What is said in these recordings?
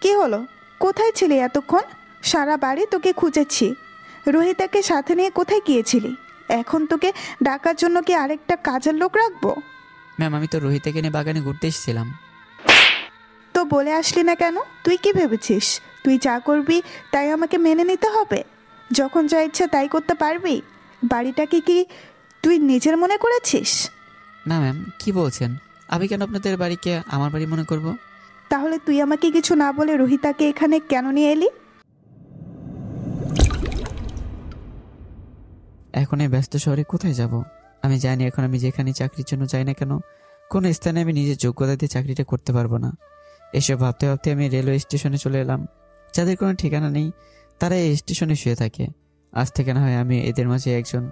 কি হলো? কোথায় ছিলি এতক্ষণ? সারা বাড়ি তোকে খুঁজেছি। রোহিতাকে সাথে নিয়ে কোথায় গিয়েছিলি? এখন তোকে ডাকার জন্য কি আরেকটা কাজের লোক রাখবো? ম্যাম, আমি তো রোহিতাকে নিয়ে বাগানে ঘুরতে এসেছিলাম। তো বলে আসলি না কেন? তুই কি ভেবেছিস তুই যা করবি তাই আমাকে মেনে নিতে হবে? যখন যা ইচ্ছা তাই করতে পারবি? বাড়িটাকে কি তুই নিজের মনে করেছিস? না ম্যাম, কি বলছেন? আমি কেন আপনাদের বাড়িকে আমার বাড়ি মনে করব? তাহলে তুই আমাকে কিছু না বলে রোহিতাকে এখানে কেন নিয়ে এলি? এখন এই ব্যস্ত শহরে কোথায় যাব? আমি জানি এখন আমি যেখানে চাকরির জন্য যাই না কেন, কোনো স্থানে আমি নিজের যোগ্যতা দিয়ে চাকরিটা করতে পারবো না। এসব ভাবতে ভাবতে আমি রেলওয়ে স্টেশনে চলে এলাম। যাদের কোনো ঠিকানা নেই তারা এই স্টেশনে শুয়ে থাকে। আজ থেকে না হয় আমি এদের মাঝে একজন।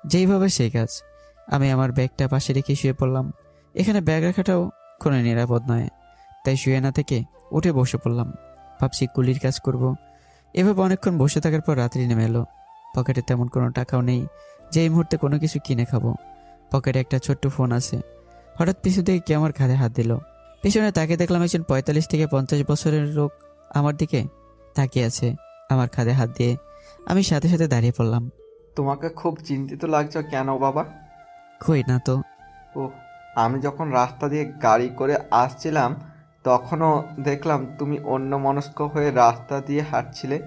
যেইভাবে সেই কাজ। আমি আমার ব্যাগটা পাশে রেখে শুয়ে পড়লাম। এখানে ব্যাগ রাখাটাও কোনো নিরাপদ নয়, তাই শুয়ে না থেকে উঠে বসে পড়লাম। ভাবছি কুলির কাজ করব। এভাবে অনেকক্ষণ বসে থাকার পর রাত্রি নেমে এলো। পকেটে তেমন কোনো টাকাও নেই যে এই মুহূর্তে কোনো কিছু কিনে খাবো। পকেটে একটা ছোট্ট ফোন আছে। হঠাৎ পিছু থেকে কে আমার ঘাড়ে হাত দিল। পিছনে তাকে দেখলাম একজন 45 থেকে 50 বছরের লোক আমার দিকে তাকিয়ে আছে আমার কাঁধে হাত দিয়ে। আমি সাথে সাথে দাঁড়িয়ে পড়লাম। তোমাকে খুব চিন্তিত লাগছে কেন বাবা? কই না তো। ও, আমি যখন রাস্তা দিয়ে গাড়ি করে আসছিলাম তখনও দেখলাম তুমি অন্যমনস্ক হয়ে রাস্তা দিয়ে হাঁটছিলে,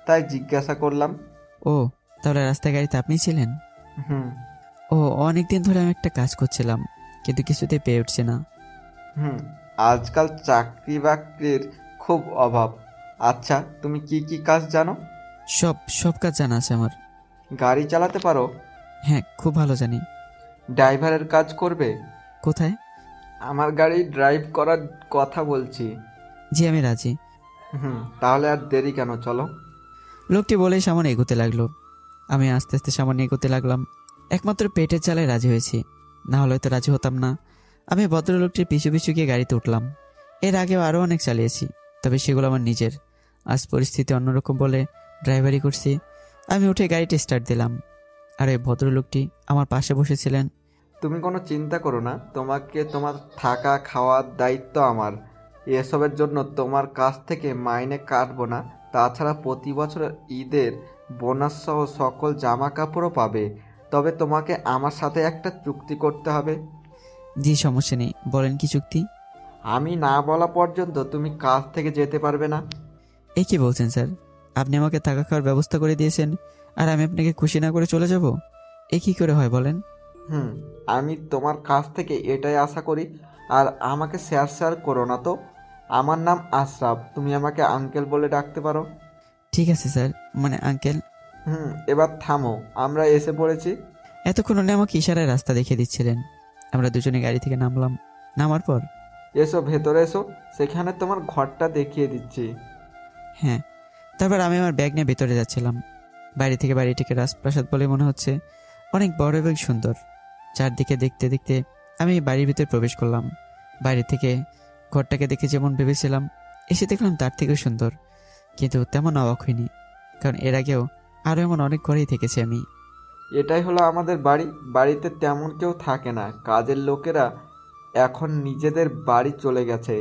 তাই জিজ্ঞাসা করলাম। ও, তাহলে রাস্তায় গাড়িতে আপনি ছিলেন? হুম। ও, অনেকদিন ধরে আমি একটা কাজ করছিলাম কিন্তু কিছুতেই পেয়ে উঠছে না। হুম, আজকাল চাকরি বাকরির খুব অভাব। আচ্ছা, তুমি কি কি কাজ জানো? সব সব কাজ জানা আছে আমার। গাড়ি চালাতে পারো? হ্যাঁ, খুব ভালো জানি। ড্রাইভারের কাজ করবে? কোথায়? আমার গাড়ি ড্রাইভ করার কথা বলছি। জি, আমি রাজি। তাহলে আর দেরি কেন, চলো। লোকটি বলেই সামনে এগোতে লাগলো। আমি আস্তে আস্তে সামনে এগোতে লাগলাম। একমাত্র পেটের চালায় রাজি হয়েছি, না হলে তো রাজি হতাম না। আমি ভদ্রলোকটির পিছু পিছু গিয়ে গাড়িতে উঠলাম। এর আগেও আরও অনেক চালিয়েছি, তবে সেগুলো আমার নিজের। আজ পরিস্থিতি অন্যরকম বলে ড্রাইভারি করছি। আমি উঠে গাড়িটি স্টার্ট দিলাম, আর এই ভদ্রলোকটি আমার পাশে বসেছিলেন। তুমি কোনো চিন্তা করো না, তোমার থাকা খাওয়ার দায়িত্ব আমার। এসবের জন্য তোমার কাছ থেকে মাইনে কাটবো না। তাছাড়া প্রতি বছর ঈদের বোনাস সহ সকল জামা কাপড়ও পাবে। তবে তোমাকে আমার সাথে একটা চুক্তি করতে হবে। জি, সমস্যা নেই, বলেন কি চুক্তি? আমি না বলা পর্যন্ত তুমি কাজ থেকে যেতে পারবে না। এ কি বলছেন স্যার? আপনি আমাকে থাকা খাওয়ার ব্যবস্থা করে দিয়েছেন, আর আমি আপনাকে খুশি না করে চলে যাব? এ কি করে হয় বলেন? আমি তোমার কাছ থেকে এটাই আশা করি। আর আমাকে শেয়ার করো না তো। আমার নাম আশরাফ, তুমি আমাকে আঙ্কেল বলে ডাকতে পারো। ঠিক আছে স্যার, মানে আঙ্কেল। এবার থামো, আমরা এসে পড়েছি। এতক্ষণ উনি আমাকে ইশারায় রাস্তা দেখিয়ে দিচ্ছিলেন। আমরা দুজনে গাড়ি থেকে নামলাম। নামার পর এসো, ভেতরে এসো, সেখানে তোমার ঘরটা দেখিয়ে দিচ্ছি। হ্যাঁ, তারপর আমি আমার ব্যাগ নিয়ে ভেতরে যাচ্ছিলাম। বাড়ি থেকে বাড়িটিকে রাজপ্রাসাদ বলে মনে হচ্ছে, অনেক বড় এবং সুন্দর। চারদিকে দেখতে দেখতে আমি বাড়ির ভিতরে প্রবেশ করলাম। বাইরে থেকে ঘরটাকে দেখে যেমন ভেবেছিলাম, এসে দেখলাম তার থেকেও সুন্দর। কিন্তু তেমন অবাক হয়নি, কারণ এর আগেও আরও এমন অনেক ঘরেই থেকেছি আমি। এটাই হলো আমাদের বাড়ি। বাড়িতে তেমন কেউ থাকে না, কাজের লোকেরা এখন নিজেদের বাড়ি চলে গেছে।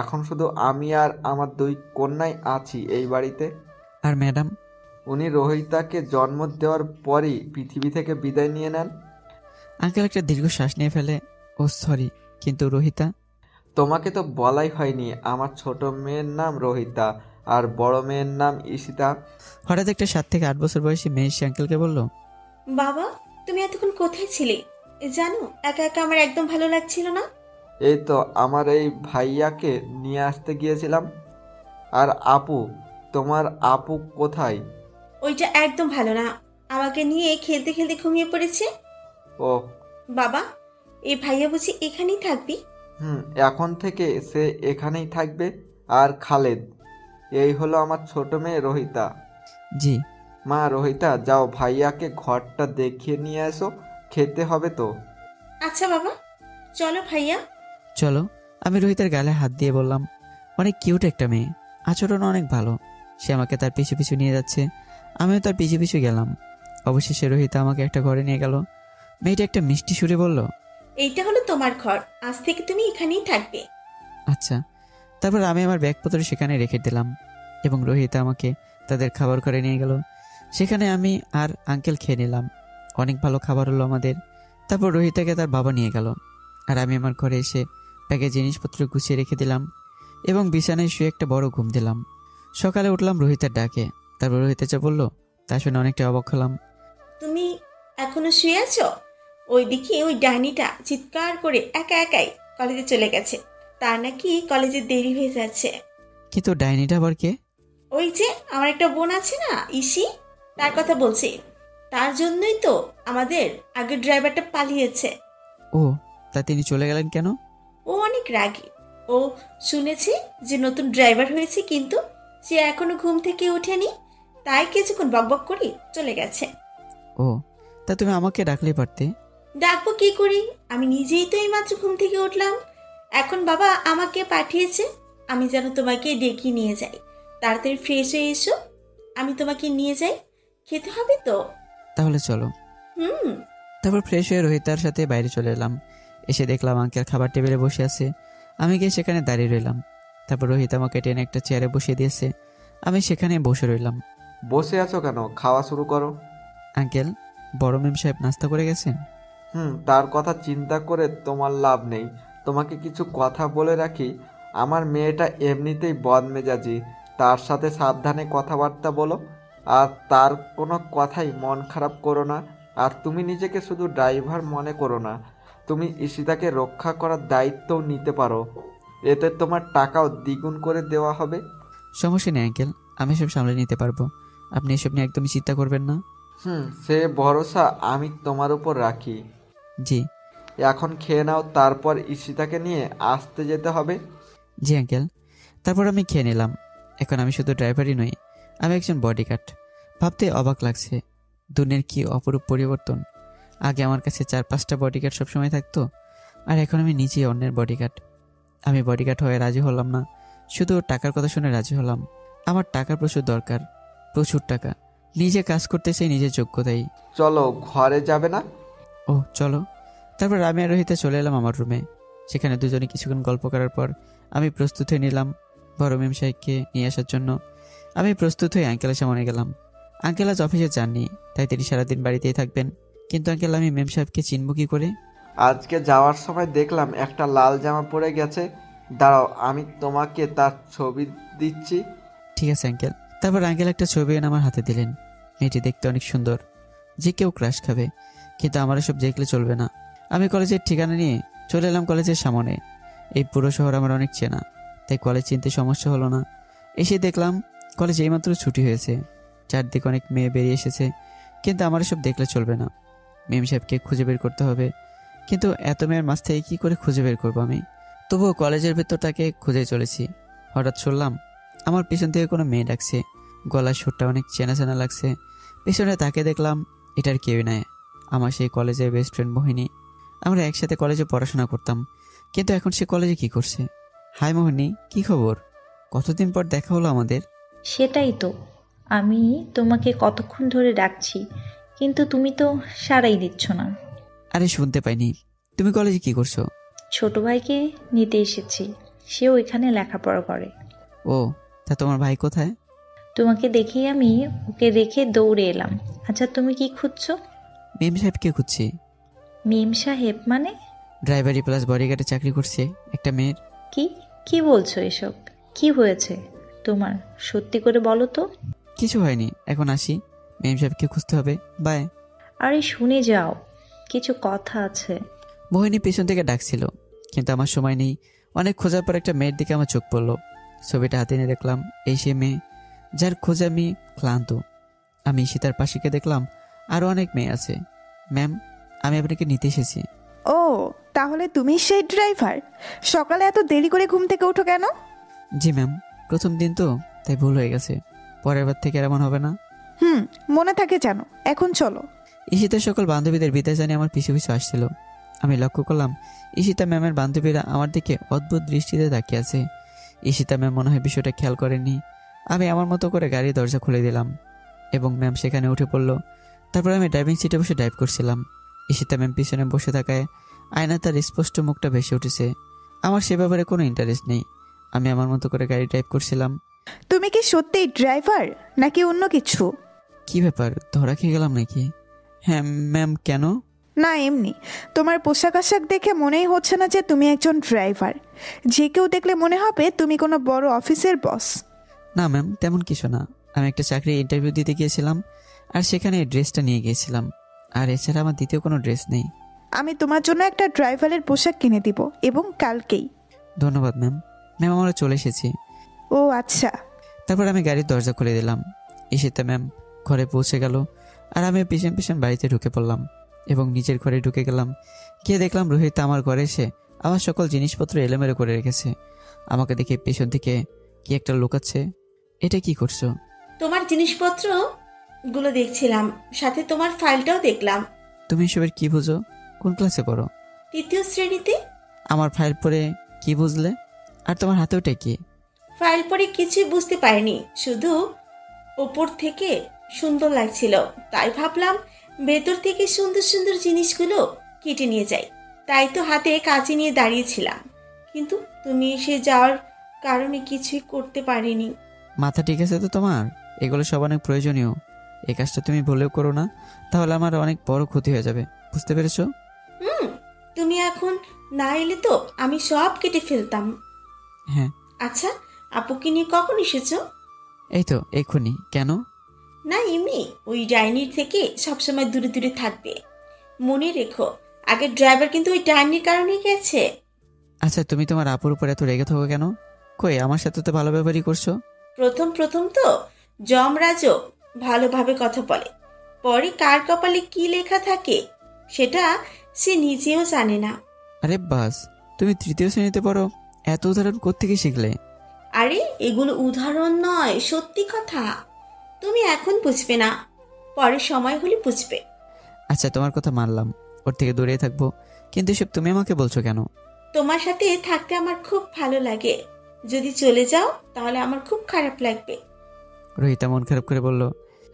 এখন শুধু আমি আর আমার 2 কন্যাই আছি এই বাড়িতে। আর ম্যাডাম? উনি রোহিতাকে জন্ম দেওয়ার পরই পৃথিবী থেকে বিদায় নিয়ে নেন। আঙ্কেল একটা দীর্ঘ শ্বাস নিয়ে ফেলে। ও সরি, কিন্তু রোহিতা? তোমাকে তো বলাই হয়নি, আমার ছোট মেয়ের নাম রোহিতা আর বড় মেয়ের নাম ঈশিতা। হঠাৎ একটা 7 থেকে 8 বছর বয়সী মেয়ে সে আঙ্কেলকে বলল, বাবা, তুমি এতক্ষণ কোথায় ছিলে? জানো, একা একা আমার একদম ভালো লাগছিল না। এই তো আমার এই ভাইয়াকে নিয়ে আসতে গিয়েছিলাম। আর আপু, তোমার আপু কোথায়? ওইটা একদম ভালো না, আমাকে নিয়ে খেলতে খেলতে ঘুমিয়ে পড়েছে। ও বাবা, এই ভাইয়া বুঝি এখানেই থাকবি? এখন থেকে সে এখানেই থাকবে। আর খালেদ, এই হলো আমার ছোট মেয়ে রোহিতা। জি। মা, রোহিতা যাও ভাইয়াকে ঘরটা দেখিয়ে নিয়ে এসো, খেতে হবে তো। আচ্ছা বাবা, চলো ভাইয়া। চলো। আমি রোহিতের গালে হাত দিয়ে বললাম, অনেক কিউট একটা মেয়ে, আচরণ অনেক ভালো। সে আমাকে তার পিছু পিছু নিয়ে যাচ্ছে, আমিও তার পিছু পিছু গেলাম। অবশেষে রোহিতা আমাকে একটা ঘরে নিয়ে গেল। মেয়েটা একটা মিষ্টি সুরে বলল, এইটা হলো তোমার ঘর, আজ থেকে তুমি এখানেই থাকবে। আচ্ছা। তারপর আমি আমার ব্যাগপত্র সেখানে রেখে দিলাম এবং রোহিত আমাকে তাদের খাবার করে নিয়ে গেল। সেখানে আমি আর আঙ্কেল খেয়ে নিলাম। অনেক ভালো খাবার হলো আমাদের। তারপর রোহিতাকে তার বাবা নিয়ে গেল, আর আমি আমার ঘরে এসে ব্যাগে জিনিসপত্র গুছিয়ে রেখে দিলাম এবং বিছানায় শুয়ে একটা বড় ঘুম দিলাম। সকালে উঠলাম রোহিতের ডাকে। তারপর রোহিত যা বললো তা শুনে অনেকটা অবাক হলাম। তুমি এখনো শুয়ে আছো? ওইদিকে ওই ডাইনিটা চিৎকার করে একা একাই কলেজে চলে গেছে। তার নাকি কলেজে দেরি হয়ে যাচ্ছে। কিন্তু ডাইনিটা আবার কে? ওই যে আমার একটা বোন আছে না, ইসি, তার কথা বলছি। তার জন্যই তো আমাদের আগের ড্রাইভারটা পালিয়েছে। ও, তা তিনি চলে গেলেন কেন? ও অনেক রাগী। ও শুনেছে যে নতুন ড্রাইভার হয়েছে, কিন্তু সে এখনো ঘুম থেকে ওঠেনি, তাই কিছুক্ষণ বকবক করে চলে গেছে। ও, তা তুমি আমাকে ডাকলেই পারতে। ডাকবো কি করি? আমি নিজেই তো এইমাত্র ঘুম থেকে উঠলাম। এখন বাবা আমাকে পাঠিয়েছে আমি যেন তোমাকে ডেকে নিয়ে যাই। তাড়াতাড়ি ফ্রেশ হয়ে এসো, আমি তোমাকে নিয়ে যাই। খেতে হবে তো? তাহলে চলো। হুম। তারপর ফ্রেশ হয়ে রোহিতার সাথে বাইরে চলে এলাম। এসে দেখলাম আঙ্কেল খাবার টেবিলে বসে আছে। আমি গিয়ে সেখানে দাঁড়িয়ে রইলাম। তারপর রোহিত আমাকে টেনে একটা চেয়ারে বসিয়ে দিয়েছে। আমি সেখানে বসে রইলাম। বসে আছো কেন? খাওয়া শুরু করো। আঙ্কেল, বড় মেম সাহেব নাস্তা করে গেছেন? তার কথা চিন্তা করে তোমার লাভ নেই। তোমাকে কিছু কথা বলে রাখি, আমার মেয়েটা এমনিতেই বদমেজাজি। তার সাথে সাবধানে কথাবার্তা বলো, আর তার কোনো কথাই মন খারাপ করো না। আর তুমি নিজেকে শুধু ড্রাইভার মনে করো না, তুমি ঈশিতাকে রক্ষা করার দায়িত্বও নিতে পারো। এতে তোমার টাকাও দ্বিগুণ করে দেওয়া হবে। সমস্যা নেই আঙ্কেল, আমি সব সামলে নিতে পারবো। আপনি এসব নিয়ে একদমই চিন্তা করবেন না। সে ভরসা আমি তোমার উপর রাখি। জি। এখন খেয়ে নাও, তারপর ঈশিতাকে নিয়ে আসতে যেতে হবে। জি আঙ্কেল। তারপর আমি খেয়ে নিলাম। এখন আমি শুধু ড্রাইভারই নই, আমি একজন বডিগার্ড। ভাবতে অবাক লাগছে, দুনিয়ার কি অপরূপ পরিবর্তন। আগে আমার কাছে 4-5টা বডিগার্ড সবসময় থাকতো, আর এখন আমি নিজেই অন্যের বডিগার্ড। আমি বডিগার্ড হয়ে রাজি হলাম না, শুধু টাকার কথা শুনে রাজি হলাম। আমার টাকার প্রচুর দরকার, প্রচুর টাকা। নিজে কাজ করতে চাই নিজের যোগ্যতাই। চলো, ঘরে যাবে না? ও চলো। তারপর আমি আর রোহিতে চলে এলাম আমার রুমে। সেখানে দুজনে কিছুক্ষণ গল্প করার পর আমি প্রস্তুত হয়ে নিলাম বড় মেম সাহেবকে নিয়ে আসার জন্য। আমি প্রস্তুত হয়ে আঙ্কেলের সামনে গেলাম। আঙ্কেল আজ অফিসে যাননি, তাই তিনি সারাদিন বাড়িতেই থাকবেন। কিন্তু আঙ্কেল, আমি মেম সাহেবকে চিনব কি করে? আজকে যাওয়ার সময় দেখলাম একটা লাল জামা পরে গেছে। দাঁড়াও, আমি তোমাকে তার ছবি দিচ্ছি। ঠিক আছে আঙ্কেল। তারপর আঙ্কেল একটা ছবি এনে আমার হাতে দিলেন। মেয়েটি দেখতে অনেক সুন্দর, যে কেউ ক্রাশ খাবে, কিন্তু আমার এসব দেখলে চলবে না। আমি কলেজের ঠিকানা নিয়ে চলে এলাম কলেজের সামনে। এই পুরো শহর আমার অনেক চেনা, তাই কলেজ চিনতে সমস্যা হলো না। এসে দেখলাম কলেজ এইমাত্র ছুটি হয়েছে, চারদিকে অনেক মেয়ে বেরিয়ে এসেছে। কিন্তু আমার এসব দেখলে চলবে না, মেম সাহেবকে খুঁজে বের করতে হবে। কিন্তু এত মেয়ের মাঝ থেকে কী করে খুঁজে বের করবো আমি? তবুও কলেজের ভেতরটাকে খুঁজে চলেছি। হঠাৎ শুনলাম আমার পিছন থেকে কোনো মেয়ে ডাকছে। গলার সুরটা অনেক চেনা চেনা লাগছে। পিছনে তাকে দেখলাম এটার কেউই নয়, আমার সেই কলেজের বেস্ট ফ্রেন্ড মোহিনী। আমরা একসাথে কলেজে পড়াশোনা করতাম, কিন্তু এখন সে কলেজে কি করছে? হাই মোহিনী, কি খবর? কতদিন পর দেখা হলো আমাদের। সেটাই তো, আমি তোমাকে কতক্ষণ ধরে ডাকছি, কিন্তু তুমি তো সাড়াই দিচ্ছ না। আরে শুনতে পাইনি। তুমি কলেজে কি করছো? ছোট ভাইকে নিতে এসেছি, সেও এখানে লেখাপড়া করে। ও, তা তোমার ভাই কোথায়? তোমাকে দেখেই আমি ওকে রেখে দৌড়ে এলাম। আচ্ছা, তুমি কি খুঁজছো? মেম সাহেবকে খুঁজছি। মেম সাহেব মানে? ড্রাইভারি প্লাস বডিগার্ডে চাকরি করছে একটা মেয়ের। কি কি বলছো এসব? কি হয়েছে তোমার? সত্যি করে বলো তো। কিছু হয়নি, এখন আসি। মেম সাহেবকে খুঁজতে হবে, বাই। আরে শুনে যাও, কিছু কথা আছে। মোহিনী পিছন থেকে ডাকছিল, কিন্তু আমার সময় নেই। অনেক খোঁজার পর একটা মেয়ের দিকে আমার চোখ পড়লো। ছবিটা হাতে নিয়ে দেখলাম এই সে মেয়ে যার খোঁজে আমি ক্লান্ত। আমি সীতার পাশে দেখলাম আরও অনেক মেয়ে আছে। ম্যাম, আমি আপনাকে নিতে এসেছি। ও, তাহলে তুমি সেই ড্রাইভার? সকালে এত দেরি করে ঘুম থেকে ওঠো কেন? জি ম্যাম, প্রথম দিন তো, তাই ভুল হয়ে গেছে। পরের বার থেকে এমন হবে না। মনে থাকে জানো। এখন চলো। ঈশিতার সকল বান্ধবীদের বিদায় জানিয়ে আমার পিছু পিছু আসছিল। আমি লক্ষ্য করলাম ঈশিতা ম্যামের বান্ধবীরা আমার দিকে অদ্ভুত দৃষ্টিতে তাকিয়ে আছে। ঈশিতা ম্যাম মনে হয় বিষয়টা খেয়াল করেনি। আমি আমার মতো করে গাড়ির দরজা খুলে দিলাম এবং ম্যাম সেখানে উঠে পড়লো। তারপর আমি ড্রাইভিং সিটে বসে ড্রাইভ করছিলাম। ঈশিতা ম্যাম পিছনে বসে থাকায় আয়না তার স্পষ্ট মুখটা ভেসে উঠেছে। আমার সে ব্যাপারে কোনো ইন্টারেস্ট নেই। আমি আমার মতো করে গাড়ি ড্রাইভ করছিলাম। তুমি কি সত্যিই ড্রাইভার নাকি অন্য কিছু? কি ব্যাপার, ধরা খেয়ে গেলাম নাকি? হ্যাঁ ম্যাম, কেন? না, এমনি। তোমার পোশাক আশাক দেখে মনেই হচ্ছে না যে তুমি একজন ড্রাইভার। যে কেউ দেখলে মনে হবে তুমি কোনো বড় অফিসের বস। না ম্যাম, তেমন কিছু না। আমি একটা চাকরি ইন্টারভিউ দিতে গিয়েছিলাম, আর সেখানে এই ড্রেসটা নিয়ে গিয়েছিলাম। আর এছাড়া আমার দ্বিতীয় কোনো ড্রেস নেই। আমি তোমার জন্য একটা ড্রাইভারের পোশাক কিনে দিব, এবং কালকেই। ধন্যবাদ ম্যাম। ম্যাম, আমরা চলে এসেছি। ও আচ্ছা। তারপর আমি গাড়ির দরজা খুলে দিলাম। ঈশিতা ম্যাম ঘরে পৌঁছে গেল, আর আমি পিছন পিছন বাড়িতে ঢুকে পড়লাম এবং নিজের ঘরে ঢুকে গেলাম। গিয়ে দেখলাম রোহিত আমার ঘরে এসে আমার সকল জিনিসপত্র এলোমেলো করে রেখেছে। আমাকে দেখে পেছন থেকে কি একটা লুকাচ্ছে। এটা কি করছো? তোমার জিনিসপত্র গুলো দেখছিলাম, সাথে তোমার ফাইলটাও দেখলাম। তুমি এসবের কি বুঝো? কোন ক্লাসে পড়ো? 3য় শ্রেণীতে। আমার ফাইল পড়ে কি বুঝলে? আর তোমার হাতে ওটা কি? ফাইল পড়ে কিছুই বুঝতে পারিনি, শুধু ওপর থেকে সুন্দর লাগছিল, তাই ভাবলাম ভেতর থেকে সুন্দর সুন্দর জিনিসগুলো কেটে নিয়ে যাই। তাই তো হাতে কাঁচি নিয়ে দাঁড়িয়েছিলাম, কিন্তু তুমি এসে যাওয়ার কারণে কিছুই করতে পারিনি। মাথা ঠিক আছে তো তোমার? এগুলো সব অনেক প্রয়োজনীয়। এই কাজটা তুমি ভুলেও করো না, তাহলে আমার অনেক বড় ক্ষতি হয়ে যাবে। বুঝতে পেরেছো? তুমি এখন না এলে তো আমি সব কেটে ফেলতাম। হ্যাঁ। আচ্ছা, আপুকে নিয়ে কখন এসেছো? এই তো এক্ষুনি। কেন? না এমনি, ওই ডাইনির থেকে সবসময় দূরে দূরে থাকবে। মনে রেখো, আগের ড্রাইভার কিন্তু ওই ডাইনির কারণে গেছে। আচ্ছা, তুমি তোমার আপুর উপর এত রেগে থাকো কেন? কই, আমার সাথে তো ভালো ব্যবহারই করছো। প্রথম প্রথম তো যমরাজও ভালোভাবে কথা বলে, পরে কার কপালে কি লেখা থাকে সেটা সে নিজেও জানে না। আরে বাস, তুমি 3য় শ্রেণীতে পড়ো, এত উদাহরণ কোত্থেকে শিখলে? আরে এগুলো উদাহরণ নয়, সত্যি কথা। তুমি এখন বুঝবে না, পরে সময় হলে বুঝবে। আচ্ছা, তোমার কথা মানলাম, ওর থেকে দূরে থাকবো, কিন্তু এসব তুমি আমাকে বলছো কেন? তোমার সাথে থাকতে আমার খুব ভালো লাগে, যদি চলে যাও তাহলে আমার খুব খারাপ লাগবে। রোহিতা মন খারাপ করে বলল।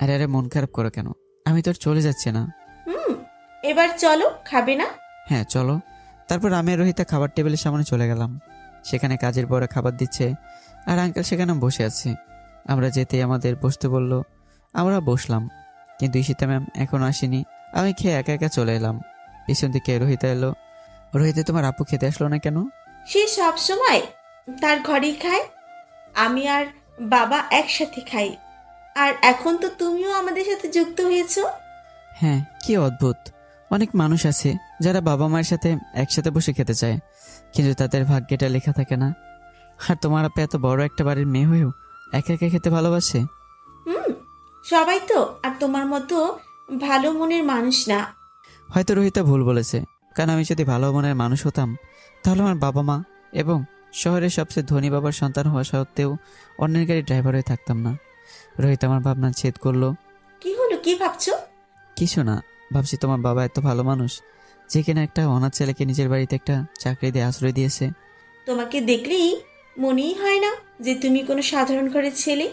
আরে আরে, মন খারাপ করো কেন? আমি তো আর চলে যাচ্ছি না। এবার চলো, খাবে না? হ্যাঁ চলো। তারপর আমি আর রোহিতা খাবার টেবিলের সামনে চলে গেলাম। সেখানে কাজের বড় খাবার দিচ্ছে, আর আঙ্কেল সেখানে বসে আছে। আমরা যেতেই আমাদের বসতে বলল, আমরা বসলাম, কিন্তু ঈশিতা ম্যাম এখনো আসেনি। আমি খেয়ে একা একা চলে এলাম। পিছন থেকে রোহিতা এলো। রোহিতা, তোমার আপু খেতে আসলো না কেন? সে সব সময় তার ঘরেই খায়, আমি আর বাবা একসাথে খাই। আর এখন তো তুমিও আমাদের সাথে যুক্ত হয়েছো। হ্যাঁ, কি অদ্ভুত। অনেক মানুষ আছে যারা বাবা মায়ের সাথে একসাথে বসে খেতে চায়, কিন্তু তাদের ভাগ্যেটা লেখা থাকে না। আর তোমার আপু এত বড় একটা বাড়ির মেয়ে হয়েও একা একা খেতে ভালোবাসে। সবাই তো আর তোমার মতো ভালো মনের মানুষ না। হয়তো রোহিতা ভুল বলেছে, কারণ আমি যদি ভালো মনের মানুষ হতাম তাহলে আমার বাবা মা এবং শহরের সবচেয়ে ধনী বাবার সন্তান হওয়া সত্ত্বেও অন্যের গাড়ি ড্রাইভার হয়ে থাকতাম না। রোহিত আমার ভাবনা ছেদ করলো। কি হলো, কি ভাবছো? কিছু না, ভাবছি তোমার বাবা এত ভালো মানুষ যে কিনা একটা অনাথ ছেলেকে নিজের বাড়িতে একটা চাকরি দিয়ে আশ্রয় দিয়েছে। তোমাকে দেখলেই মনেই হয় না যে তুমি কোনো সাধারণ ঘরের ছেলে।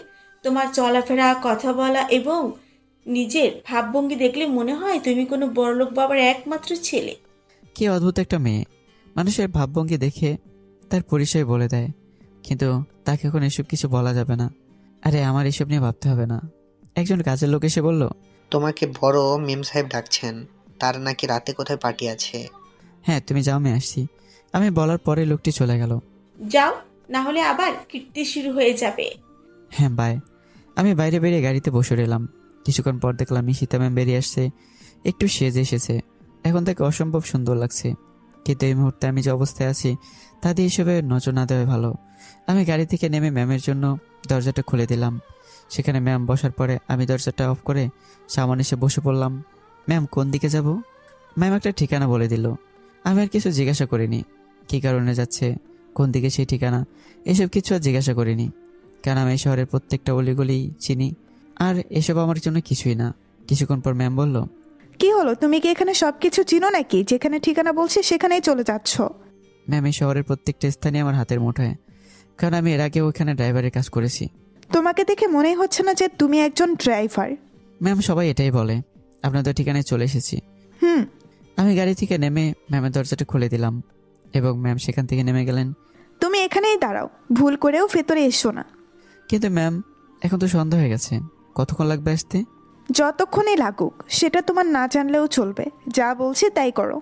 তোমার চলাফেরা, কথা বলা এবং নিজের ভাবভঙ্গি দেখলে মনে হয় তুমি কোনো বড়লোক বাবার একমাত্র ছেলে। কি অদ্ভুত একটা মেয়ে, মানুষের ভাবভঙ্গি দেখে তার পরিচয় বলে দেয়, কিন্তু তাকে এখন এসব কিছু বলা যাবে না। আরে আমার এসব নিয়ে ভাবতে হবে না। একজন কাজের লোক এসে বলল, তোমাকে বড় মেম সাহেব ডাকছেন, তার নাকি রাতে কোথায় পার্টি আছে। হ্যাঁ তুমি যাও, আমি আসছি। আমি বলার পরে লোকটি চলে গেল। যাও, না হলে আবার কীর্তি শুরু হয়ে যাবে। হ্যাঁ বাই। আমি বাইরে বেরিয়ে গাড়িতে বসে রইলাম। কিছুক্ষণ পর দেখলাম ঈশিতা ম্যাম বেরিয়ে আসছে, একটু সেজে এসেছে। এখন তাকে অসম্ভব সুন্দর লাগছে, কিন্তু এই মুহূর্তে আমি যে অবস্থায় আছি তা দিয়ে এসবে নজর না দেওয়া ভালো। আমি গাড়ি থেকে নেমে ম্যামের জন্য দরজাটা খুলে দিলাম। সেখানে ম্যাম বসার পরে আমি দরজাটা অফ করে সামনে এসে বসে পড়লাম। ম্যাম, কোন দিকে যাব? ম্যাম একটা ঠিকানা বলে দিল। আমি আর কিছু জিজ্ঞাসা করিনি, কী কারণে যাচ্ছে, কোন দিকে সেই ঠিকানা, এসব কিছু আর জিজ্ঞাসা করিনি, কারণ আমি শহরের প্রত্যেকটা অলিগলি চিনি, আর এসব আমার জন্য কিছুই না। কিছুক্ষণ পর ম্যাম বলল, কি হলো, তুমি কি এখানে সবকিছু চিনো নাকি? যেখানে ঠিকানা বলছি সেখানেই চলে যাচ্ছ? ম্যাম, এই শহরের প্রত্যেকটা স্থানই আমার হাতের মুঠোয়, কারণ আমি এর আগে ওখানে ড্রাইভারের কাজ করেছি। তোমাকে দেখে মনেই হচ্ছে না যে তুমি একজন ড্রাইভার। ম্যাম, সবাই এটাই বলে। আপনাদের ঠিকানায় চলে এসেছি। আমি গাড়ি থেকে নেমে ম্যামের দরজাটা খুলে দিলাম এবং ম্যাম সেখান থেকে নেমে গেলেন। তুমি এখানেই দাঁড়াও, ভুল করেও ভেতরে এসো না। কিন্তু ম্যাম, এখন তো সন্ধ্যা হয়ে গেছে, কতক্ষণ লাগবে আসতে? যতক্ষণই লাগুক, সেটা তোমার না জানলেও চলবে। যা বলছি তাই করো।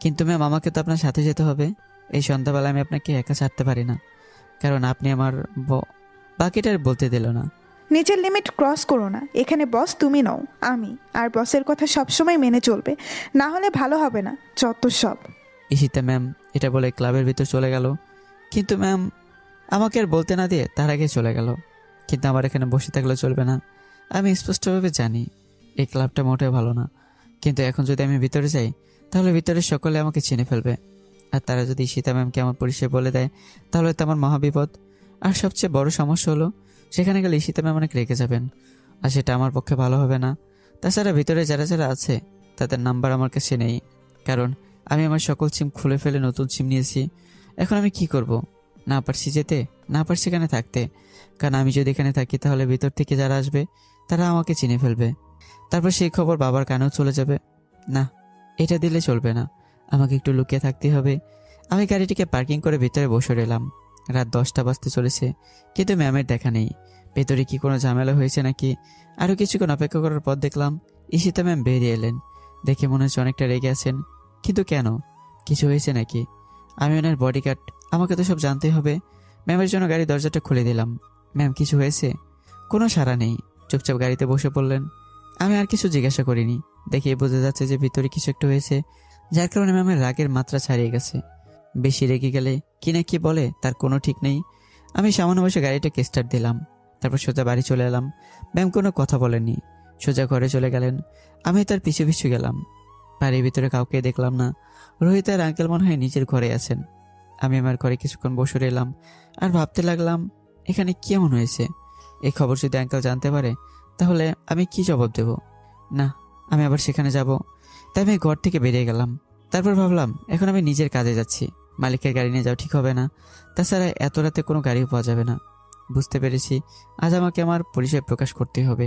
কিন্তু ম্যাম, আমাকে তো আপনার সাথে যেতে হবে। এই সন্ধ্যাবেলা আমি আপনাকে একা ছাড়তে পারি না, কারণ আপনি আমার বাকিটা আর বলতে দিল না। নিজের লিমিট ক্রস করো না। এখানে বস তুমি নও, আমি। আর বসের কথা সবসময় মেনে চলবে, না হলে ভালো হবে না। যত সব। ঈশিতা ম্যাম এটা বলে ক্লাবের ভিতর চলে গেল। কিন্তু ম্যাম আমাকে আর বলতে না দিয়ে তার আগে চলে গেল। কিন্তু আমার এখানে বসে থাকলে চলবে না। আমি স্পষ্টভাবে জানি এই ক্লাবটা মোটেও ভালো না, কিন্তু এখন যদি আমি ভিতরে যাই তাহলে ভিতরে সকলে আমাকে চিনে ফেলবে। আর তারা যদি ঈশিতা ম্যামকে আমার পরিচয় বলে দেয় তাহলে তো আমার মহাবিপদ। আর সবচেয়ে বড় সমস্যা হলো, সেখানে গেলে ঈশিতা ম্যাম অনেক রেগে যাবেন, আর সেটা আমার পক্ষে ভালো হবে না। তাছাড়া ভিতরে যারা যারা আছে তাদের নাম্বার আমার কাছে নেই, কারণ আমি আমার সকল সিম খুলে ফেলে নতুন সিম নিয়েছি। এখন আমি কি করব? না পারছি যেতে, না পারছি এখানে থাকতে। কারণ আমি যদি এখানে থাকি তাহলে ভিতর থেকে যারা আসবে তারা আমাকে চিনে ফেলবে, তারপর সেই খবর বাবার কানেও চলে যাবে। না, এটা দিলে চলবে না, আমাকে একটু লুকিয়ে থাকতে হবে। আমি গাড়িটিকে পার্কিং করে ভিতরে বসে রইলাম। রাত 10টা বাজতে চলেছে, কিন্তু ম্যামের দেখা নেই। ভেতরে কি কোনো ঝামেলা হয়েছে নাকি? আরও কিছুক্ষণ অপেক্ষা করার পর দেখলাম ঈশিতা ম্যাম বেরিয়ে এলেন। দেখে মনে হচ্ছে অনেকটা রেগে আছেন, কিন্তু কেন? কিছু হয়েছে নাকি? আমি ওনার বডিগার্ড, আমাকে তো সব জানতে হবে। ম্যামের জন্য গাড়ির দরজাটা খুলে দিলাম। ম্যাম, কিছু হয়েছে? কোনো সাড়া নেই, চুপচাপ গাড়িতে বসে পড়লেন। আমি আর কিছু জিজ্ঞাসা করিনি, দেখে বোঝা যাচ্ছে যে ভিতরে কিছু একটা হয়েছে, যার কারণে ম্যামের রাগের মাত্রা ছাড়িয়ে গেছে। বেশি রেগে গেলে কি না কি বলে তার কোনো ঠিক নেই। আমি সামান্য বসে গাড়িটাকে স্টার্ট দিলাম, তারপর সোজা বাড়ি চলে এলাম। ম্যাম কোনো কথা বলেননি, সোজা ঘরে চলে গেলেন। আমি তার পিছু পিছু গেলাম। বাড়ির ভিতরে কাউকে দেখলাম না। রোহিত আর আঙ্কেল মনে হয় নিজের ঘরে আছেন। আমি আমার ঘরে কিছুক্ষণ বসে রইলাম আর ভাবতে লাগলাম এখানে কি এমন হয়েছে। এই খবর যদি আঙ্কেল জানতে পারে তাহলে আমি কি জবাব দেব? না, আমি আবার সেখানে যাব। তাই আমি ঘর থেকে বেরিয়ে গেলাম। তারপর ভাবলাম এখন আমি নিজের কাজে যাচ্ছি, মালিকের গাড়ি নিয়ে যাওয়া ঠিক হবে না। তাছাড়া এত রাতে কোনো গাড়িও পাওয়া যাবে না। বুঝতে পেরেছি আজ আমাকে আমার পরিচয় প্রকাশ করতে হবে।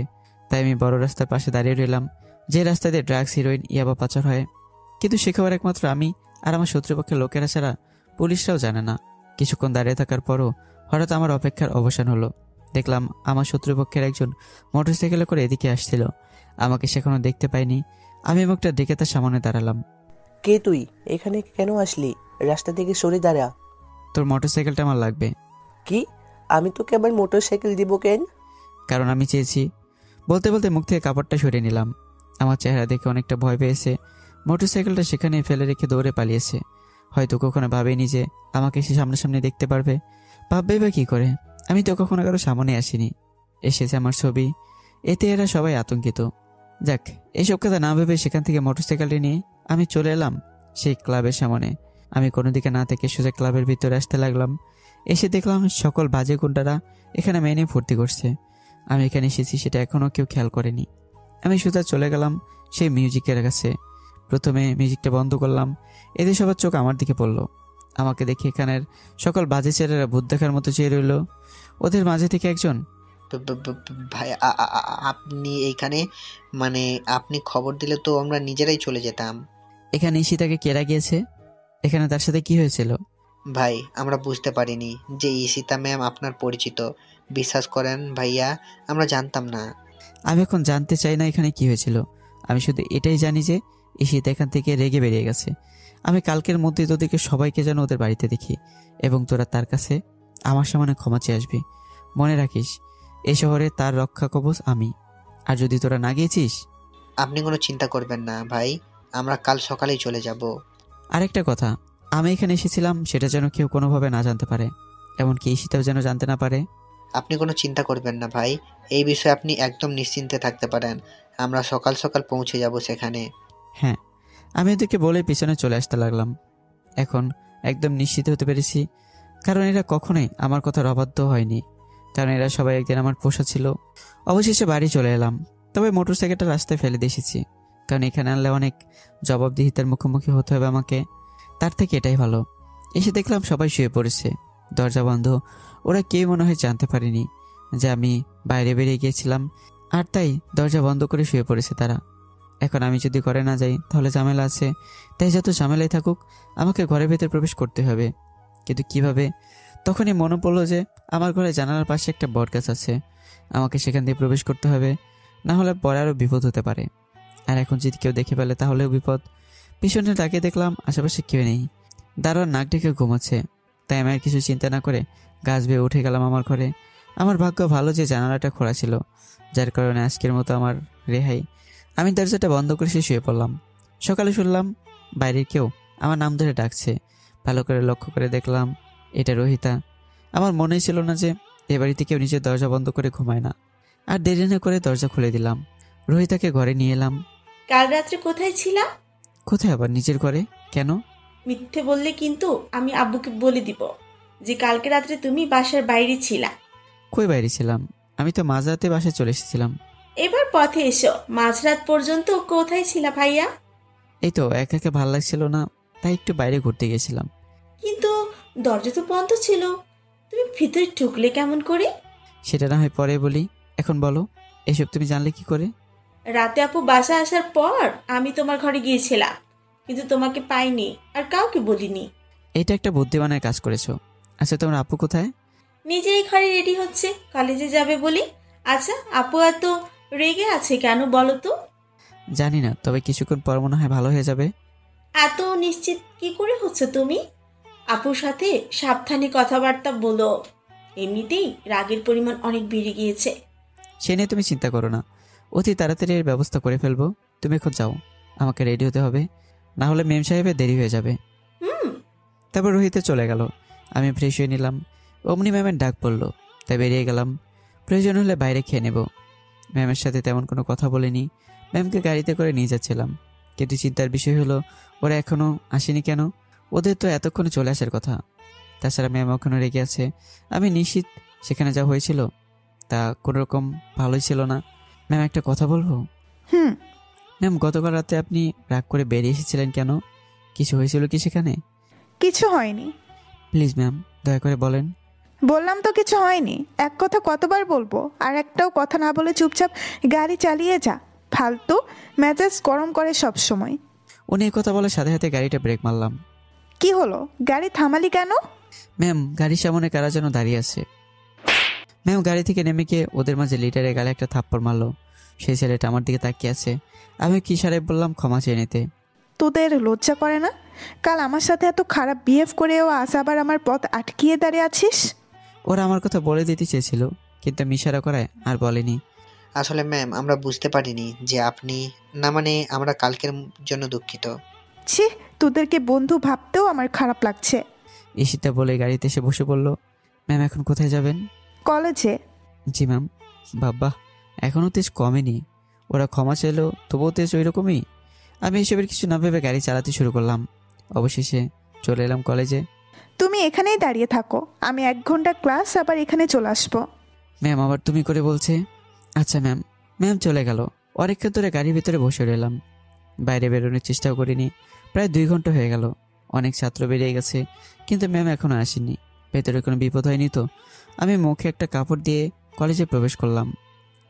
তাই আমি বড় রাস্তার পাশে দাঁড়িয়ে রইলাম, যে রাস্তা দিয়ে ড্রাগস, হিরোইন, ইয়াবা পাচার হয়। কিন্তু সে খবর একমাত্র আমি আর আমার শত্রুপক্ষের লোকেরা ছাড়া পুলিশরাও জানে না। কিছুক্ষণ দাঁড়িয়ে থাকার পরও হঠাৎ আমার অপেক্ষার অবসান হলো। দেখলাম আমার শত্রুপক্ষের একজন মোটরসাইকেলে করে এদিকে আসছিল। আমাকে সেখানে দেখতে পাইনি। আমি মুখটা ডেকে তার সামনে দাঁড়ালাম। কে তুই? এখানে কেন আসলি? রাস্তা থেকে সরে দাঁড়া। তোর মোটরসাইকেলটা আমার লাগবে। কি? আমি তোকে আবার মোটরসাইকেল দিব কেন? কারণ আমি চেয়েছি। বলতে বলতে মুখ থেকে কাপড়টা সরিয়ে নিলাম। আমার চেহারা দেখে অনেকটা ভয় পেয়েছে। মোটরসাইকেলটা সেখানে ফেলে রেখে দৌড়ে পালিয়েছে। হয়তো কখনো ভাবেনি যে আমাকে সে সামনাসামনি দেখতে পারবে। ভাববে বা কী করে? আমি তো কখনো কারো সামনে আসিনি। এসেছে আমার ছবি, এতে এরা সবাই আতঙ্কিত। যাক, এইসব কথা না ভেবে সেখান থেকে মোটরসাইকেলটি নিয়ে আমি চলে এলাম সেই ক্লাবের সামনে। আমি কোনো দিকে না থেকে সোজা ক্লাবের ভিতরে আসতে লাগলাম। এসে দেখলাম সকল বাজে গুন্ডারা এখানে মেনে ফুর্তি করছে। আমি এখানে এসেছি সেটা এখনও কেউ খেয়াল করেনি। আমি সোজা চলে গেলাম সেই মিউজিকের কাছে। প্রথমে মিউজিকটা বন্ধ করলাম। এদের সবার চোখ আমার দিকে পড়লো। আমাকে দেখে এখানের সকল বাজে ছেলেরা ভূত দেখার মতো চেয়ে রইল। ওদের মাঝে থেকে একজন, ভাই আপনি এইখানে? মানে আপনি খবর দিলে তো আমরা নিজেরাই চলে যেতাম। এখানে ঈশিতাকে কেরা গিয়েছে? এখানে তার সাথে কি হয়েছিল? ভাই আমরা বুঝতে পারিনি যে ঈশিতা ম্যাম আপনার পরিচিত। বিশ্বাস করেন ভাইয়া, আমরা জানতাম না। আমি এখন জানতে চাই না এখানে কি হয়েছিল। আমি শুধু এটাই জানি যে ঈশিতা এখান থেকে রেগে বেরিয়ে গেছে। আমি কালকের মধ্যে তোদেরকে সবাইকে যেন ওদের বাড়িতে দেখি, এবং তোরা তার কাছে আমার সামনে ক্ষমা চেয়ে আসবি। মনে রাখিস, এই শহরে তার রক্ষা কবচ আমি। আর যদি তোরা না গিয়েছিস, আপনি কোনো চিন্তা করবেন না ভাই, আমরা কাল সকালেই চলে যাব। আরেকটা কথা, আমি এখানে এসেছিলাম সেটা যেন কেউ কোনোভাবে না জানতে পারে, এমনকি ঈশিতাও যেন জানতে না পারে। আপনি কোনো চিন্তা করবেন না ভাই, এই বিষয়ে আপনি একদম নিশ্চিন্তে থাকতে পারেন। আমরা সকাল সকাল পৌঁছে যাব সেখানে। হ্যাঁ, আমি ওদেরকে বলে পিছনে চলে আসতে লাগলাম। এখন একদম নিশ্চিত হতে পেরেছি, কারণ এরা কখনোই আমার কথার অবাধ্য হয়নি। কারণ এরা সবাই একদিন আমার পোষা ছিল। অবশেষে বাড়ি চলে এলাম। তবে মোটরসাইকেলটা রাস্তায় ফেলে দিয়ে এসেছি, কারণ এখানে আনলে অনেক জবাবদিহিতার মুখোমুখি হতে হবে আমাকে। তার থেকে এটাই ভালো। এসে দেখলাম সবাই শুয়ে পড়েছে, দরজা বন্ধ। ওরা কেউ মনে হয় জানতে পারেনি যে আমি বাইরে বেরিয়ে গিয়েছিলাম, আর তাই দরজা বন্ধ করে শুয়ে পড়েছে তারা। এখন আমি যদি ঘরে না যাই তাহলে ঝামেলা আছে। তাই যত ঝামেলাই থাকুক আমাকে ঘরের ভেতর প্রবেশ করতে হবে। কিন্তু কিভাবে তখনই মনে পড়লো যে আমার ঘরে জানালার পাশে একটা বট গাছ আছে, আমাকে সেখান দিয়ে প্রবেশ করতে হবে, না হলে পরে আরও বিপদ হতে পারে। আর এখন যদি কেউ দেখে ফেলে তাহলেও বিপদ। পিছনে তাকিয়ে দেখলাম আশেপাশে কেউ নেই, দারোয়ান নাক ডেকে ঘুমাচ্ছে। তাই আমি আর কিছু চিন্তা না করে গাছ বেয়ে উঠে গেলাম আমার ঘরে। আমার ভাগ্য ভালো যে জানালাটা খোলা ছিল, যার কারণে আজকের মতো আমার রেহাই। আমি দরজাটা বন্ধ করে সে শুয়ে পড়লাম। সকালে শুনলাম বাইরের কেউ আমার নাম ধরে ডাকছে। ভালো করে লক্ষ্য করে দেখলাম এটা রোহিতা। আমার মনেই ছিল না যে এ বাড়িতে কেউ নিজের দরজা বন্ধ করে ঘুমায় না। আর দেরি না করে দরজা খুলে দিলাম, রোহিতাকে ঘরে নিয়ে এলাম। কাল রাত্রে কোথায় ছিলা? কোথায় আবার? নিজের ঘরে। কেন? মিথ্যে বললে কিন্তু আমি আব্বুকে বলে দিব যে কালকে রাত্রে তুমি বাসার বাইরে ছিলা। কই বাইরে ছিলাম? আমি তো মাঝরাতে বাসায় চলে এসেছিলাম। এবার পথে এসো। মাঝরাত পর্যন্ত কোথায় ছিলা ভাইয়া? এই তো একা একা ভালো লাগছিল না, তাই একটু বাইরে ঘুরতে গেছিলাম। কিন্তু দরজা তো বন্ধ ছিল, তুমি ভিতরে ঢুকলে কেমন করে? সেটা না হয় পরে বলি, এখন বলো এসব তুমি জানলে কি করে? রাতে আপু বাসা আসার পর আমি তোমার ঘরে গিয়েছিলাম, কিন্তু তোমাকে পাইনি আর কাউকে বলিনি। এটা একটা বুদ্ধিমানের কাজ করেছো। আচ্ছা তোমার আপু কোথায়? নিজেই ঘরে রেডি হচ্ছে, কলেজে যাবে বলি। আচ্ছা আপু এত রেগে আছে কেন বলো তো? জানি না, তবে কিছুক্ষণ পর মনে হয় ভালো হয়ে যাবে। এত নিশ্চিত কি করে হচ্ছে তুমি? আপুর সাথে সাবধানে কথাবার্তা বলো, এমনিতেই রাগের পরিমাণ অনেক বেড়ে গিয়েছে। সে নিয়ে তুমি চিন্তা করো না, অতি তাড়াতাড়ি এর ব্যবস্থা করে ফেলবো। তুমি এখন যাও, আমাকে রেডি হতে হবে, না হলে মেম সাহেবের দেরি হয়ে যাবে। তারপর রোহিতে চলে গেল। আমি ফ্রেশ হয়ে নিলাম, অমনি ম্যামের ডাক পড়লো, তাই বেরিয়ে গেলাম। প্রয়োজন হলে বাইরে খেয়ে নেব। ম্যামের সাথে তেমন কোনো কথা বলিনি, ম্যামকে গাড়িতে করে নিয়ে যাচ্ছিলাম। কিন্তু চিন্তার বিষয় হলো ওরা এখনও আসেনি কেন? ওদের তো এতক্ষণে চলে আসার কথা। তাছাড়া ম্যাম এখনও রেগে আছে। আমি নিশ্চিত সেখানে যা হয়েছিল তা কোনোরকম ভালোই ছিল না। ম্যাম একটা কথা বলবো? ম্যাম, গতকাল রাতে আপনি রাগ করে বেরিয়ে এসেছিলেন কেন? কিছু হয়েছিল কি সেখানে? কিছু হয়নি। প্লিজ ম্যাম, দয়া করে বলেন। বললাম তো কিছু হয়নি। এক কথা কতবার বলবো? আর একটাও কথা না বলে চুপচাপ গাড়ি চালিয়ে যা। ফালতু মেজাজ গরম করে সব সময়। উনি এই কথা বলার সাথে সাথে গাড়িটা ব্রেক মারলাম। কি হলো? গাড়ি থামালি কেন? ম্যাম, গাড়ির সামনে কারা যেন দাঁড়িয়ে আছে। ম্যাম গাড়ি থেকে নেমে গিয়ে ওদের মাঝে লিটারের গালে একটা থাপ্পড় মারলো। সেই ছেলেটা আমার দিকে তাকিয়ে আছে। আমি কি ইশারে বললাম ক্ষমা চেয়ে নিতে। তোদের লজ্জা করে না? কাল আমার সাথে এত খারাপ বিহেভ করেও আজ আবার আমার পথ আটকিয়ে দাঁড়িয়ে আছিস। ওরা আমার কথা বলে দিতে চেয়েছিল, কিন্তু আমি ইশারা করায় আর বলেনি। আসলে ম্যাম আমরা বুঝতে পারিনি যে আপনি, না মানে আমরা কালকের জন্য দুঃখিত। ছি, তোদেরকে বন্ধু ভাবতেও আমার খারাপ লাগছে। ঈশিতা বলে গাড়িতে এসে বসে পড়ল। ম্যাম এখন কোথায় যাবেন? কলেজে। জি ম্যাম। বাবা, এখনও তেজ কমেনি। ওরা ক্ষমা চাইলো তবুও তেজ ওই রকমই। আমি এসবের কিছু না ভেবে গাড়ি চালাতে শুরু করলাম। অবশেষে চলে এলাম কলেজে। তুমি এখানেই দাঁড়িয়ে থাকো, আমি 1 ঘন্টা ক্লাস আবার এখানে চলে আসবো। ম্যাম আবার তুমি করে বলছে। আচ্ছা ম্যাম। ম্যাম চলে গেল। অনেকক্ষণ ধরে গাড়ির ভিতরে বসে রইলাম, বাইরে বেরোনোর চেষ্টাও করিনি। প্রায় 2 ঘন্টা হয়ে গেল। অনেক ছাত্র বেরিয়ে গেছে, কিন্তু ম্যাম এখনও আসেনি। ভেতরে কোনো বিপদ হয়নি তো? আমি মুখে একটা কাপড় দিয়ে কলেজে প্রবেশ করলাম।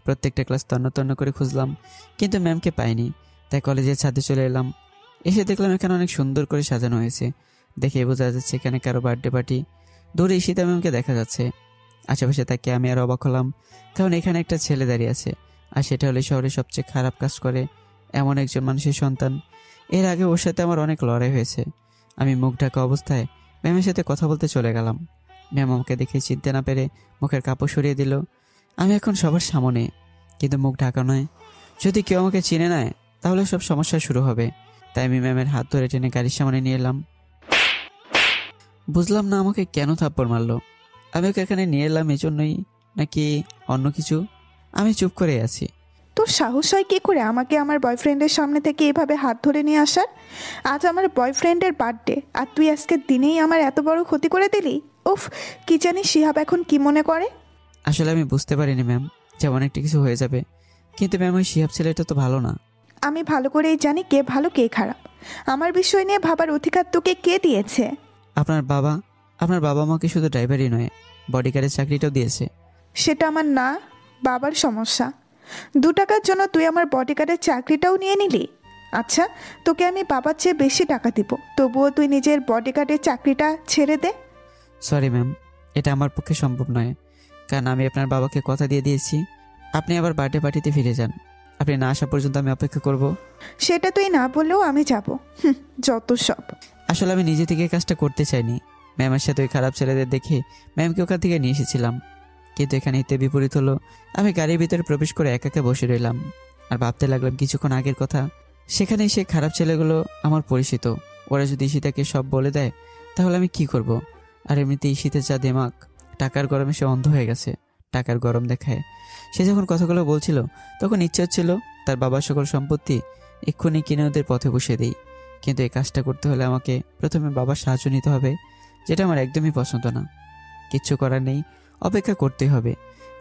প্রত্যেকটা ক্লাস তন্ন তন্ন করে খুঁজলাম, কিন্তু ম্যামকে পাইনি। তাই কলেজের ছাদে চলে এলাম। এসে দেখলাম এখানে অনেক সুন্দর করে সাজানো হয়েছে। দেখে বোঝা যাচ্ছে এখানে কারো বার্থডে পার্টি। দূরে ঈশিতা ম্যামকে দেখা যাচ্ছে। আশেপাশে তাকে আমি আর অবাক হলাম, কারণ এখানে একটা ছেলে দাঁড়িয়ে আছে, আর সেটা হলে শহরে সবচেয়ে খারাপ কাজ করে এমন একজন মানুষের সন্তান। এর আগে ওর সাথে আমার অনেক লড়াই হয়েছে। আমি মুখ ঢাকা অবস্থায় ম্যামের সাথে কথা বলতে চলে গেলাম। ম্যাম আমাকে দেখে চিনতে না পেরে মুখের কাপড় সরিয়ে দিল। আমি এখন সবার সামনে, কিন্তু মুখ ঢাকা নয়। যদি কেউ আমাকে চিনে নেয় তাহলে সব সমস্যা শুরু হবে। তাই আমি ম্যামের হাত ধরে টেনে গাড়ির সামনে নিয়ে এলাম। বুঝলাম না আমাকে কেন থাপ্পড় মারলো। আমি ওকে এখানে নিয়ে এলাম এজন্যই, নাকি অন্য কিছু? আমি চুপ করে আছি। তোর সাহস হয় কী করে আমাকে আমার বয়ফ্রেন্ডের সামনে থেকে এভাবে হাত ধরে নিয়ে আসার? আজ আমার বয়ফ্রেন্ডের বার্থডে, আর তুই আজকের দিনেই আমার এত বড় ক্ষতি করে দিলি। উফ, কি জানি শিহাব এখন কি মনে করে। আসলে আমি বুঝতে পারিনি ম্যাম, যেমন একটা কিছু হয়ে যাবে। কিন্তু ম্যাম ওই শিহাব ছেলেটা তো ভালো না। আমি ভালো করেই জানি কে ভালো কে খারাপ। আমার বিষয় নিয়ে ভাবার অধিকার তোকে কে দিয়েছে? আপনার বাবা আমাকে শুধু ড্রাইভারই নয়, বডিগার্ডের চাকরিটাও দিয়েছে। সেটা আমার না, বাবার সমস্যা। 2 টাকার জন্য তুই আমার বডিগার্ডের চাকরিটাও নিয়ে নিলি। আচ্ছা, তোকে আমি বাবার চেয়ে বেশি টাকা দিব, তবুও তুই নিজের বডিগার্ডের চাকরিটা ছেড়ে দে। সরি ম্যাম, এটা আমার পক্ষে সম্ভব নয়, কারণ আমি আপনার বাবাকে কথা দিয়ে দিয়েছি আপনি আবার বার্থডে পার্টিতে ফিরে যান। আপনি না আসা পর্যন্ত আমি অপেক্ষা করব। সেটা তুই না বললেও আমি যাব। যত সব। আসলে আমি নিজে থেকে কাজটা করতে চাইনি। ম্যামের সাথে ওই খারাপ ছেলেদের দেখে ম্যামকে ওখান থেকে নিয়ে এসেছিলাম, কিন্তু এখানে এতে বিপরীত হলো। আমি গাড়ির ভিতরে প্রবেশ করে একা একা বসে রইলাম আর ভাবতে লাগলাম কিছুক্ষণ আগের কথা। সেখানে সে খারাপ ছেলেগুলো আমার পরিচিত। ওরা যদি ঈশিতাকে সব বলে দেয় তাহলে আমি কি করব? আর এমনিতে ঈশিতের যা দেমাগ, টাকার গরমে সে অন্ধ হয়ে গেছে, টাকার গরম দেখায়। সে যখন কথাগুলো বলছিল তখন ইচ্ছে হচ্ছিল তার বাবার সকল সম্পত্তি এক্ষুনি কিনে ওদের পথে বসিয়ে দিই, কিন্তু এই কাজটা করতে হলে আমাকে প্রথমে বাবার সাহায্য নিতে হবে, যেটা আমার একদমই পছন্দ না। কিচ্ছু করার নেই, অপেক্ষা করতে হবে,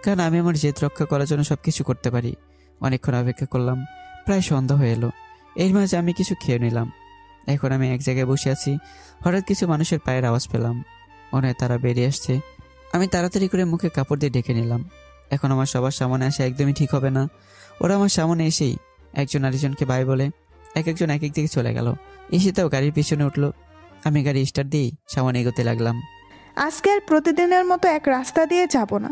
কারণ আমি আমার জেদ রক্ষা করার জন্য সব কিছু করতে পারি। অনেকক্ষণ অপেক্ষা করলাম, প্রায় সন্ধ্যা হয়ে এলো। এর মাঝে আমি কিছু খেয়ে নিলাম। এখন আমি এক জায়গায় বসে আছি, হঠাৎ কিছু মানুষের পায়ের আওয়াজ পেলাম। মনে হয় তারা বেরিয়ে আসছে। আমি তাড়াতাড়ি করে মুখে কাপড় দিয়ে ঢেকে নিলাম। এখন আমার সবার সামনে আসা একদমই ঠিক হবে না। ওরা আমার সামনে এসেই একজন আরেকজনকে বাই বলে এক একজন এক এক দিকে চলে গেল। ঈশিতাও গাড়ির পিছনে উঠলো। আমি গাড়ি স্টার্ট দিয়েই সামনে এগোতে লাগলাম। আজকে আর প্রতিদিনের মতো এক রাস্তা দিয়ে যাব না,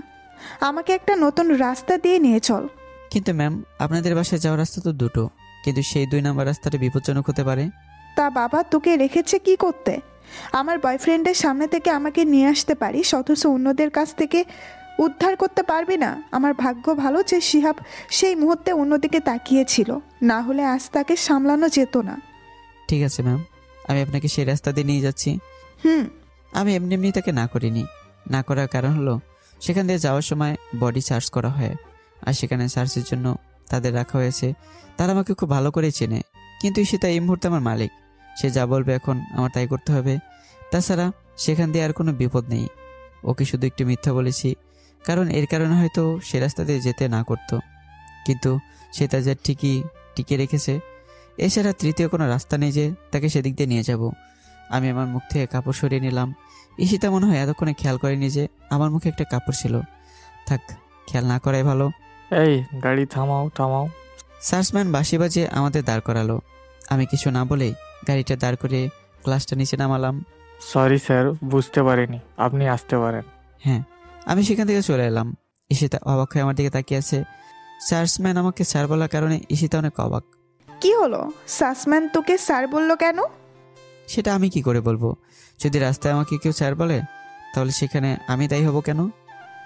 আমাকে একটা নতুন রাস্তা দিয়ে নিয়ে চল। কিন্তু ম্যাম, আপনাদের বাসায় যাওয়ার রাস্তা তো দুটো, কিন্তু সেই 2 নম্বর রাস্তাটা বিপজ্জনক হতে পারে। তা বাবা তোকে রেখেছে কি করতে? আমার বয়ফ্রেন্ডের সামনে থেকে আমাকে নিয়ে আসতে পারিস, অথচ অন্যদের কাছ থেকে উদ্ধার করতে পারবি না। আমার ভাগ্য ভালো যে শিহাব সেই মুহূর্তে অন্যদিকে তাকিয়েছিল, না হলে আজ তাকে সামলানো যেত না। ঠিক আছে ম্যাম, আমি আপনাকে সেই রাস্তা দিয়ে নিয়ে যাচ্ছি। আমি এমনি এমনি তাকে না করিনি। না করার কারণ হলো সেখান দিয়ে যাওয়ার সময় বডি সার্চ করা হয়, আর সেখানে সার্চের জন্য তাদের রাখা হয়েছে। তারা আমাকে খুব ভালো করে চেনে, কিন্তু সেটা এই মুহূর্তে আমার মালিক। সে যা বলবে এখন আমার তাই করতে হবে। তাছাড়া সেখান দিয়ে আর কোনো বিপদ নেই। ওকে শুধু একটু মিথ্যা বলেছি, কারণ এর কারণে হয়তো সে রাস্তা দিয়ে যেতে না করতো, কিন্তু সে তা যা ঠিকই টিকে রেখেছে। এছাড়া তৃতীয় কোনো রাস্তা নেই যে তাকে সেদিক দিয়ে নিয়ে যাব। আমি আমার মুখ থেকে কাপড় সরিয়ে নিলাম। ঈশিতা মনে হয় এতক্ষণে খেয়াল করেনি যে আমার মুখে একটা কাপড় ছিল। থাক, খেয়াল না করাই ভালো। এই গাড়ি থামাও থামাও। সার্চম্যান বাঁশি বাজে আমাদের দাঁড় করালো। আমি কিছু না বলেই গাড়িটা দাঁড় করে গ্লাসটা নিচে নামালাম। সরি স্যার, বুঝতে পারিনি, আপনি আসতে পারেন। হ্যাঁ, আমি সেখান থেকে চলে এলাম। ঈশিতা অবাক হয়ে আমার দিকে তাকিয়ে আছে। সার্চম্যান আমাকে স্যার বলার কারণে ঈশিতা অনেক অবাক। কি হলো? সাসম্যান তোকে স্যার বললো কেন? সেটা আমি কি করে বলবো? যদি রাস্তায় আমাকে কেউ স্যার বলে তাহলে সেখানে আমি দায়ী হব কেন?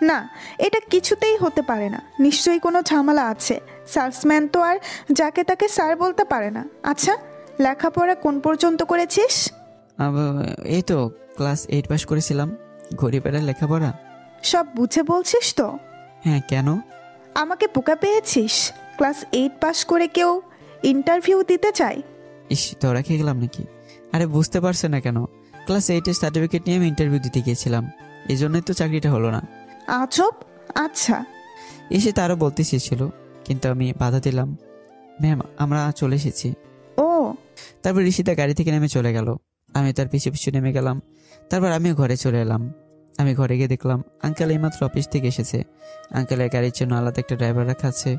না, এটা কিছুতেই হতে পারে না, নিশ্চয়ই কোনো ঝামেলা আছে। সার্চম্যান তো আর যাকে তাকে স্যার বলতে পারে না। আচ্ছা, লেখাপড়া কোন পর্যন্ত করেছিস? এই তো ক্লাস 8 পাস করেছিলাম। ঘড়িপেড়ার লেখাপড়া। সব বুঝে বলছিস তো? হ্যাঁ, কেন? আমাকে বোকা পেয়েছিস? ক্লাস 8 পাস করে কেউ ইন্টারভিউ দিতে চায়? ইস, ধরা খেয়ে গেলাম নাকি? আরে বুঝতে পারছে না কেন? ক্লাস 8-এর সার্টিফিকেট নিয়ে আমি ইন্টারভিউ দিতে গিয়েছিলাম, এই জন্যই তো চাকরিটা হলো না। আজব। আচ্ছা। এসে তারও বলতে চেয়েছিল, কিন্তু আমি বাধা দিলাম। ম্যাম, আমরা চলে এসেছি। ও। তারপর ঋষিতা গাড়ি থেকে নেমে চলে গেল। আমি তার পিছু পিছু নেমে গেলাম। তারপর আমিও ঘরে চলে এলাম। আমি ঘরে গিয়ে দেখলাম আঙ্কেল এইমাত্র অফিস থেকে এসেছে। আঙ্কেলের গাড়ির জন্য আলাদা একটা ড্রাইভার রাখা আছে।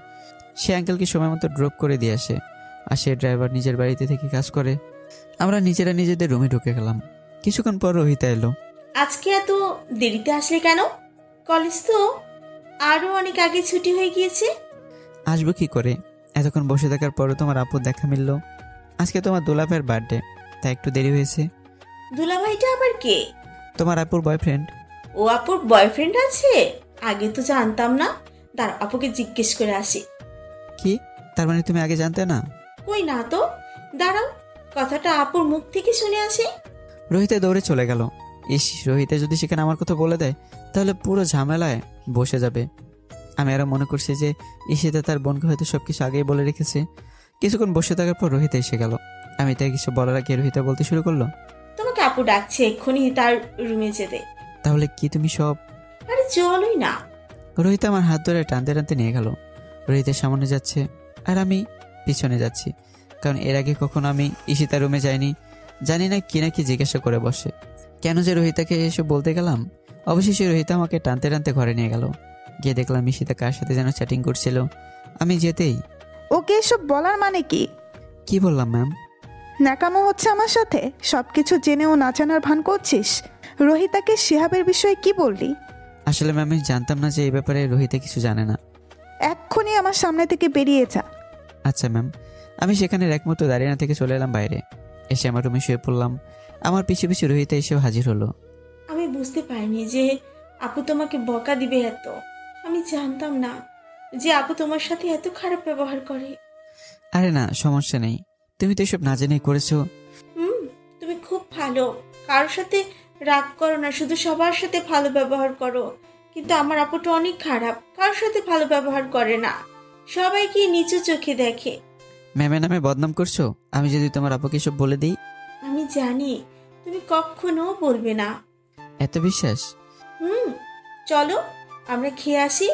সে আঙ্কেলকে সময় মতো ড্রপ করে দিয়ে আসে, আর সে ড্রাইভার নিজের বাড়িতে থেকে কাজ করে। আমরা নিজেরা নিজেদের রুমে ঢুকে গেলাম। কিছুক্ষণ পর রোহিতা এলো। আজকে এত দেরিতে আসলে কেন? কলেজ তো আরো অনেক আগে ছুটি হয়ে গিয়েছে। আসবো কি করে? এতক্ষণ বসে থাকার পরও তোমার আপুর দেখা মিললো। আজকে তোমার দুলাভাইয়ের বার্থডে, তাই একটু দেরি হয়েছে। দুলাভাইটা আবার কে? তোমার আপুর বয়ফ্রেন্ড। ও আপুর বয়ফ্রেন্ড আছে? আগে তো জানতাম না। দাঁড়া, আপুকে জিজ্ঞেস করে আসি। কি? তার মানে তুমি আগে জানতে না? কই না তো, দাঁড়াও, কথাটা আপুর মুখ থেকে শুনে আসি। রোহিতা দৌড়ে চলে গেল। ইস, রোহিতা যদি সেখানে আমার কথা বলে দেয় তাহলে পুরো ঝামেলায় বসে যাবে। আমি আরো মনে করছি যে ঈশিতা তার বোনকে হয়তো সবকিছু আগেই বলে রেখেছে। কিছুক্ষণ বসে থাকার পর রোহিতা এসে গেল। আমি তাই কিছু বলার আগে রোহিতা বলতে শুরু করলো, তোমাকে আপু ডাকছে এক্ষুনি তার রুমে যেতে। তাহলে কি তুমি সব? আরে চলোই না। রোহিতা আমার হাত ধরে টানতে টানতে নিয়ে গেল। রোহিতের সামনে যাচ্ছে আর আমি পিছনে যাচ্ছি, কারণ এর আগে কখনো আমি ঈশিতার রুমে যাইনি। জানি না কি নাকি জিজ্ঞাসা করে বসে। কেন যে রোহিতাকে এসব বলতে গেলাম। অবশেষে রোহিতা আমাকে টানতে টানতে ঘরে নিয়ে গেল। গিয়ে দেখলাম ঈশিতা কার সাথে যেন চ্যাটিং করছিল। আমি যেতেই, ওকে এসব বলার মানে কি? কি বললাম ম্যাম? ন্যাকামো হচ্ছে আমার সাথে? সবকিছু জেনেও না জানার ভান করছিস? রোহিতাকে শিহাবের বিষয়ে কি বললি? আসলে ম্যাম আমি জানতাম না যে এই ব্যাপারে রোহিতা কিছু জানে না। এক্ষুনি আমার সামনে থেকে বেরিয়ে যা। আচ্ছা ম্যাম। আমি সেখানে এক মুহূর্ত দাঁড়িয়ে না থেকে চলে এলাম বাইরে। এসে আমার রুমে শুয়ে পড়লাম। আমার পিছু পিছু রোহিতা এসেও হাজির হলো। আমি বুঝতে পারিনি যে আপু তোমাকে বকা দিবে এত। আমি জানতাম না যে আপু তোমার সাথে এত খারাপ ব্যবহার করে। আরে না, সমস্যা নেই। তুমি তো এসব না জেনেই করেছো। তুমি খুব ভালো, কারোর সাথে রাগ করো না, শুধু সবার সাথে ভালো ব্যবহার করো। কিন্তু আমার আপুটা অনেক খারাপ, কারোর সাথে ভালো ব্যবহার করে না, সবাইকে নিচু চোখে দেখে। ম্যামের নামে বদনাম করছো? আমি যদি তোমার আপুকে সব বলে দিই? আমি জানি তুমি কখনো বলবে না। এত বিশ্বাস? চলো আমরা খেয়ে আসি,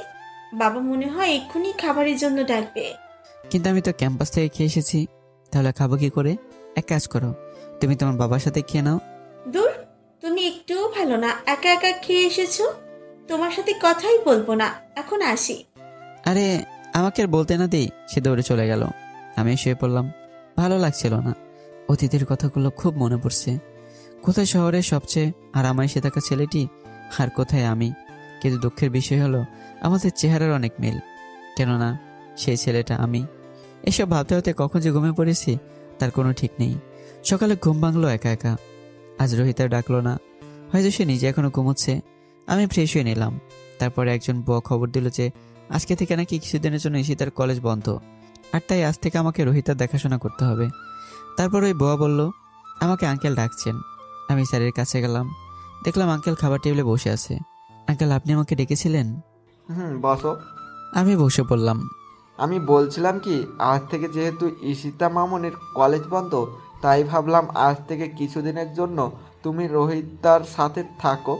বাবা মনে হয় এক্ষুনি খাবারের জন্য ডাকবে। কিন্তু আমি তো ক্যাম্পাস থেকে খেয়ে এসেছি, তাহলে খাবো কি করে? এক কাজ করো, তুমি তোমার বাবার সাথে খেয়ে নাও। দূর, তুমি একটুও ভালো না, একা একা খেয়ে এসেছো। তোমার সাথে কথাই বলবো না, এখন আসি। আরে আমাকে আর বলতে না দিই সে দৌড়ে চলে গেল। আমি শুয়ে পড়লাম। ভালো লাগছিল না। অতীতের কথাগুলো খুব মনে পড়ছে। কোথায় শহরের সবচেয়ে আরামাইশে থাকা ছেলেটি, আর কোথায় আমি। কিন্তু দুঃখের বিষয় হলো আমাদের চেহারার অনেক মিল, কেননা সেই ছেলেটা আমি। এসব ভাবতে ভাবতে কখন যে ঘুমিয়ে পড়েছি তার কোনো ঠিক নেই। সকালে ঘুম ভাঙলো একা একা। আজ রোহিতা ডাকলো না, হয়তো সে নিজে এখনো ঘুমোচ্ছে। আমি ফ্রেশ হয়ে নিলাম। তারপরে একজন বুয়া খবর দিল যে আজকে থেকে নাকি কিছুদিনের জন্য ঈশিতার কলেজ বন্ধ, আর তাই আজ থেকে আমাকে রোহিতার দেখাশোনা করতে হবে। তারপর ওই বুয়া বলল আমাকে আঙ্কেল ডাকছেন। আমি স্যারের কাছে গেলাম, দেখলাম আঙ্কেল খাবার টেবিলে বসে আছে। আঙ্কেল আপনি আমাকে ডেকেছিলেন? বসো। আমি বসে পড়লাম। আমি বলছিলাম কি, আজ থেকে যেহেতু ঈশিতা মামনির কলেজ বন্ধ, তাই ভাবলাম আজ থেকে কিছুদিনের জন্য তুমি রোহিতার সাথে থাকো।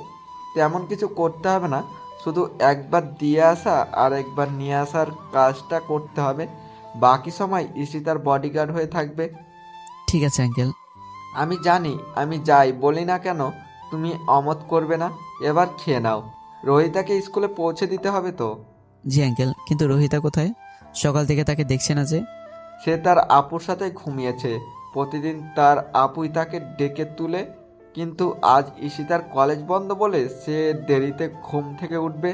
তেমন কিছু করতে হবে না, শুধু একবার দিয়ে আসা আর একবার নিয়ে আসার কাজটা করতে হবে। বাকি সময় ঈশিতার বডিগার্ড হয়ে থাকবে। ঠিক আছে আঙ্কেল। আমি জানি, আমি যাই বলি না কেন তুমি অমত করবে না। এবার খেয়ে নাও, রোহিতাকে স্কুলে পৌঁছে দিতে হবে তো। জি আঙ্কেল, কিন্তু রোহিতা কোথায়? সকাল থেকে তাকে দেখছে না যে। সে তার আপুর সাথে ঘুমিয়েছে। প্রতিদিন তার আপুই তাকে ডেকে তুলে, কিন্তু আজ ঈশিতার কলেজ বন্ধ বলে সে দেরিতে ঘুম থেকে উঠবে।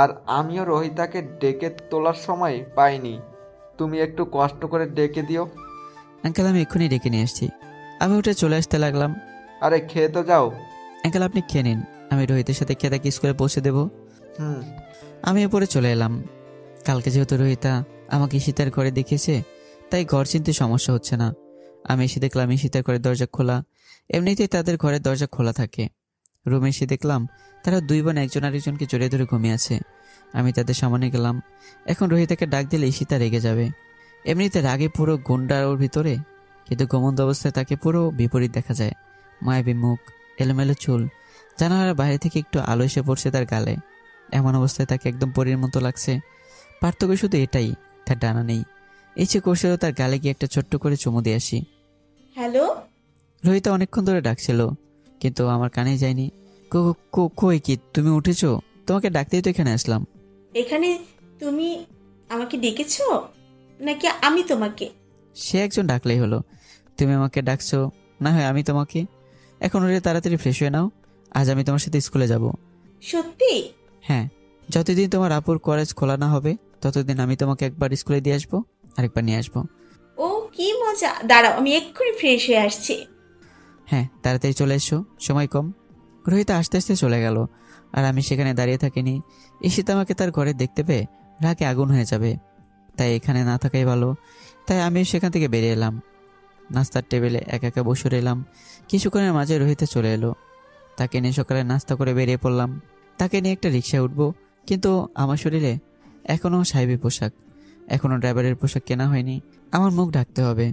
আর আমিও রোহিতাকে ডেকে তোলার সময় পাইনি। তুমি একটু কষ্ট করে ডেকে দিও। আঙ্কেল আমি এক্ষুনি ডেকে নিয়ে আসছি। আমি উঠে চলে আসতে লাগলাম। আরে খেয়ে তো যাও। আঙ্কেল আপনি খেয়ে নিন, আমি রোহিতের সাথে খেয়ে তাকে স্কুলে পৌঁছে দেবো। আমি এরপরে চলে এলাম। কালকে যেহেতু রোহিতা আমাকে ঈশিতার ঘরে দেখেছে, তাই ঘর চিনতে সমস্যা হচ্ছে না। আমি এসে দেখলাম ঈশিতার ঘরের দরজা খোলা। এমনিতেই তাদের ঘরের দরজা খোলা থাকে। রুমে এসে দেখলাম তারা দুই বোন একজন আরেকজনকে জড়িয়ে ধরে ঘুমিয়ে আছে। আমি তাদের সামনে গেলাম। এখন রোহিতাকে ডাক দিলে ঈশিতা রেগে যাবে। এমনিতে রাগে পুরো গুন্ডার ওর ভিতরে, কিন্তু ঘুমন্ত অবস্থায় তাকে পুরো বিপরীত দেখা যায়। মায়াবী মুখ, এলোমেলো চুল, জানালার বাইরে থেকে একটু আলো এসে পড়ছে তার গালে। এমন অবস্থায় তাকে একদম পরীর মতো লাগছে। পার্থক্য শুধু এটাই, তার ডানা নেই। ইচ্ছে করছিল তার গালে গিয়ে একটা ছোট্ট করে চুমু দিয়ে আসি। হ্যালো। রোহিতা অনেকক্ষণ ধরে ডাকছিল, কিন্তু আমার কানে যায়নি। কই কি তুমি উঠেছো? তোমাকে ডাকতেই তো এখানে আসলাম। এখানে তুমি আমাকে ডেকেছো নাকি আমি তোমাকে? সে একজন ডাকলেই হলো। তুমি আমাকে ডাকছো, না হয় আমি তোমাকে। এখন ওরে তাড়াতাড়ি ফ্রেশ হয়ে নাও, আজ আমি তোমার সাথে স্কুলে যাব। সত্যি? হ্যাঁ, যতদিন তোমার আপুর কলেজ খোলা না হবে ততদিন আমি তোমাকে একবার স্কুলে দিয়ে আসবো, আরেকবার নিয়ে আসবো। ও কি মজা, দাঁড়াও আমি এক্ষুনি ফ্রেশ হয়ে আসছি। হ্যাঁ তাড়াতাড়ি চলে এসো, সময় কম। রোহিতা আস্তে আস্তে চলে গেল, আর আমি সেখানে দাঁড়িয়ে থাকিনি। ঈশিতা আমাকে তার ঘরে দেখতে পেয়ে রাগে আগুন হয়ে যাবে, তাই এখানে না থাকাই ভালো। তাই আমি সেখান থেকে বেরিয়ে এলাম। নাস্তার টেবিলে একা একা বসে রইলাম। কিছুক্ষণের মাঝে রোহিতা চলে এলো। তাকে নিয়ে সকালে নাস্তা করে বেরিয়ে পড়লাম। তাকে নিয়ে একটা রিক্সায় উঠবো, কিন্তু আমার শরীরে এখনও সাহেবি পোশাক, এখনও ড্রাইভারের পোশাক কেনা হয়নি। আমার মুখ ঢাকতে হবে।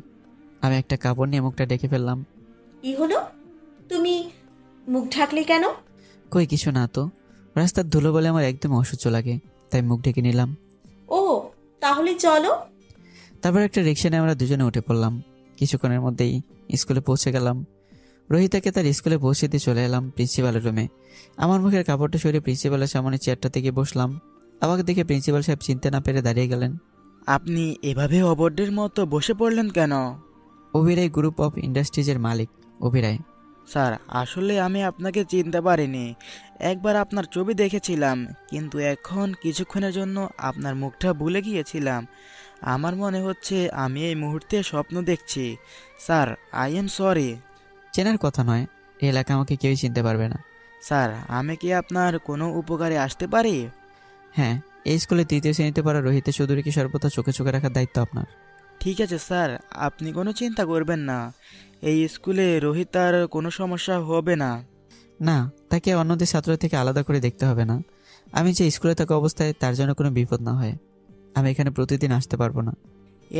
আমি একটা কাপড় নিয়ে মুখটা ঢেকে ফেললাম। কি হলো, তুমি মুখ ঢাকলে কেন? কই কিছু না তো, রাস্তার ধুলো বলে আমার একদম অসহ্য লাগে, তাই মুখ ঢেকে নিলাম। ও তাহলে চলো। তারপর একটা রিক্সা নিয়ে আমরা দুজনে উঠে পড়লাম। কিছুক্ষণের মধ্যেই স্কুলে পৌঁছে গেলাম। রোহিতাকে তার স্কুলে পৌঁছে দিয়ে চলে এলাম প্রিন্সিপালের রুমে। আমার মুখের কাপড়টা সরিয়ে প্রিন্সিপালের সামনে চেয়ারটা থেকে বসলাম। আমাকে দেখে প্রিন্সিপাল সাহেব চিনতে না পেরে দাঁড়িয়ে গেলেন। আপনি এভাবে অবর্ডের মতো বসে পড়লেন কেন? Abhirai group of ইন্ডাস্ট্রিজের Malik Abhirai. Sir আসলে আমি আপনাকে চিনতে পারিনি। একবার আপনার ছবি দেখেছিলাম, কিন্তু এখন কিছুক্ষণের জন্য আপনার মুখটা ভুলে গিয়েছিলাম। আমার মনে হচ্ছে আমি এই মুহূর্তে স্বপ্ন দেখছি। Sir, I am sorry. চেনার কথা নয়, এই এলাকা আমাকে কেউই চিনতে পারবে না। স্যার, আমি কি আপনার কোনো উপকারে আসতে পারি? হ্যাঁ, এই স্কুলে 3য় শ্রেণীতে পড়া রোহিত চৌধুরীকে সর্বদা চোখে চোখে রাখার দায়িত্ব আপনার। ঠিক আছে স্যার, আপনি কোনো চিন্তা করবেন না। এই স্কুলে রোহিতার কোনো সমস্যা হবে না। না, তাকে অন্যদের ছাত্র থেকে আলাদা করে দেখতে হবে না। আমি যে স্কুলে থাকা অবস্থায় তার জন্য কোনো বিপদ না হয়। আমি এখানে প্রতিদিন আসতে পারবো না।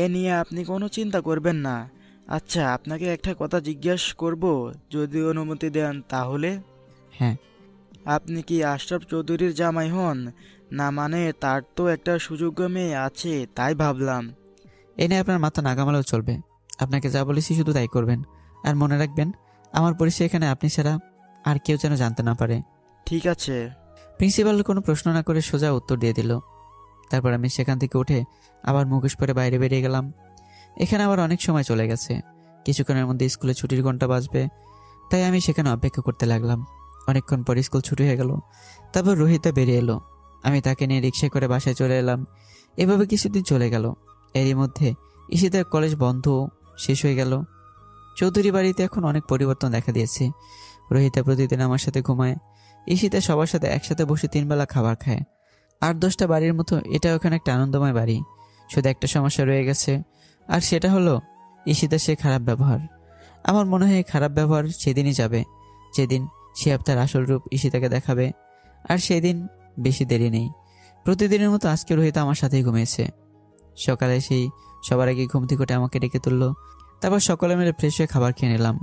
এ নিয়ে আপনি কোনো চিন্তা করবেন না। আচ্ছা, আপনাকে একটা কথা জিজ্ঞেস করব, যদি অনুমতি দেন তাহলে? হ্যাঁ। আপনি কি আশরাফ চৌধুরীর জামাই হন? না মানে তার তো একটা সুযোগ্য মেয়ে আছে, তাই ভাবলাম। এ নিয়ে আপনার মাথা নাগামালেও চলবে। আপনাকে যা বলেছি শুধু তাই করবেন। আর মনে রাখবেন, আমার পরিচয় এখানে আপনি ছাড়া আর কেউ যেন জানতে না পারে। ঠিক আছে। প্রিন্সিপাল কোনো প্রশ্ন না করে সোজা উত্তর দিয়ে দিল। তারপর আমি সেখান থেকে উঠে আবার মুখোশ পরে বাইরে বেরিয়ে গেলাম। এখানে আবার অনেক সময় চলে গেছে। কিছুক্ষণের মধ্যে স্কুলে ছুটির ঘন্টা বাজবে, তাই আমি সেখানে অপেক্ষা করতে লাগলাম। অনেকক্ষণ পর স্কুল ছুটি হয়ে গেল। তারপর রোহিতা বেরিয়ে এলো। আমি তাকে নিয়ে রিক্সায় করে বাসায় চলে এলাম। এভাবে কিছুদিন চলে গেল। এরই মধ্যে ঈশিতার কলেজ বন্ধ শেষ হয়ে গেল। চৌধুরী বাড়িতে এখন অনেক পরিবর্তন দেখা দিয়েছে। রোহিতা প্রতিদিন আমার সাথে ঘুমায়। ঈশিতা সবার সাথে একসাথে বসে 3 বেলা খাবার খায়। 8-10টা বাড়ির মতো এটা ওখানে একটা আনন্দময় বাড়ি। শুধু একটা সমস্যা রয়ে গেছে, আর সেটা হলো ঈশিতার সে খারাপ ব্যবহার। আমার মনে হয় এই খারাপ ব্যবহার সেদিনই যাবে যেদিন সে তার আসল রূপ ঈশিতাকে দেখাবে। আর সেদিন বেশি দেরি নেই। প্রতিদিনের মতো আজকে রোহিতা আমার সাথেই ঘুমিয়েছে। সকালে সেই সবার আগে ঘুম থেকে উঠে আমাকে ডেকে তুললো। তারপর সকলে মিলে ফ্রেশ হয়ে খাবার খেয়ে নিলাম।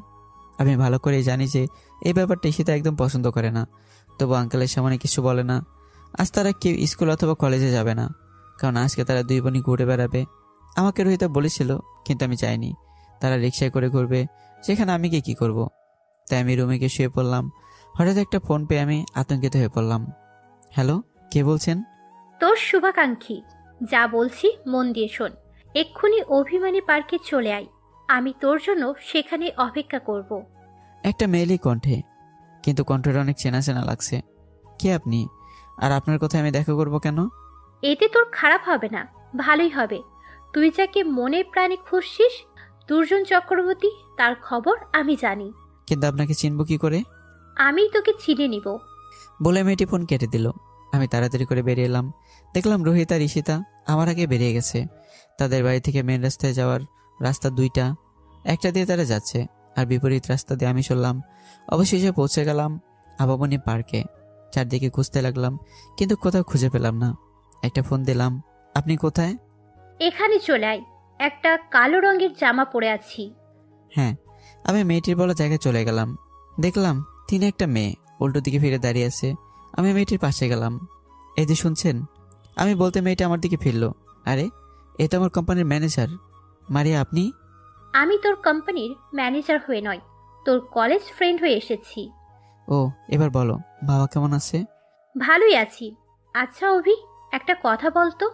আমি ভালো করেই জানি যে এই ব্যাপারটা ঈশিতা একদম পছন্দ করে না, তবু আঙ্কেলের সামনে কিছু বলে না। আজ তারা কেউ স্কুল অথবা কলেজে যাবে না, কারণ আজকে তারা 2 বোনই ঘুরে বেড়াবে। আমাকে রোহিতা বলেছিল, কিন্তু আমি চাইনি। তারা রিক্সায় করে ঘুরবে, সেখানে আমি গিয়ে কী করব? তাই আমি রুমে গিয়ে শুয়ে পড়লাম। হঠাৎ একটা ফোন পেয়ে আমি আতঙ্কিত হয়ে পড়লাম। হ্যালো, কে বলছেন? তোর শুভাকাঙ্ক্ষী। যা বলছি মন দিয়ে শোন। এক্ষুনি অভিমানী পার্কে চলে আয়। আমি তোর জন্য সেখানে অপেক্ষা করব। একটা মেয়েলি কণ্ঠে, কিন্তু কণ্ঠটা অনেক চেনা চেনা লাগছে। কে আপনি? আর আপনার কথায় আমি দেখা করব কেন? এতে তোর খারাপ হবে না, ভালোই হবে। তুই যাকে মনে প্রাণে খুঁজছিস, দুর্জন চক্রবর্তী, তার খবর আমি জানি। কিন্তু আপনাকে চিনব কি করে? আমি তোকে চিনে নিব। বলে মেয়েটি ফোন কেটে দিল। আমি তাড়াতাড়ি করে বেরিয়ে এলাম। দেখলাম রোহিত আর ঈশিতা আমার আগে বেরিয়ে গেছে। তাদের বাড়ি থেকে মেন রাস্তায় যাওয়ার রাস্তা 2টা। একটা দিয়ে তারা যাচ্ছে, আর বিপরীত রাস্তা দিয়ে আমি চললাম। অবশেষে পৌঁছে গেলাম আবামনী পার্কে। চারদিকে খুঁজতে লাগলাম, কিন্তু কোথাও খুঁজে পেলাম না। একটা ফোন দিলাম। আপনি কোথায়? এখানে চলে আয়, একটা কালো রঙের জামা পরে আছি। হ্যাঁ, আমি মেয়েটির বলা জায়গায় চলে গেলাম। দেখলাম তিনি একটা মেয়ে উল্টো দিকে ফিরে দাঁড়িয়ে আছে। আমি মেয়েটির পাশে গেলাম। এই যে শুনছেন, আমি বলতে মেয়েটা আমার দিকে ফিরল। আরে, এ তো আমার কোম্পানির ম্যানেজার। মারিয়া, আপনি? আমি তোর কোম্পানির ম্যানেজার হয়ে নয়, তোর কলেজ ফ্রেন্ড হয়ে এসেছি। ও, এবার বলো, বাবা কেমন আছে? ভালোই আছি। আচ্ছা অভি, একটা কথা বলতো,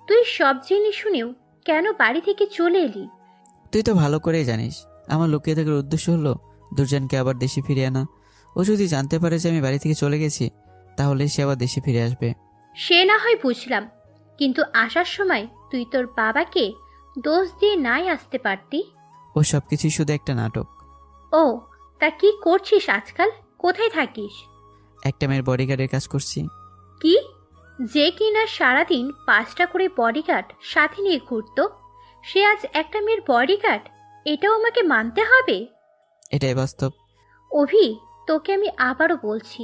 তুই সব জেনে শুনেও কেন বাড়ি থেকে চলে এলি? তুই তো ভালো করেই জানিস আমার লুকিয়ে থাকার উদ্দেশ্য হলো দুর্জনকে আবার দেশে ফিরে আনা। ও যদি জানতে পারে যে আমি বাড়ি থেকে চলে গেছি, তাহলে সে আবার দেশে ফিরে আসবে। সে না হয় বুঝলাম, কিন্তু আসার সময় তুই তোর বাবাকে দোষ দিয়ে নাই আসতে পারতি। ও সবকিছুই শুধু একটা নাটক। ও, তা কি করছিস আজকাল? কোথায় থাকিস? একটা মেয়ের বডিগার্ডের কাজ করছি। কি? যে কিনা সারাদিন 5টা করে বডিগার্ড সাথে নিয়ে ঘুরতো, সে আজ একটা মেয়ের বডিগার্ড? এটাও আমাকে মানতে হবে? এটাই বাস্তব। অভি, তোকে আমি আবারও বলছি,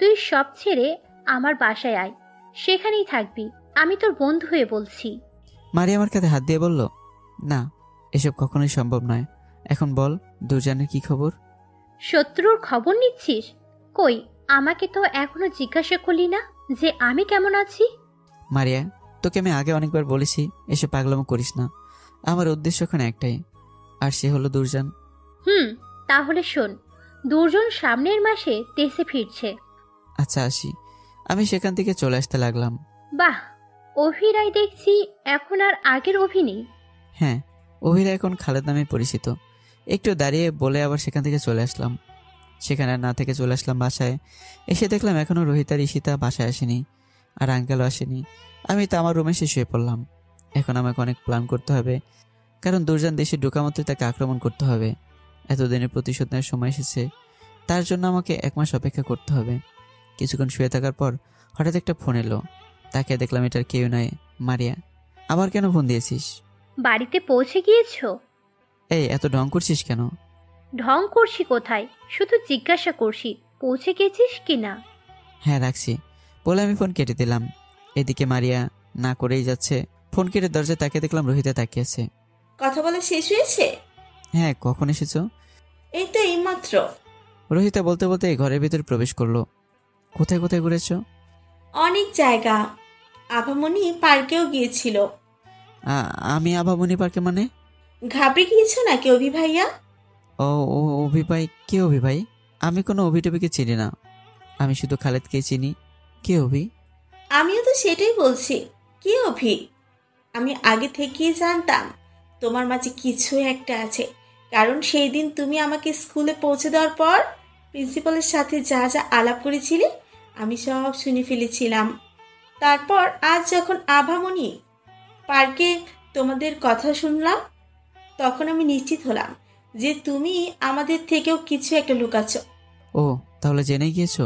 তুই সব ছেড়ে আমার বাসায় আয়, সেখানেই থাকবি। আমি তোর বন্ধু হয়ে বলছি। মারিয়া আমার কাঁধে হাত দিয়ে বলল, না, এসব কখনোই সম্ভব নয়। এখন বল, দুর্জনের কি খবর? শত্রুর খবর নিচ্ছিস? কই, আমাকে তো এখনো জিজ্ঞাসা করলি না যে আমি কেমন আছি। মারিয়া, তোকে আমি আগে অনেকবার বলেছি এসব পাগলামো করিস না। আমার উদ্দেশ্য এখন একটাই, আর সে হলো দুর্জন। তাহলে শোন, দুর্জন সামনের মাসে দেশে ফিরছে। আচ্ছা, আসি। আমি সেখান থেকে চলে আসতে লাগলাম। বাহ, অভিরাই দেখছি এখন আর আগের অভি নেই। হ্যাঁ, অভিরা এখন খালেদ নামে পরিচিত। একটু দাঁড়িয়ে বলে আবার সেখান থেকে চলে আসলাম। সেখানে আর না থেকে চলে আসলাম বাসায়। এসে দেখলাম এখনও রোহিত আর ঈশিতা বাসায় আসেনি, আর আঙ্কেলও আসেনি। আমি তো আমার রুমে এসে শুয়ে পড়লাম। এখন আমাকে অনেক প্ল্যান করতে হবে, কারণ দুর্জান দেশে ঢোকা মাত্রই তাকে আক্রমণ করতে হবে। এতদিনের প্রতিশোধ নেওয়ার সময় এসেছে, তার জন্য আমাকে 1 মাস অপেক্ষা করতে হবে। কিছুক্ষণ শুয়ে থাকার পর হঠাৎ একটা ফোন এলো। তাকে দেখলাম এটার কেউ নয়, মারিয়া। আবার কেন ফোন দিয়েছিস? বাড়িতে পৌঁছে গিয়েছো? এই এত ঢং করছিস কেন? ঢং করছি কোথায়, শুধু জিজ্ঞাসা করছি পৌঁছে গেছিস কি না। হ্যাঁ রাখছি বলে আমি ফোন কেটে দিলাম। এদিকে মারিয়া না করেই যাচ্ছে। ফোন কেটে দরজায় তাকিয়ে দেখলাম রোহিতে তাকিয়েছে। কথা বলা শেষ হয়েছে? হ্যাঁ, কখন এসেছো? এই তো এইমাত্র। রোহিতা বলতে বলতে ঘরের ভিতরে প্রবেশ করলো। কোথায় কোথায় ঘুরেছো? অনেক জায়গা, আভামনি পার্কেও গিয়েছিল। আমি আভামনি পার্কে মানে? ঘাবড়ে গিয়েছো নাকি অভি ভাইয়া? ও অভি ভাই? কে অভি ভাই? আমি কোনো অভি টভিকে চিনি না, আমি শুধু খালেদকে চিনি। কে অভি? আমিও তো সেটাই বলছি, কে অভি? আমি আগে থেকেই জানতাম তোমার মাঝে কিছু একটা আছে, কারণ সেই দিন তুমি আমাকে স্কুলে পৌঁছে দেওয়ার পর প্রিন্সিপালের সাথে যা যা আলাপ করেছিলে আমি সব শুনে ফেলেছিলাম। তারপর আজ যখন আভামনি পার্কে তোমাদের কথা শুনলাম, তখন আমি নিশ্চিত হলাম যে তুমি আমাদের থেকেও কিছু একটা লুকাচ্ছ। ও তাহলে জেনে গিয়েছো?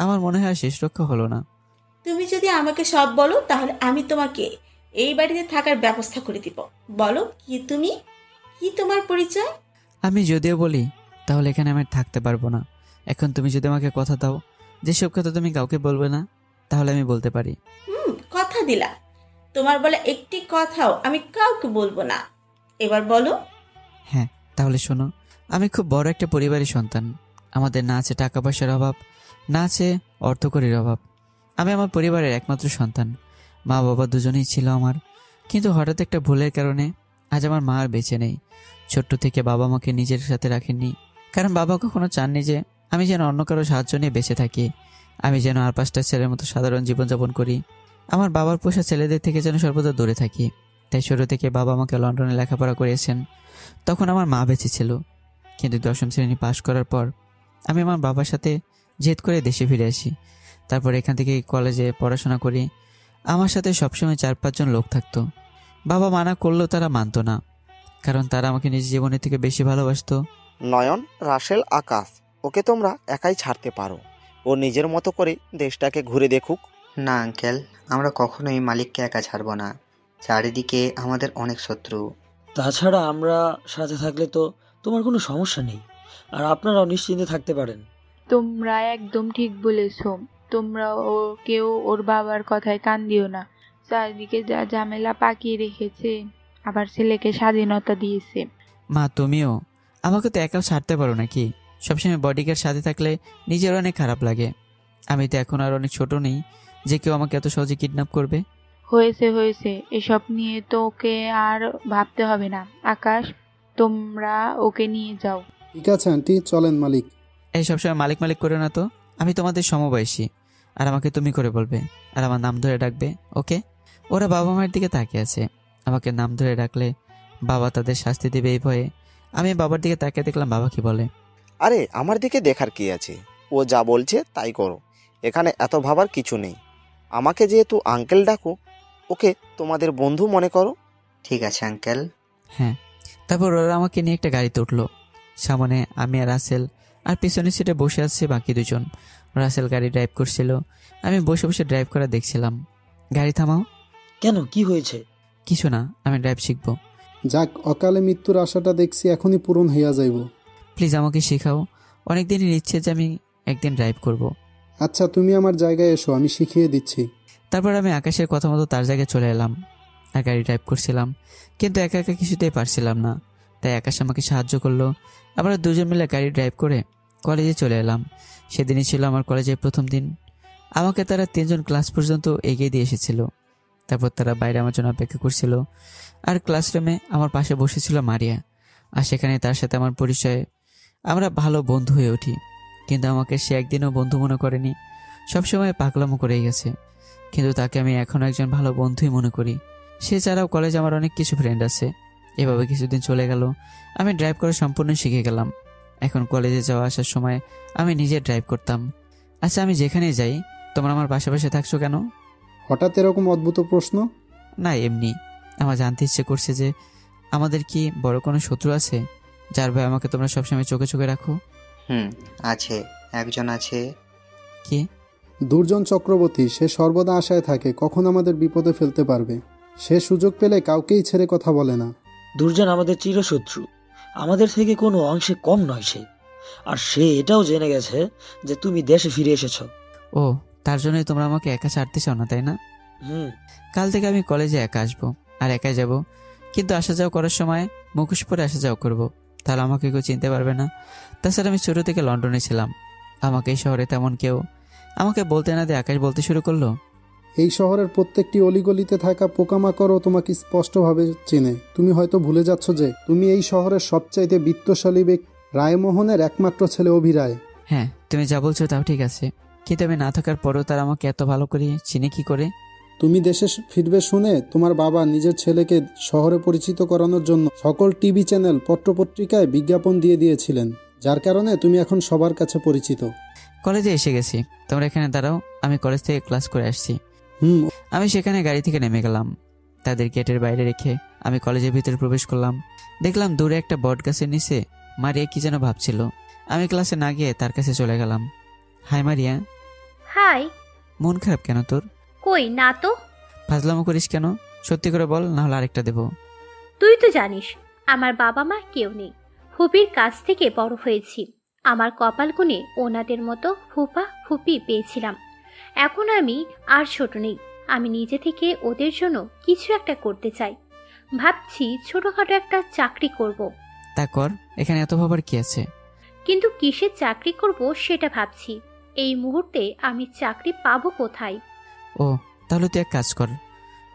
আমার মনে হয় শেষ রক্ষা হলো না। তুমি যদি আমাকে সব বলো তাহলে আমি তোমাকে এই বাড়িতে থাকার ব্যবস্থা করে দিব। বলো কি তুমি, কি তোমার পরিচয়? আমি যদিও বলি তাহলে এখানে আমি থাকতে পারবো না। এখন তুমি যদি আমাকে কথা দাও যেসব কথা তুমি কাউকে বলবে না, তাহলে আমি বলতে পারি। কথা দিলা, তোমার বলা একটি কথাও আমি কাউকে বলবো না। এবার বলো। হ্যাঁ তাহলে শোনো, আমি খুব বড় একটা পরিবারের সন্তান। আমাদের না আছে টাকা পয়সার অভাব, না আছে অর্থকরীর অভাব। আমি আমার পরিবারের একমাত্র সন্তান। মা বাবা দুজনেই ছিল আমার, কিন্তু হঠাৎ একটা ভুলের কারণে আজ আমার মা আর বেঁচে নেই। ছোট্ট থেকে বাবা আমাকে নিজের সাথে রাখেননি, কারণ বাবা কখনো চাননি যে আমি যেন অন্য কারো সাহায্য নিয়ে বেঁচে থাকি। আমি যেন আর 5টা ছেলের মতো সাধারণ জীবনযাপন করি। আমার বাবার পোষা ছেলেদের থেকে যেন সর্বদা দূরে থাকি। তাই ছোটো থেকে বাবা আমাকে লন্ডনে লেখাপড়া করিয়েছেন। তখন আমার মা বেঁচে ছিল, কিন্তু 10ম শ্রেণী পাশ করার পর আমি আমার বাবার সাথে জেদ করে দেশে ফিরে আসি। তারপর এখান থেকে কলেজে পড়াশোনা করি। আমার সাথে সবসময় 4-5 জন লোক থাকতো। বাবা মানা করলেও তারা মানতো না, কারণ তারা আমাকে নিজ জীবনের থেকে বেশি ভালোবাসতো। নয়ন, রাসেল, আকাশ, ওকে তোমরা একাই ছাড়তে পারো। ও নিজের মতো করে দেশটাকে ঘুরে দেখুক। না আঙ্কেল, আমরা কখনোই মালিককে একা ছাড়বো না। চারিদিকে আমাদের অনেক শত্রু। তাছাড়া আমরা সাথে থাকলে তো তোমার কোনো সমস্যা নেই, আর আপনারাও নিশ্চিন্তে থাকতে পারেন। তোমরা একদম ঠিক বলেছো। তোমরা কেউ ওর বাবার কথায় কান দিও না। চারিদিকে যা ঝামেলা পাকিয়ে রেখেছে, আবার ছেলেকে স্বাধীনতা দিয়েছে। মা তুমিও আমাকে তো একাও ছাড়তে পারো নাকি? সবসময় বডিগার্ড সাথে থাকলে নিজের অনেক খারাপ লাগে। আমি তো এখন আর অনেক ছোট নেই যে কেউ আমাকে এত সহজে কিডন্যাপ করবে। হয়েছে, এসব নিয়ে তো ওকে আর ভাবতে হবে না। আকাশ, তোমরা ওকে নিয়ে যাও। ঠিক আছে আন্টি, চলেন মালিক। এই সবসময় মালিক মালিক করে না তো। আমি তোমাদের সমবয়সী, আর আমাকে তুমি করে বলবে, আর আমার নাম ধরে ডাকবে, ওকে? ওরা বাবা মায়ের দিকে তাকিয়ে আছে। আমাকে নাম ধরে ডাকলে বাবা তাদের শাস্তি দেবে এই ভয়ে। আমি বাবার দিকে তাকিয়ে দেখলাম বাবা কি বলে। আরে আমার দিকে দেখার কি আছে? ও যা বলছে তাই করো, এখানে এত ভাবার কিছু নেই। আমাকে যেহেতু আঙ্কেল ডাকো, ওকে তোমাদের বন্ধু মনে করো। ঠিক আছে আঙ্কেল। হ্যাঁ। তারপর ওরা আমাকে নিয়ে একটা গাড়িতে উঠলো। সামনে আমি আর রাসেল, আর পিছনের সিটে বসে আছে বাকি 2 জন। রাসেল গাড়ি ড্রাইভ করছিল, আমি বসে বসে ড্রাইভ করা দেখছিলাম। গাড়ি থামাও। কেন, কি হয়েছে? কিছু না, আমি ড্রাইভ শিখবো। যাক, অকালে মৃত্যুর আশাটা দেখছি এখনই পূরণ হইয়া যাইব। প্লিজ আমাকে শেখাও, অনেক দিনের ইচ্ছে যে আমি একদিন ড্রাইভ করব। আচ্ছা, তুমি আমার জায়গায় এসো, আমি শিখিয়ে দিচ্ছি। তারপর আমি আকাশের কথা মতো তার জায়গায় চলে এলাম আর গাড়ি ড্রাইভ করছিলাম, কিন্তু একা একা কিছুতেই পারছিলাম না। তাই আকাশ আমাকে সাহায্য করলো। আমরা 2 জন মিলে গাড়ি ড্রাইভ করে কলেজে চলে এলাম। সেদিনই ছিল আমার কলেজের প্রথম দিন। আমাকে তারা 3 জন ক্লাস পর্যন্ত এগিয়ে দিয়ে এসেছিল। তারপর তারা বাইরে আমার জন্য অপেক্ষা করছিল, আর ক্লাসরুমে আমার পাশে বসেছিল মারিয়া। আর সেখানে তার সাথে আমার পরিচয়। আমরা ভালো বন্ধু হয়ে উঠি, কিন্তু আমাকে সে একদিনও বন্ধু মনে করেনি, সবসময় পাগলামো করেই গেছে। কিন্তু তাকে আমি এখনও একজন ভালো বন্ধুই মনে করি। সে ছাড়াও কলেজে আমার অনেক কিছু ফ্রেন্ড আছে। এভাবে কিছুদিন চলে গেল। আমি ড্রাইভ করা সম্পূর্ণ শিখে গেলাম। এখন কলেজে যাওয়া আসার সময় আমি নিজে ড্রাইভ করতাম। আচ্ছা, আমি যেখানে যাই তোমরা আমার পাশাপাশি থাকছো কেন? হঠাৎ এরকম অদ্ভুত প্রশ্ন? না, এমনি আমার জানতে ইচ্ছে করছে যে আমাদের কি বড় কোনো শত্রু আছে যার ভয় আমাকে তোমরা সবসময় চোখে চোখে রাখো? আছে, একজন আছে। কি? দুর্জন চক্রবর্তী। সে সর্বদা আশায় থাকে কখন আমাদের বিপদে ফেলতে পারবে। সে সুযোগ পেলে কাউকেই ছেড়ে কথা বলে না। দুর্জন আমাদের চিরশত্রু, আমাদের থেকে কোনো অংশে কম নয় সে। আর সে এটাও জেনে গেছে যে তুমি দেশে ফিরে এসেছো। ও, তার জন্যই তোমরা আমাকে একা ছাড়তে চাও না, তাই না? কাল থেকে আমি কলেজে একা আসবো আর একাই যাব, কিন্তু আসা যাওয়া করার সময় মুখোশ পরে আসা যাওয়া করবো, তাহলে আমাকে কেউ চিনতে পারবে না। তাছাড়া আমি ছোট থেকে লন্ডনে ছিলাম, আমাকে এই শহরে তেমন কেউ আমাকে বলতে না দিয়ে আকাশ বলতে শুরু করলো। এই শহরের প্রত্যেকটি অলিগলিতে থাকা পোকামাকড়ও তোমাকে স্পষ্টভাবে চেনে। তুমি হয়তো ভুলে যাচ্ছ যে তুমি এই শহরের সবচাইতে বিত্তশালী ব্যক্তি রায়মোহনের একমাত্র ছেলে অভিরায়। হ্যাঁ, তুমি যা বলছো তাও ঠিক আছে, কিন্তু আমি না থাকার পরও তারা আমাকে এত ভালো করে চিনে কি করে? তুমি দেশে ফিরবে শুনে তোমার বাবা নিজের ছেলেকে শহরে পরিচিত করানোর জন্য সকল টিভি চ্যানেল, পত্রপত্রিকায় বিজ্ঞাপন দিয়ে দিয়েছিলেন, যার কারণে তুমি এখন সবার কাছে পরিচিত। কলেজে এসে গেছি, তোমরা এখানে দাঁড়াও, আমি কলেজ থেকে ক্লাস করে আসছি। আমি সেখানে গাড়ি থেকে নেমে গেলাম। তাদের গেটের বাইরে রেখে আমি কলেজের ভিতরে প্রবেশ করলাম। দেখলাম দূরে একটা বট গাছের নিচে মারিয়া কি যেন ভাবছিল। আমি ক্লাসে না গিয়ে তার কাছে চলে গেলাম। Hi Maria. হাই। মন খারাপ কেন তোর? কই না তো। ফাজলামো করিস কেন? সত্যি করে বল, না হলে আরেকটা দেবো। তুই তো জানিস আমার বাবা মা কেউ নেই, ফুপির কাছ থেকে বড় হয়েছি। আমার কপাল গুনে ওনাদের মতো ফুপা ফুপি পেয়েছিলাম। এখন আমি আর ছোট নেই, আমি নিজে থেকে ওদের জন্য কিছু একটা করতে চাই। ভাবছি ছোটখাটো একটা চাকরি করব। তা কর, এখানে এত ভাবার কি আছে? কিন্তু কিসের চাকরি করব সেটা ভাবছি। এই মুহূর্তে আমি চাকরি পাবো কোথায়? ও, তাহলে তুই এক কাজ কর,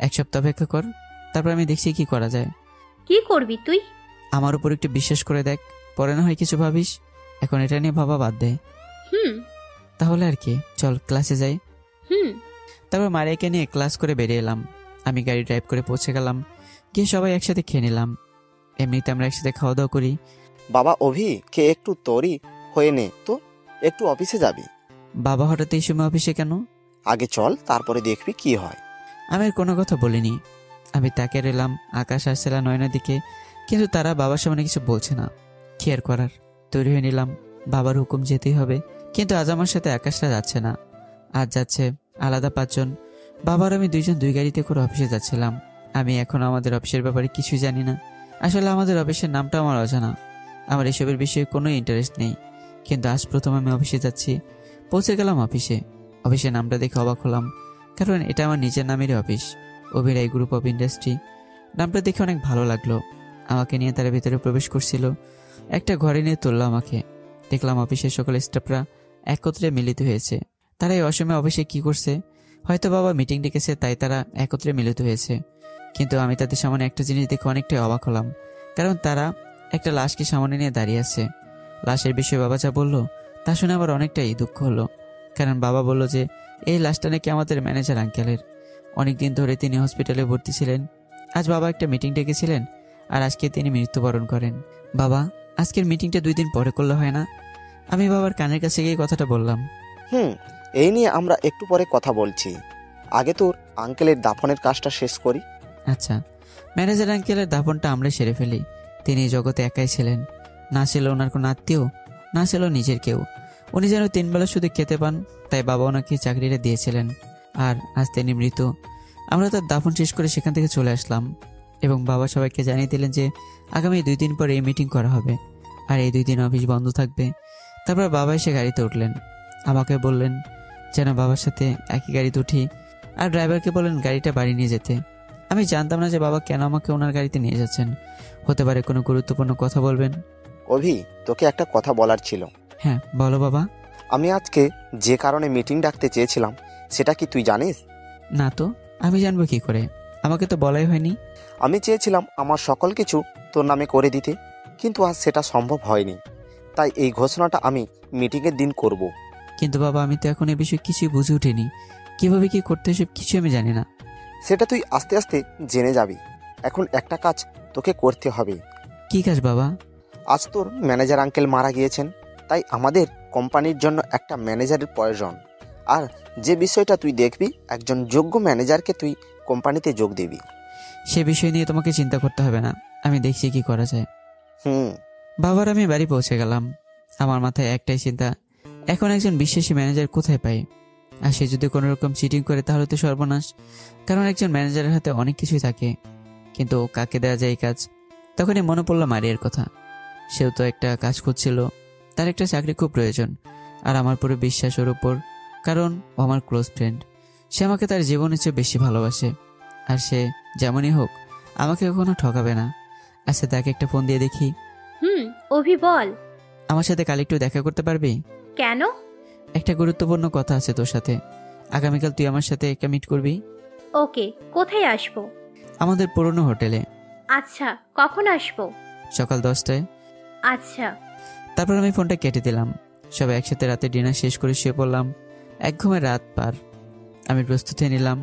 এক সপ্তাহ অপেক্ষা কর, তারপর আমি দেখছি কি করা যায়। কি করবি তুই? আমার উপর একটু বিশ্বাস করে দেখ, পরে না হয় কিছু ভাবিস। এখন এটা নিয়ে ভাবা বাদ দে। তাহলে আর কি, চল ক্লাসে যাই। তারপর মারিয়াকে নিয়ে ক্লাস করে বেরিয়ে এলাম। আমি গাড়ি ড্রাইভ করে পৌঁছে গেলাম, গিয়ে সবাই একসাথে খেয়ে নিলাম। এমনিতে আমরা একসাথে খাওয়া দাওয়া করি। বাবা অভি, কে একটু তৈরি হয়ে নে তো, একটু অফিসে যাবি। বাবা হঠাৎ এই সময় অফিসে কেন? আগে চল, তারপরে দেখবি কি হয়। আমি আর কোনো কথা বলিনি। আমি তাকে রইলাম আকাশ আর সেলা নয়নের দিকে, কিন্তু তারা বাবার সামনে কিছু বলছে না। কি আর করার, তৈরি হয়ে নিলাম, বাবার হুকুম যেতেই হবে। কিন্তু আজ আমার সাথে আকাশটা যাচ্ছে না, আজ যাচ্ছে আলাদা 5 জন। বাবার আমি 2 জন 2 গাড়িতে করে অফিসে যাচ্ছিলাম। আমি এখন আমাদের অফিসের ব্যাপারে কিছুই জানি না। আসলে আমাদের অফিসের নামটা আমার অজানা, আমার এসবের বিষয়ে কোনো ইন্টারেস্ট নেই। কিন্তু আজ প্রথম আমি অফিসে যাচ্ছি। পৌঁছে গেলাম অফিসে। অফিসের নামটা দেখে অবাক হলাম, কারণ এটা আমার নিজের নামেরই অফিস, অভিরাই গ্রুপ অফ ইন্ডাস্ট্রি। নামটা দেখে অনেক ভালো লাগলো। আমাকে নিয়ে তারা ভিতরে প্রবেশ করছিল। একটা ঘরে নিয়ে তুললো আমাকে। দেখলাম অফিসের সকল স্টাফরা একত্রে মিলিত হয়েছে। তারা এই অসময়ে অফিসে কি করছে? হয়তো বাবা মিটিং ডেকেছে, তাই তারা একত্রে মিলিত হয়েছে। কিন্তু আমি তাদের সামনে একটা জিনিস দেখে অনেকটাই অবাক হলাম, কারণ তারা একটা লাশকে সামনে নিয়ে দাঁড়িয়ে আছে। লাশের বিষয়ে বাবা যা বললো তা শুনে আবার অনেকটাই দুঃখ হলো, কারণ বাবা বলল যে এই লাশটা নাকি আমাদের ম্যানেজার আঙ্কেলের। অনেকদিন ধরে তিনি হসপিটালে ভর্তি ছিলেন। আজ বাবা একটা মিটিং ডেকেছিলেন, আর আজকে তিনি মৃত্যুবরণ করেন। বাবা, আজকের মিটিংটা 2 দিন পরে করলে হয় না? আমি বাবার কানের কাছে গিয়ে কথাটা বললাম। এই নিয়ে আমরা একটু পরে কথা বলছি, আগে তোর আঙ্কেলের দাফনের কাজটা শেষ করি। আচ্ছা, ম্যানেজার আঙ্কেলের দাফনটা আমরা সেরে ফেলি। তিনি জগতে একাই ছিলেন, না ছিল ওনার কোনো আত্মীয়, না ছিল নিজের কেউ। উনি যেন 3 বেলা শুধু খেতে পান, তাই বাবা ওনাকে চাকরিটা দিয়েছিলেন। আর আজ তিনি মৃত। আমরা তার দাফন শেষ করে সেখান থেকে চলে আসলাম, এবং বাবা সবাইকে জানিয়ে দিলেন যে আগামী 2 দিন পরে এই মিটিং করা হবে, আর এই 2 দিন অফিস বন্ধ থাকবে। তারপর বাবা এসে গাড়িতে উঠলেন, আমাকে বললেন যেন বাবার সাথে একই গাড়িতে উঠি, আর ড্রাইভারকে বললেন গাড়িটা বাড়ি নিয়ে যেতে। আমি জানতাম না যে বাবা কেন আমাকে ওনার গাড়িতে নিয়ে যাচ্ছেন। হতে পারে কোনো গুরুত্বপূর্ণ কথা বলবেন। অভি, তোকে একটা কথা বলার ছিল। হ্যাঁ, বলো বাবা। আমি আজকে যে কারণে মিটিং ডাকতে চেয়েছিলাম সেটা কি তুই জানিস? না তো, আমি জানবো কি করে? আমাকে তো বলাই হয়নি। আমি চেয়েছিলাম আমার সকল কিছু তোর নামে করে দিতে, কিন্তু আজ সেটা সম্ভব হয়নি। তাই এই ঘোষণাটা আমি মিটিংয়ের দিন করব। কিন্তু বাবা, আমি তো এখন এই বিষয়ে কিছুই বুঝে উঠিনি। কিভাবে কি করতে এসব কিছু আমি জানি না। সেটা তুই আস্তে আস্তে জেনে যাবি। এখন একটা কাজ তোকে করতে হবে। কি কাজ বাবা? আজ তোর ম্যানেজার আঙ্কেল মারা গিয়েছেন, তাই আমাদের কোম্পানির জন্য একটা ম্যানেজারের প্রয়োজন। আর যে বিষয়টা তুই দেখবি, একজন যোগ্য ম্যানেজারকে তুই কোম্পানিতে যোগ দিবি। সে বিষয় নিয়ে তোমাকে চিন্তা করতে হবে না, আমি দেখছি কি করা যায়। বাবার আমি বাড়ি পৌঁছে গেলাম। আমার মাথায় একটাই চিন্তা, এখন একজন বিশ্বাসী ম্যানেজার কোথায় পাই? আর সে যদি কোনো রকম চিটিং করে তাহলে তো সর্বনাশ, কারণ একজন ম্যানেজারের হাতে অনেক কিছুই থাকে, কিন্তু কাকে দেওয়া যায় এই কাজ? তখনই মনে পড়লো মারিয়ার কথা। সেও তো একটা কাজ খুঁজছিল, তার একটা চাকরি খুব প্রয়োজন। আর আমার পুরো বিশ্বাস ওর উপর, কারণ ও আমার ক্লোজ ফ্রেন্ড। সে আমাকে তার জীবনের চেয়ে বেশি ভালোবাসে, আর সে যেমনই হোক আমাকে কখনো ঠকাবে না। আচ্ছা, তাকে একটা ফোন দিয়ে দেখি। অভি বল। আমার সাথে কাল একটু দেখা করতে পারবি? কেন? একটা গুরুত্বপূর্ণ কথা আছে তোর সাথে। আগামীকাল তুই আমার সাথে একটা মিট করবি। ওকে, কোথায় আসবো? আমাদের পুরনো হোটেলে। আচ্ছা, কখন আসবো? সকাল 10টায়। আচ্ছা। তারপর আমি ফোনটা কেটে দিলাম। সবাই একসাথে রাতে ডিনার শেষ করে শুয়ে পড়লাম। এক ঘুমে রাত পার। আমি প্রস্তুতি নিলাম,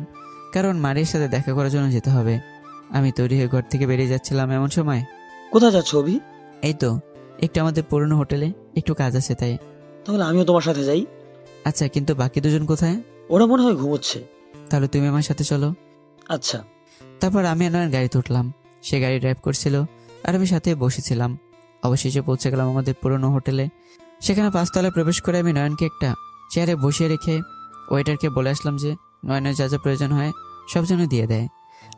কারণ মারিয়ার সাথে দেখা করার জন্য যেতে হবে। আমি তৈরি হয়ে ঘর থেকে বেরিয়ে যাচ্ছিলাম এমন সময়। কোথায় যাচ্ছ অভি? এই তো একটু আমাদের পুরনো হোটেলে, একটু কাজ আছে তাই। তাহলে আমিও তোমার সাথে যাই। আচ্ছা, কিন্তু বাকি দুজন কোথায়? ওরা মনে হয় ঘুমোচ্ছে। তাহলে তুমি আমার সাথে চলো। আচ্ছা। তারপর আমি নয়ন গাড়িতে উঠলাম। সে গাড়ি ড্রাইভ করছিল আর আমি সাথে বসেছিলাম। অবশেষে পৌঁছে গেলাম আমাদের পুরনো হোটেলে। সেখানে 5 তলায় প্রবেশ করে আমি নয়নকে একটা চেয়ারে বসিয়ে রেখে ওয়েটারকে বলে আসলাম যে নয়নের যা যা প্রয়োজন হয় সব যেন দিয়ে দেয়।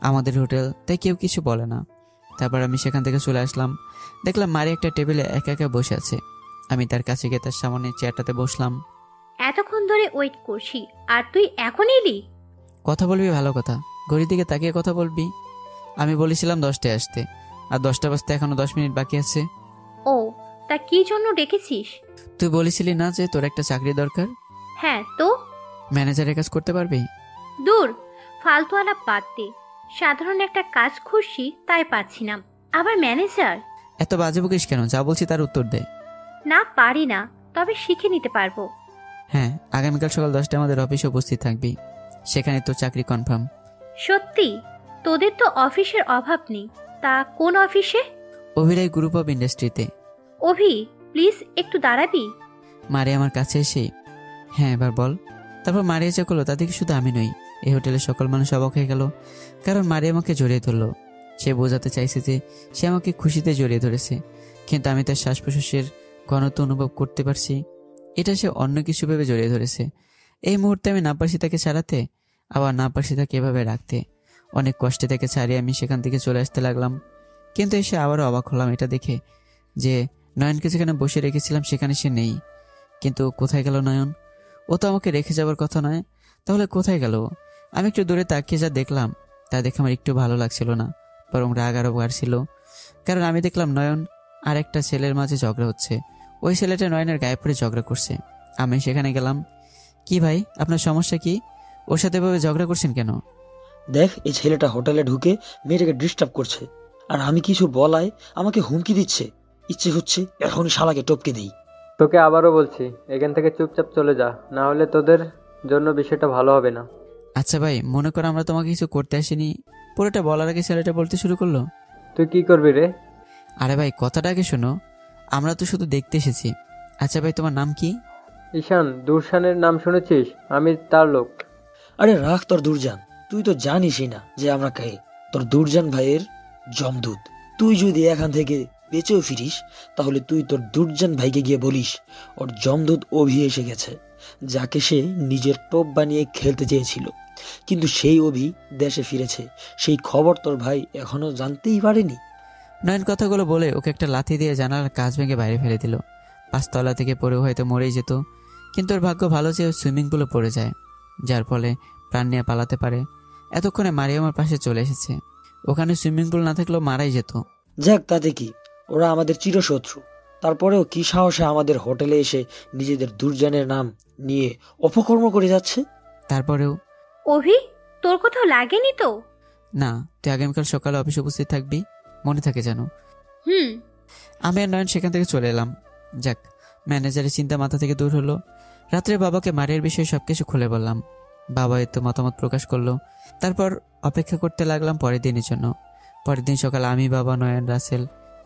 আমাদের হোটেল, তাই কেউ কিছু বলে না। তারপর আমি সেখান থেকে চলে আসলাম। দেখলাম মারি একটা টেবিলে একা একা বসে আছে। আমি তার কাছে গিয়ে তার সামনে চেয়ারটাতে বসলাম। এতক্ষণ ধরে ওয়েট করছি, আর তুই এখন এলি? কথা বলবি ভালো কথা, ঘড়ির দিকে তাকিয়ে কথা বলবি। আমি বলেছিলাম 10টায় আসতে, আর 10টা বাজতে এখনো 10 মিনিট বাকি আছে। ও, তা কি জন্য ডেকেছিস? তুই বলেছিলি না যে তোর একটা চাকরি দরকার? হ্যাঁ তো? ম্যানেজারের কাজ করতে পারবি? দূর, ফালতু আলাপ বাদ দে। সাধারণ একটা কাজ খুঁজছি, তাই পাচ্ছি না, আবার ম্যানেজার? এত বাজে বকিস কেন? যা বলছি তার উত্তর দে। না পারি না, তবে শিখে নিতে পারবো। হ্যাঁ, আগামীকাল সকাল 10টায় আমাদের অফিসে উপস্থিত থাকবি। সেখানে তো চাকরি কনফার্ম। সত্যি? তোদের তো অফিসের অভাব নেই। তা কোন অফিসে? অভিরাই গ্রুপ অফ ইন্ডাস্ট্রিতে। অভি, প্লিজ একটু দাঁড়াবি? মারি আমার কাছে এসে, হ্যাঁ এবার বল। তারপর মারিয়া যা করলো তাতে কি শুধু আমি নই, এই হোটেলের সকল মানুষ অবাক হয়ে গেল। কারণ মারি আমাকে জড়িয়ে ধরলো। সে বোঝাতে চাইছে যে সে আমাকে খুশিতে জড়িয়ে ধরেছে, কিন্তু আমি তার শ্বাস প্রশ্বাসের ঘনত্ব অনুভব করতে পারছি। এটা সে অন্য কিছু ভেবে জড়িয়ে ধরেছে। এই মুহূর্তে আমি না পারছি তাকে ছাড়াতে, আবার না পারছি তাকে এভাবে রাখতে। অনেক কষ্টে তাকে ছাড়িয়ে আমি সেখান থেকে চলে আসতে লাগলাম। কিন্তু এসে আবারও অবাক হলাম এটা দেখে যে নয়নকে যেখানে বসে রেখেছিলাম সেখানে সে নেই। কিন্তু কোথায় গেল নয়ন? ও তো আমাকে রেখে যাওয়ার কথা নয়, তাহলে কোথায় গেল? আমি একটু দূরে তাকিয়ে যা দেখলাম তা দেখে আমার একটু ভালো লাগছিল না, বরং রাগ আরও বাড়ছিল। কারণ আমি দেখলাম নয়ন আর একটা ছেলের মাঝে ঝগড়া হচ্ছে। ওই ছেলেটা নয়নের গায়ে পড়ে ঝগড়া করছে। আমি সেখানে গেলাম। কি ভাই, আপনার সমস্যা কি? ওর সাথে এভাবে ঝগড়া করছেন কেন? দেখ, এই ছেলেটা হোটেলে ঢুকে মেয়েটাকে ডিস্টার্ব করছে, আর আমি কিছু বলায় আমাকে হুমকি দিচ্ছে। ইচ্ছে হচ্ছে এখনই শালাকে টপকে দিই। তোকে আবারও বলছি, এখান থেকে চুপচাপ চলে যা, না হলে তোদের জন্য বিষয়টা ভালো হবে না। আচ্ছা ভাই, মনে করো আমরা তোমাকে কিছু করতে আসিনি। পুরোটা বলার আগে ছেলেটা বলতে শুরু করলো, তুই কি করবি রে? আরে ভাই, কথাটা আগে শোনো, আমরা তো শুধু দেখতে এসেছি। আচ্ছা ভাই, তোমার নাম কি? ঈশান। দুরশানের নাম শুনেছিস? আমি তার লোক। আরে রাখ তোর দুরজান, তুই তো জানিসই না যে আমরা কে। তোর দুরজান ভাইয়ের জমদূত। তুই যদি এখান থেকে বেঁচেও ফিরিস, তাহলে তুই তোর দুরজান ভাইকে গিয়ে বলিস ওর জমদূত অভি এসে গেছে, যাকে সে নিজের টোপ বানিয়ে খেলতে চেয়েছিল, কিন্তু সেই অভি দেশে ফিরেছে। সেই খবর তোর ভাই এখনো জানতেই পারেনি। নয়ন কথাগুলো বলে ওকে একটা লাথি দিয়ে জানালার কাঁচ ভেঙে বাইরে ফেলে দিল। 5 তলা থেকে পড়ে হয়তো মরেই যেত, কিন্তু ওর ভাগ্য ভালো যে সুইমিং পুলে পড়ে যায়, যার ফলে প্রাণ নিয়ে পালাতে পারে। এতক্ষণে মারিয়া আমার পাশে চলে এসেছে। ওখানে সুইমিং পুল না থাকলেও মারাই যেত। যাক, তাতে কি, ওরা আমাদের চিরশত্রু। তারপরেও কি সাহসে আমাদের হোটেলে এসে নিজেদের দুর্জানের নাম নিয়ে অপকর্ম করে যাচ্ছে। তারপরেও অভি, তোর কোথাও লাগেনি তো? না, তুই আগামীকাল সকালে অফিসে উপস্থিত থাকবি, মনে থাকে জানো। আমি আর নয়ন সেখান থেকে চলে এলাম। যাক, ম্যানেজারের চিন্তা মাথা থেকে দূর হলো। রাত্রে বাবাকে মারিয়ার বিষয়ে সবকিছু খুলে বললাম। বাবা এতো মতামত প্রকাশ করলো। তারপর অপেক্ষা করতে লাগলাম পরের দিনের জন্য। পরের দিন সকালে আমি, বাবা, নয়ন, রাসেল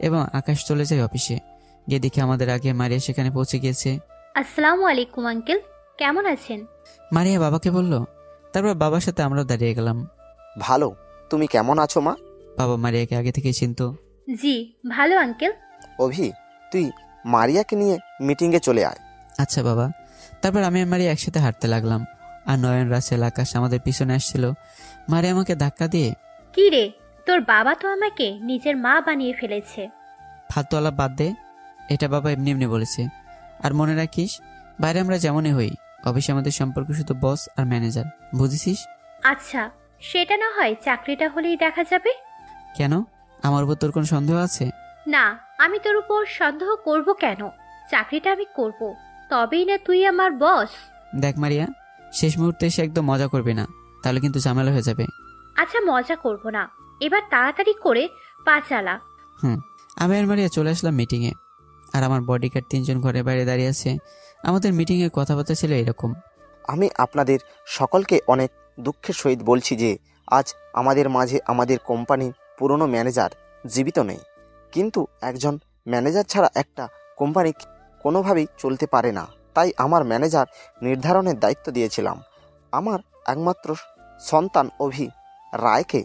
এবং আকাশ চলে যাই অফিসে। গিয়ে দেখি আমাদের আগে মারিয়া সেখানে পৌঁছে গিয়েছে। আসসালামু আলাইকুম আঙ্কেল, কেমন আছেন? মারিয়া বাবাকে বলল। তারপর বাবার সাথে আমরাও দাঁড়িয়ে গেলাম। ভালো, তুমি কেমন আছো মা? বাবা মারিয়াকে আগে থেকেই চিনতো। জি ভালো আঙ্কেল। অভি, তুই মারিয়াকে নিয়ে মিটিংয়ে চলে আয়। আচ্ছা বাবা। তারপর আমি আর মারিয়া একসাথে হাঁটতে লাগলাম, আর নয়ন, রাসেল, আকাশ আমাদের পিছনে আসছিল। মারিয়া আমাকে ধাক্কা দিয়ে, কি রে, তোর বাবা তো আমাকে নিজের মা বানিয়ে ফেলেছে। ফালতু আলাপ বাদ দে, এটা বাবা এমনি এমনি বলেছে। আর মনে রাখিস, বাইরে আমরা যেমনই হই, অবশ্যই আমাদের সম্পর্ক শুধু বস আর ম্যানেজার, বুঝেছিস? আচ্ছা, সেটা না হয় চাকরিটা হলেই দেখা যাবে। কেন, আমার উপর তোর কোনো সন্দেহ আছে? না, আমি তোর উপর সন্দেহ করব কেন? চাকরিটা আমি করব, তবেই না তুই আমার বস। দেখ মারিয়া, শেষ মুহূর্তে এসে একদম মজা করবি না, তাহলে কিন্তু ঝামেলা হয়ে যাবে। আচ্ছা মজা করব না, এবার তাড়াতাড়ি করে পা চালা। আমি আর মারিয়া চলে আসলাম মিটিংয়ে, আর আমার বডিগার্ড 3 জন ঘরের বাইরে দাঁড়িয়ে আছে। আমাদের মিটিংয়ের কথাবার্তা ছিল এরকম। আমি আপনাদের সকলকে অনেক দুঃখের সহিত বলছি যে আজ আমাদের মাঝে আমাদের কোম্পানির পুরনো ম্যানেজার জীবিত নেই। কিন্তু একজন ম্যানেজার ছাড়া একটা কোম্পানি কোনোভাবেই চলতে পারে না। তাই আমার ম্যানেজার নির্ধারণের দায়িত্ব দিয়েছিলাম আমার একমাত্র সন্তান অভি রায়কে,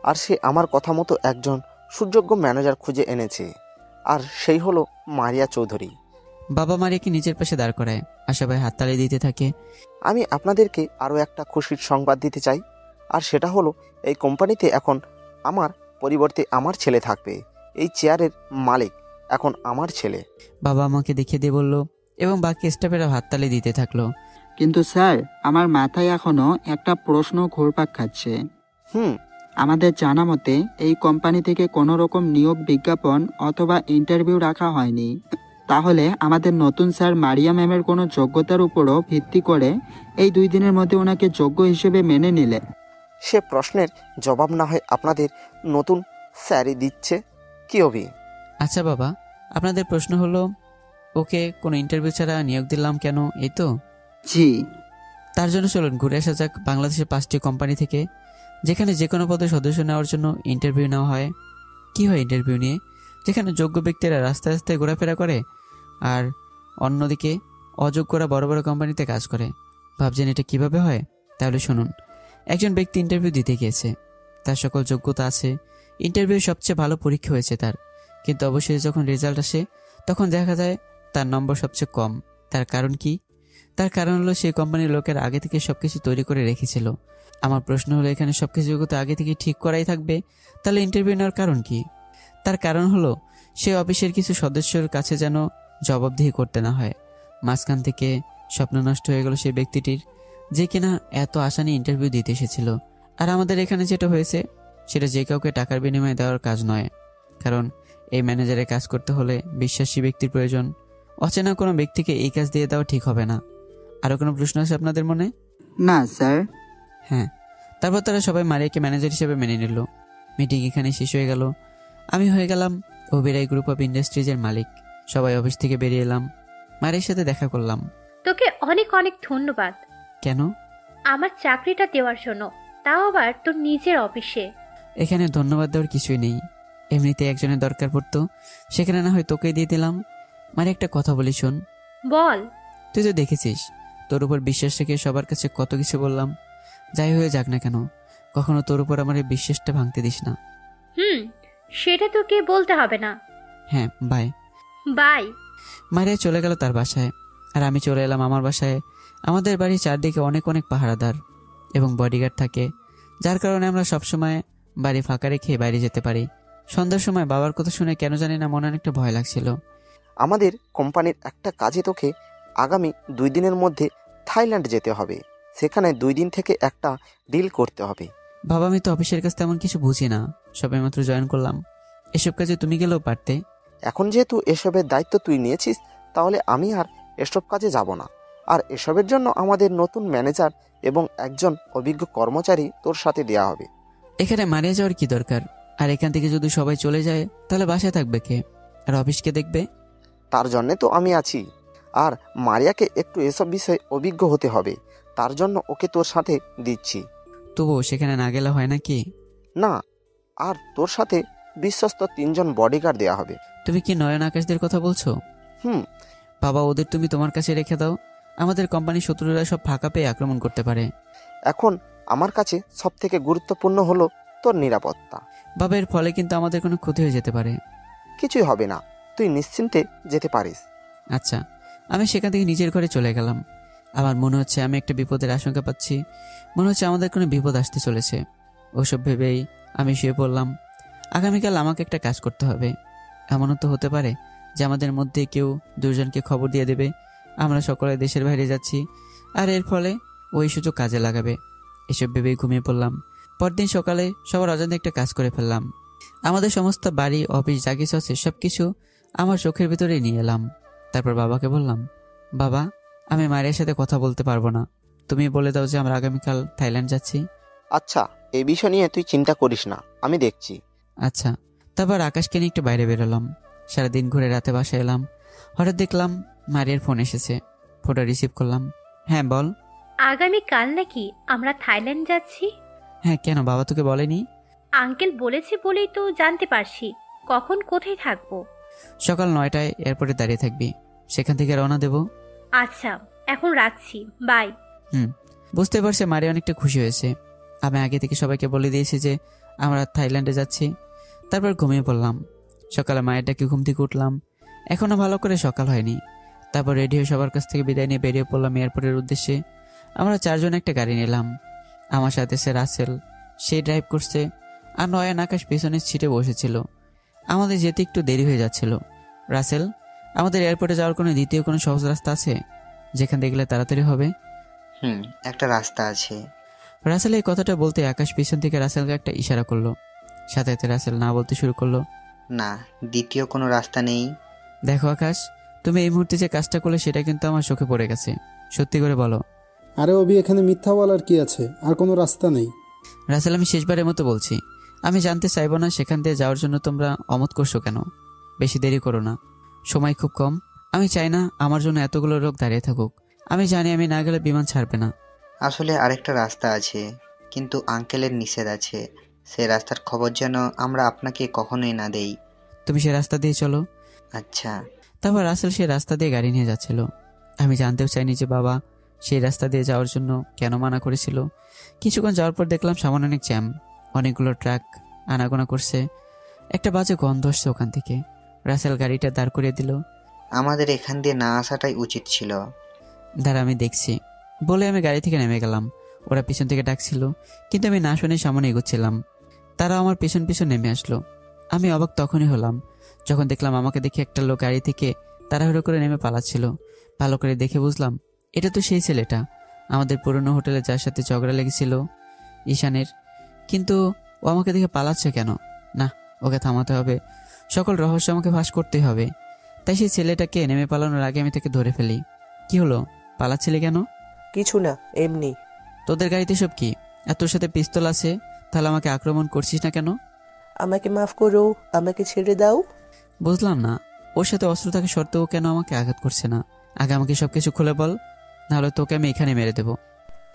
আর সে আমার কথা মতো একজন সুযোগ্য ম্যানেজার খুঁজে এনেছে, আর সেই হলো মারিয়া চৌধুরী। বাবা মারিয়াকে নিজের পাশে দাঁড় করায়, আর সবাই হাততালি দিতে থাকে। আমি আপনাদেরকে আরও একটা খুশির সংবাদ দিতে চাই, আর সেটা হলো এই কোম্পানিতে এখন আমার পরিবর্তে আমার ছেলে থাকবে। এই চেয়ারের মালিক এখন আমার ছেলে। বাবা আমাকে দেখিয়ে দিয়ে বলল, এবং বাকি স্টাফেরা হাততালি দিতে থাকলো। কিন্তু স্যার, আমার মাথায় এখনো একটা প্রশ্ন ঘুরপাক খাচ্ছে। আমাদের জানা মতে এই কোম্পানি থেকে কোনো রকম নিয়োগ বিজ্ঞাপন অথবা ইন্টারভিউ রাখা হয়নি। তাহলে আমাদের নতুন স্যার মারিয়া ম্যামের কোনো যোগ্যতার উপরও ভিত্তি করে এই 2 দিনের মধ্যে ওনাকে যোগ্য হিসেবে মেনে নিলে? সে প্রশ্নের জবাব না হয় আপনাদের নতুন স্যারই দিচ্ছে, কি অভি? আচ্ছা বাবা, আপনাদের প্রশ্ন হলো, ওকে কোনো ইন্টারভিউ ছাড়া নিয়োগ দিলাম কেন, এই তো? জি। তার জন্য চলুন ঘুরে আসা যাক বাংলাদেশের 5টি কোম্পানি থেকে, যেখানে যে কোনো পদে সদস্য নেওয়ার জন্য ইন্টারভিউ নেওয়া হয়। কি হয় ইন্টারভিউ নিয়ে? যেখানে যোগ্য ব্যক্তিরা রাস্তায় রাস্তায় ঘোরাফেরা করে, আর অন্যদিকে অযোগ্যরা বড় বড় কোম্পানিতে কাজ করে। ভাবছেন এটা কিভাবে হয়? তাহলে শুনুন। একজন ব্যক্তি ইন্টারভিউ দিতে গিয়েছে, তার সকল যোগ্যতা আছে, ইন্টারভিউ সবচেয়ে ভালো পরীক্ষা হয়েছে তার, কিন্তু অবশ্যই যখন রেজাল্ট আসে তখন দেখা যায় তার নম্বর সবচেয়ে কম। তার কারণ কি? তার কারণ হলো সেই কোম্পানির লোকের আগে থেকে সবকিছু তৈরি করে রেখেছিল। আমার প্রশ্ন হলো, এখানে সবকিছু যোগ্যতা আগে থেকে ঠিক করাই থাকবে, তাহলে ইন্টারভিউ নেওয়ার কারণ কি? তার কারণ হলো সে অফিসের কিছু সদস্যর কাছে যেন জবাবদিহি করতে না হয়। মাঝখান থেকে স্বপ্ন নষ্ট হয়ে গেল সেই ব্যক্তিটির, যে কিনা এত আশা নিয়ে ইন্টারভিউ দিতে এসেছিল। আর আমাদের এখানে যেটা হয়েছে সেটা যে কাউকে টাকার বিনিময়ে দেওয়ার কাজ নয়, কারণ এই ম্যানেজারের কাজ করতে হলে বিশ্বাসী ব্যক্তির প্রয়োজন। অচেনা কোনো ব্যক্তিকে এই কাজ দিয়ে দেওয়া ঠিক হবে না। আরও কোনো প্রশ্ন আছে আপনাদের মনে? না স্যার। হ্যাঁ, তারপর তারা সবাই মারিয়াকে ম্যানেজার হিসেবে মেনে নিল। মিটিং এখানে শেষ হয়ে গেল। আমি হয়ে গেলাম ওবেরাই গ্রুপ অফ ইন্ডাস্ট্রিজের মালিক। সবাই অফিস থেকে বেরিয়ে এলাম, মারিয়ার সাথে দেখা করলাম। তোকে অনেক অনেক ধন্যবাদ। কেন? আমার চাকরিটা দেওয়ার জন্য, তাও আবার তোর নিজের অফিসে। এখানে ধন্যবাদ দেওয়ার কিছুই নেই, এমনিতে একজনের দরকার পড়তো, সেখানে না হয় তোকে দিয়ে দিলাম। মারি, একটা কথা বলি শোন। বল। তুই তো দেখেছিস তোর উপর বিশ্বাস রেখে সবার কাছে কত কিছু বললাম। যাই হয়ে যাক না কেন, কখনো তোর উপর আমার এই বিশ্বাসটা ভাঙতে দিস না। সেটা তোকে বলতে হবে না। হ্যাঁ, বাই। বাই। মারিয়া চলে গেল তার বাসায়, আর আমি চলে এলাম আমার বাসায়। আমাদের বাড়ির চারদিকে অনেক অনেক পাহারাদার এবং বডিগার্ড থাকে, যার কারণে আমরা সবসময় বাড়ি ফাঁকা রেখে বাইরে যেতে পারি। সন্ধ্যার সময় বাবার কথা শুনে কেন জানি না মনে অনেকটা ভয় লাগছিল। আমাদের কোম্পানির একটা কাজে তোকে আগামী 2 দিনের মধ্যে থাইল্যান্ড যেতে হবে। সেখানে 2 দিন থেকে একটা ডিল করতে হবে। বাবা, আমি তো অফিসের কাছে তেমন কিছু বুঝি না, সবে মাত্র জয়েন করলাম। এসব কাজে তুমি গেলেও পারতে। এখন যেহেতু এসবের দায়িত্ব তুই নিয়েছিস, তাহলে আমি আর এসব কাজে যাব না। আর এসবের জন্য আমাদের নতুন ম্যানেজার এবং একজন অভিজ্ঞ কর্মচারী তোর সাথে দেয়া হবে। এখানে মারিয়া যাওয়ার কি দরকার? আর এখান থেকে যদি সবাই চলে যায় তাহলে বাসায় থাকবে কে, আর অফিসকে দেখবে? তার জন্যে তো আমি আছি। আর মারিয়াকে একটু এসব বিষয়ে অভিজ্ঞ হতে হবে, তার জন্য ওকে তোর সাথে দিচ্ছি। তবুও সেখানে না গেলে হয় নাকি? না, আর তোর সাথে বিশ্বস্ত 3 জন বডিগার্ড দেওয়া হবে। তুমি কি নয়ন আকাশদের কথা বলছো? বাবা, ওদের তুমি তোমার কাছে রেখে দাও। আমাদের কোম্পানির শত্রুরা সব ফাঁকা পেয়ে আক্রমণ করতে পারে। এখন আমার কাছে সব থেকে গুরুত্বপূর্ণ হলো তোর নিরাপত্তা। বাবা, এর ফলে কিন্তু আমাদের কোনো ক্ষতি হয়ে যেতে পারে। কিছুই হবে না, তুই নিশ্চিন্তে যেতে পারিস। আচ্ছা, আমি সেখান থেকে নিজের ঘরে চলে গেলাম। আমার মনে হচ্ছে আমি একটা বিপদের আশঙ্কা পাচ্ছি। মনে হচ্ছে আমাদের কোনো বিপদ আসতে চলেছে। ওসব ভেবেই আমি শুয়ে পড়লাম। আগামীকাল আমাকে একটা কাজ করতে হবে। এমনও তো হতে পারে যে আমাদের মধ্যে কেউ দুজনকে খবর দিয়ে দেবে আমরা সকলে দেশের বাইরে যাচ্ছি, আর এর ফলে ওই সুযোগ কাজে লাগাবে। এসব ভেবেই ঘুমিয়ে পড়লাম। পরদিন সকালে সবার অজান্তে একটা কাজ করে ফেললাম। আমাদের সমস্ত বাড়ি, অফিস, যা কিছু আছে সব কিছু আমার চোখের ভিতরে নিয়ে এলাম। তারপর বাবাকে বললাম, বাবা, আমি মায়ের সাথে কথা বলতে পারবো না। তুমি বলে দাও যে আমরা আগামীকাল থাইল্যান্ড যাচ্ছি। আচ্ছা, এই বিষয় নিয়ে তুই চিন্তা করিস না, আমি দেখছি। আচ্ছা। তারপর আকাশকে নিয়ে একটু বাইরে বেরোলাম। সারাদিন ঘুরে রাতে বাসায় এলাম। হঠাৎ দেখলাম মারিয়ার ফোন এসেছে। ফোনটা রিসিভ করলাম। হ্যাঁ, বল। আগামীকাল নাকি আমরা থাইল্যান্ড যাচ্ছি? হ্যাঁ, কেন, বাবা তোকে বলেনি? আঙ্কেল বলেছে বলেই তো জানতে পারছি। কখন কোথায় থাকবো? সকাল 9টায় এয়ারপোর্টে দাঁড়িয়ে থাকবি, সেখান থেকে রওনা দেব। আচ্ছা, এখন রাখছি, বাই। বুঝতে পারছে মারিয়া অনেকটা খুশি হয়েছে। আমি আগে থেকে সবাইকে বলে দিয়েছি যে আমরা থাইল্যান্ডে যাচ্ছি। তারপর ঘুমিয়ে পড়লাম। সকালে মায়ের ডাকে ঘুম থেকে উঠলাম। এখনো ভালো করে সকাল হয়নি। তারপর রেডি হয়ে সবার কাছ থেকে বিদায় নিয়ে বেরিয়ে পড়লাম এয়ারপোর্টের উদ্দেশ্যে। আমরা 4 জন একটা গাড়ি নিলাম। আমার সাথে সে রাসেল, সে ড্রাইভ করছে, আর নয়ন আকাশ পেছনের সিটে বসেছিল। আমাদের যেতে একটু দেরি হয়ে যাচ্ছিল। রাসেল, আমাদের এয়ারপোর্টে যাওয়ার কোনো দ্বিতীয় কোনো সহজ রাস্তা আছে যেখান দিয়ে গেলে তাড়াতাড়ি হবে? একটা রাস্তা আছে। রাসেল এই কথাটা বলতে আকাশ পিছন থেকে রাসেলকে একটা ইশারা করলো। সাথে সাথে রাসেল না বলতে শুরু করলো, না, দ্বিতীয় কোনো রাস্তা নেই। দেখো আকাশ, তুমি এই মুহূর্তে যে কাজটা করলে সেটা কিন্তু আমার চোখে পড়ে গেছে। সত্যি করে বলো। আরে অভি, এখানে মিথ্যা বলার কি আছে? আর কোনো রাস্তা নেই। রাসেল, আমি শেষবারের মতো বলছি, আমি জানতে চাইবো না সেখান দিয়ে যাওয়ার জন্য তোমরা অমত করছো কেন। বেশি দেরি করো না, সময় খুব কম। আমি চাই না আমার জন্য এতগুলো লোক দাঁড়িয়ে থাকুক। আমি জানি আমি না গেলে বিমান ছাড়বে না। আসলে আরেকটা রাস্তা আছে, কিন্তু আঙ্কেলের নিষেধ আছে। সে রাস্তার খবর যেন আমরা আপনাকে কখনোই না দেই। তুমি সে রাস্তা দিয়ে চলো। আচ্ছা। তারপর রাসেল সেই রাস্তা দিয়ে গাড়ি নিয়ে যাচ্ছিল। আমি জানতেও চাইনি যে বাবা সেই রাস্তা দিয়ে যাওয়ার জন্য কেন মানা করেছিল। কিছুক্ষণ যাওয়ার পর দেখলাম সামনে অনেক জ্যাম, অনেকগুলো ট্রাক আনাগোনা করছে। একটা বাজে গন্ধ আসছে ওখান থেকে। রাসেল গাড়িটা দাঁড় করিয়ে দিল। আমাদের এখান দিয়ে না আসাটাই উচিত ছিল। দাঁড়া, আমি দেখছি বলে আমি গাড়ি থেকে নেমে গেলাম। ওরা পিছন থেকে ডাকছিল, কিন্তু আমি না শুনে সামনে এগোচ্ছিলাম। তারা আমার পিছন পিছন নেমে আসলো। আমি অবাক তখনই হলাম যখন দেখলাম আমাকে দেখে একটা লোক গাড়ি থেকে তাড়াহুড়ো করে নেমে পালাচ্ছিল। ভালো করে দেখে বুঝলাম এটা তো সেই ছেলেটা, আমাদের পুরনো হোটেলে যার সাথে ঝগড়া লেগেছিল, ঈশানের। কিন্তু ও আমাকে দেখে পালাচ্ছে কেন? না, ওকে থামাতে হবে। সকল রহস্য আমাকে ফাঁস করতেই হবে। তাই সেই ছেলেটাকে নেমে পালানোর আগে আমি তাকে ধরে ফেলি। কি হলো, পালাচ্ছিলি কেন? কিছু না, এমনি। তোদের গাড়িতে সব কি? আর তোর সাথে পিস্তল আছে, তাহলে আমাকে আক্রমণ করছিস না কেন? আমাকে মাফ করো, আমাকে ছেড়ে দাও। বুঝলাম না, ওর সাথে অস্ত্র থাকা সত্ত্বেও কেন আমাকে আঘাত করছে না। আগে আমাকে সবকিছু খুলে বল, নাহলে তোকে আমি এখানে মেরে দেব।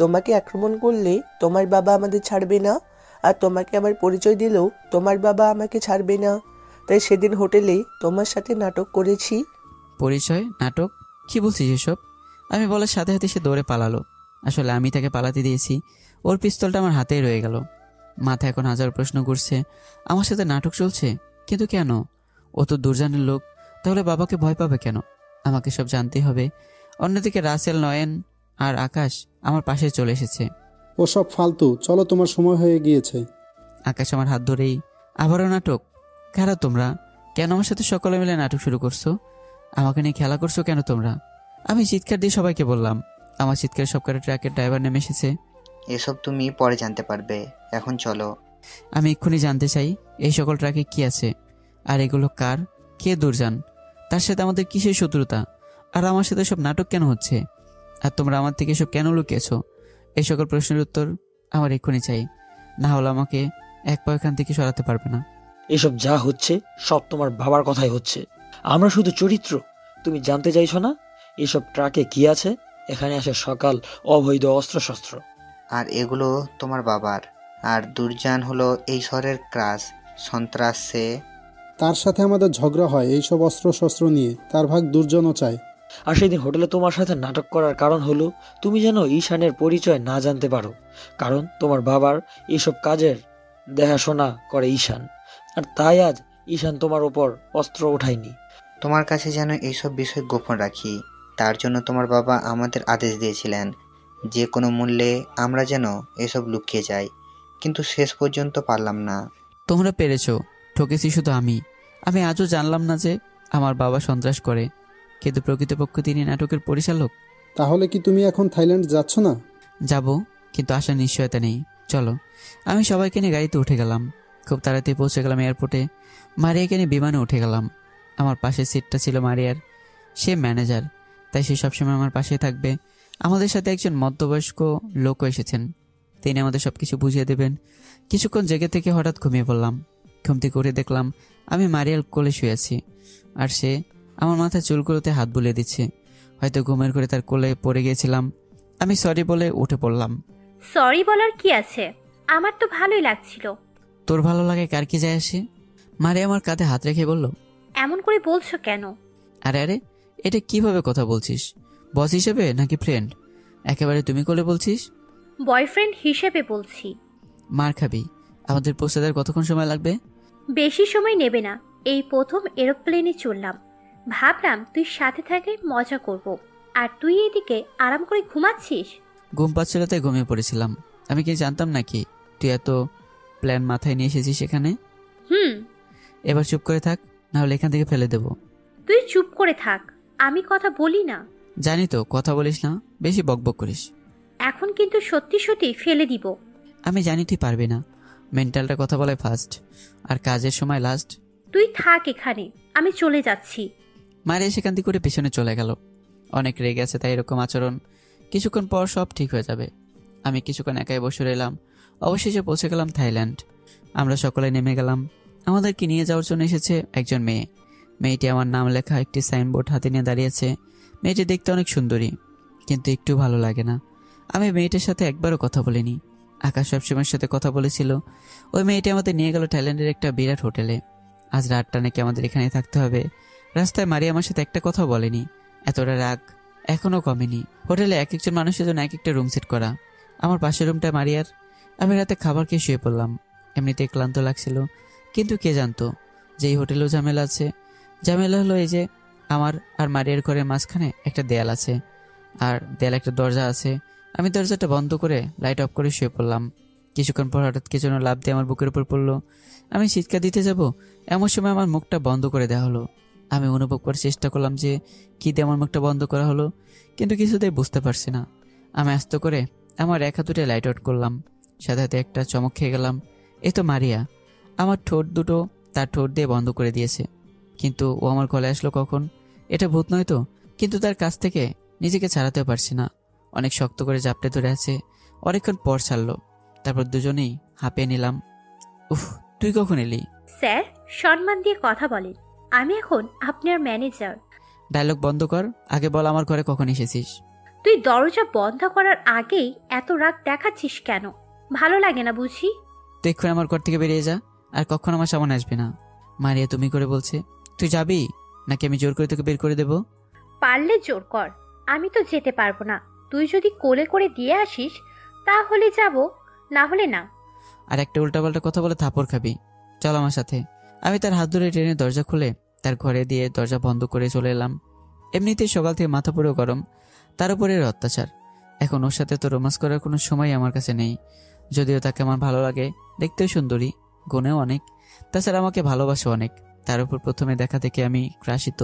তোমাকে আক্রমণ করলে তোমার বাবা আমাদের ছাড়বে না, আর তোমাকে আমার পরিচয় দিলেও তোমার বাবা আমাকে ছাড়বে না। তাই সেদিন হোটেলে তোমার সাথে নাটক করেছি। পরিচয়? নাটক? কি বলছিস এসব? আমি বলার সাথে সাথে সে দৌড়ে পালালো। আসলে আমি তাকে পালাতে দিয়েছি, ওর পিস্তলটা আমার হাতেই রয়ে গেল। মাথায় এখন হাজার প্রশ্ন ঘুরছে। আমার সাথে নাটক চলছে, কিন্তু কেন? ও তো দুর্জানের লোক, তাহলে বাবাকে ভয় পাবে কেন? আমাকে সব জানতেই হবে। অন্যদিকে রাসেল, নয়ন আর আকাশ আমার পাশে চলে এসেছে। ওসব ফালতু, চলো, তোমার সময় হয়ে গিয়েছে। আকাশ আমার হাত ধরেই, আবারও নাটক? কারা তোমরা? কেন আমার সাথে সকলে মিলে নাটক শুরু করছো? আমাকে নিয়ে খেলা করছো কেন তোমরা? আমি চিৎকার দিয়ে সবাইকে বললাম। আমার চিৎকারে সবকটা ট্রাকের ড্রাইভার নেমে এসেছে। এসব তুমি পরে জানতে পারবে, এখন চলো। আমি এক্ষুনি জানতে চাই এই সকল ট্রাকে কি আছে, আর এগুলো কার? কে দুর্জান? তার সাথে আমাদের কিসের শত্রুতা? আর আমার সাথে সব নাটক কেন হচ্ছে? আর তোমরা আমার থেকে সব কেন লুকিয়েছো? এই সকল প্রশ্নের উত্তর আমার এক্ষুনি চাই, না হলে আমাকে এক পা এখান থেকে সরাতে পারবে না। এসব যা হচ্ছে সব তোমার বাবার কথাই হচ্ছে। আমরা শুধু চরিত্র, তুমি জানতে চাইছো না এসব ট্রাকে কি আছে? এখানে আসে সকাল অবৈধ অস্ত্রশস্ত্র। আর এগুলো তোমার বাবার। আর দুর্জান হলো এই শহরের ক্রাশ। সন্ত্রাস সে। তার সাথে আমাদের ঝগড়া হয় এইসব অস্ত্র নিয়ে, তার ভাগ দুর্জনও চায়। আর সেদিন হোটেলে তোমার সাথে নাটক করার কারণ হলো তুমি যেন ঈশানের পরিচয় না জানতে পারো, কারণ তোমার বাবার এইসব কাজের দেখাশোনা করে ঈশান, আর তাই আজ ঈশান তোমার ওপর অস্ত্র ওঠায়নি। তোমার কাছে যেন এইসব বিষয় গোপন রাখি, তার জন্য তোমার বাবা আমাদের আদেশ দিয়েছিলেন যে কোনো মূল্যে আমরা যেন এসব লুকিয়ে যাই, কিন্তু শেষ পর্যন্ত পারলাম না। তোমরা পেরেছো, ঠকেছি শুধু আমি। আমি আজও জানলাম না যে আমার বাবা সন্ত্রাস করে, কিন্তু প্রকৃতপক্ষে তিনি নাটকের পরিচালক। তাহলে কি তুমি এখন থাইল্যান্ড যাচ্ছ না? যাব, কিন্তু আসার নিশ্চয়তা নেই। চলো। আমি সবাইকে নিয়ে গাড়িতে উঠে গেলাম। খুব তাড়াতাড়ি পৌঁছে গেলাম এয়ারপোর্টে। মারিয়াকে নিয়ে বিমানে উঠে গেলাম। আমার পাশের সিটটা ছিল মারিয়ার। সে ম্যানেজার, তাই সে সবসময় আমার পাশেই থাকবে। আমাদের সাথে একজন মধ্যবয়স্ক লোকও এসেছেন, তিনি আমাদের সব কিছু বুঝিয়ে দেবেন। কিছুক্ষণ জেগে থেকে হঠাৎ ঘুমিয়ে পড়লাম। ঘুম থেকে উঠে দেখলাম আমি মারিয়ার কোলে শুয়ে আছি, আর সে আমার মাথায় চুলগুলোতে হাত বুলিয়ে দিচ্ছে। হয়তো ঘুমের করে তার কোলে পড়ে গিয়েছিলাম। আমি সরি বলে উঠে পড়লাম। সরি বলার কি আছে, আমার তো ভালোই লাগছিল। তোর ভালো লাগে কার কি যায় আসে? মারিয়া আমার কাঁধে হাত রেখে বলল। এমন করে বলছো কেন? আরে আরে, এটা কিভাবে কথা বলছিস? বস হিসেবে নাকি ফ্রেন্ড? একেবারে তুমি কোলে বলছিস। বয়ফ্রেন্ড হিসেবে বলছি। মার খাবি। আমাদের পৌঁছাতে কতক্ষণ সময় লাগবে? বেশি সময় নেবে না, এই প্রথম এরোপ্লেনে চললাম, ভাবলাম তুই সাথে থাকলে মজা করব, আর তুই এদিকে আরাম করে ঘুমাচ্ছিস। ঘুম পাচ্ছিল তাই ঘুমিয়ে পড়েছিলাম। আমি কি জানতাম নাকি তুই এত প্ল্যান মাথায় নিয়ে এসেছিস এখানে? এবার চুপ করে থাক, না হলে এখান থেকে ফেলে দেব। তুই চুপ করে থাক, আমি কথা বলি না। জানি তো কথা বলিস না, বেশি বকবক করিস। এখন কিন্তু সত্যি সত্যি ফেলে দিব। আমি জানি তুই পারবি না, মেন্টালটা কথা বলে ফার্স্ট, আর কাজের সময় লাস্ট। তুই থাক এখানে, আমি চলে যাচ্ছি। মারিয়া সেখান থেকে করে পিছনে চলে গেল। অনেক রেগে আছে তাই এরকম আচরণ। কিছুক্ষণ পর সব ঠিক হয়ে যাবে। আমি কিছুক্ষণ একাই বসে রইলাম। অবশেষে পৌঁছে গেলাম থাইল্যান্ড। আমরা সকলে নেমে গেলাম। আমাদেরকে নিয়ে যাওয়ার জন্য এসেছে একজন মেয়ে। মেয়েটি আমার নাম লেখা একটি সাইনবোর্ড হাতে নিয়ে দাঁড়িয়েছে। মেয়েটি দেখতে অনেক সুন্দরী, কিন্তু একটু ভালো লাগে না। আমি মেয়েটির সাথে একবারও কথা বলিনি। আকাশ সবসময়ের সাথে কথা বলেছিল। ওই মেয়েটি আমাদের নিয়ে গেল থাইল্যান্ডের একটা বিরাট হোটেলে। আজ রাতটা নাকি আমাদের এখানে থাকতে হবে। রাস্তায় মারিয়া আমার সাথে একটা কথা বলেনি। এতটা রাগ এখনো কমেনি। হোটেলে এক একজন মানুষের জন্য এক একটা রুম সেট করা। আমার পাশের রুমটা মারিয়ার। আমি রাতে খাবার খেয়ে শুয়ে পড়লাম। এমনিতেই ক্লান্ত লাগছিল, কিন্তু কে জানতো যে এই হোটেলেও ঝামেলা আছে। ঝামেলা হলো এই যে আমার আর মারিয়ার ঘরের মাঝখানে একটা দেয়াল আছে, আর দেয়াল একটা দরজা আছে। আমি দরজাটা বন্ধ করে লাইট অফ করে শুয়ে পড়লাম। কিছুক্ষণ পর হঠাৎ কে যেন লাফ দিয়ে আমার বুকের উপর পড়লো। আমি চিৎকার দিতে যাব, এমন সময় আমার মুখটা বন্ধ করে দেওয়া হলো। আমি অনুভব করার চেষ্টা করলাম যে কী দিয়ে আমার মুখটা বন্ধ করা হলো, কিন্তু কিছুতেই বুঝতে পারছি না। আমি আস্তে করে আমার এক হাত লাইট আউট করলাম। সাথে সাথে একটা চমক খেয়ে গেলাম। এ তো মারিয়া। আমার ঠোঁট দুটো তার ঠোঁট দিয়ে বন্ধ করে দিয়েছে, কিন্তু ও আমার গলায় আসলো কখন? এটা ভূত নয় তো? কিন্তু তার কাছ থেকে নিজেকে ছাড়াতেও পারছি না। অনেক শক্ত করে জাপটে ধরে আছে। অনেকক্ষণ পর ছাড়লো। তারপর দুজনেই হাঁপিয়ে নিলাম। উফ, তুই কখন এলি? স্যার, সম্মান দিয়ে কথা বলেন, আমি এখন আপনার ম্যানেজার। ডায়লগ বন্ধ কর, আগে বল আমার ঘরে কখন এসেছিস? তুই দরজা বন্ধ করার আগেই এত রাগ দেখাচ্ছিস কেন? ভালো লাগে না বুঝি? তুই এক্ষুনি আমার ঘর থেকে বেরিয়ে যা, আর কখন আমার সামনে আসবে না। মারিয়া তুমি করে বলছে। তুই যাবি নাকি আমি জোর করে তোকে বের করে দেব? পারলে জোর কর, আমি তো যেতে পারবো না। তুই যদি কোলে করে দিয়ে আসিস তাহলে যাব, না হলে না। আর একটা উল্টাপাল্টা কথা বলে থাপড় খাবি। চল আমার সাথে। আমি তার হাত ধরে ট্রেনের দরজা খুলে তার ঘরে দিয়ে দরজা বন্ধ করে চলে এলাম। এমনিতেই সকাল থেকে মাথা পুরো গরম, তার উপরে অত্যাচার। এখন ওর সাথে তো রোমান্স করার কোনো সময় আমার কাছে নেই। যদিও তাকে আমার ভালো লাগে, দেখতেও সুন্দরী, গুণেও অনেক, তাছাড়া আমাকে ভালোবাসে অনেক। তার উপর প্রথমে দেখা থেকে আমি ক্রাশিত,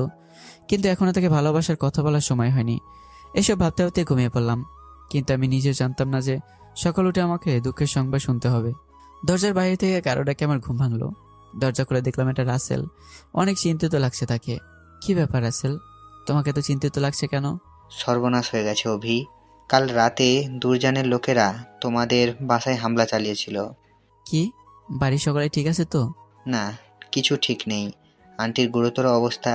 কিন্তু এখনো তাকে ভালোবাসার কথা বলার সময় হয়নি। এসব ভাবতে ভাবতে ঘুমিয়ে পড়লাম। কিন্তু আমি নিজেও জানতাম না যে সকাল উঠে আমাকে দুঃখের সংবাদ শুনতে হবে। দরজার বাইরে থেকে কারো ডাকে আমার ঘুম ভাঙলো। দরজা খুলে দেখলাম এটা রাসেল। অনেক চিন্তিত লাগছে তাকে। কি ব্যাপার রাসেল, তোমাকে তো চিন্তিত লাগছে কেন? সর্বনাশ হয়ে গেছে অভি। কাল রাতে দুর্জানের লোকেরা তোমাদের বাসায় হামলা চালিয়েছিল। কি? বাড়ির সকালে ঠিক আছে তো? না, কিছু ঠিক নেই। আন্টির গুরুতর অবস্থা,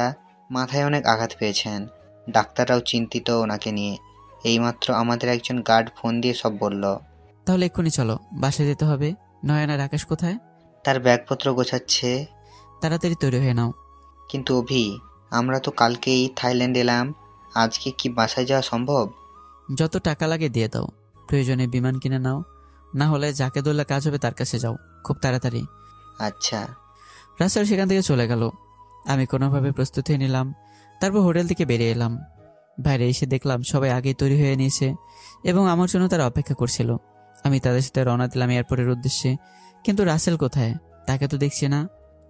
মাথায় অনেক আঘাত পেয়েছেন। ডাক্তাররাও চিন্তিত ওনাকে নিয়ে। এইমাত্র আমাদের একজন গার্ড ফোন দিয়ে সব বলল। তাহলে এক্ষুনি চলো, বাসায় যেতে হবে। নয়ন আর আকাশ কোথায়? তার ব্যাগপত্র গোছাচ্ছে। তাড়াতাড়ি তৈরি হয়ে নাও। কিন্তু অভি, আমরা তো কালকেই থাইল্যান্ড এলাম, আজকে কি বাসায় যাওয়া সম্ভব? যত টাকা লাগে দিয়ে দাও, প্রয়োজনে বিমান কিনে নাও, না হলে যাকে ধরলে কাজ হবে তার কাছে যাও খুব তাড়াতাড়ি। আচ্ছা। রাসেল সেখান থেকে চলে গেল। আমি কোনোভাবে প্রস্তুত হয়ে নিলাম, তারপর হোটেল থেকে বেরিয়ে এলাম। বাইরে এসে দেখলাম সবাই আগেই তৈরি হয়ে নিয়েছে এবং আমার জন্য তারা অপেক্ষা করছিল। আমি তাদের সাথে রওনা দিলাম এয়ারপোর্টের উদ্দেশ্যে। কিন্তু রাসেল কোথায়? তাকে তো দেখছি না।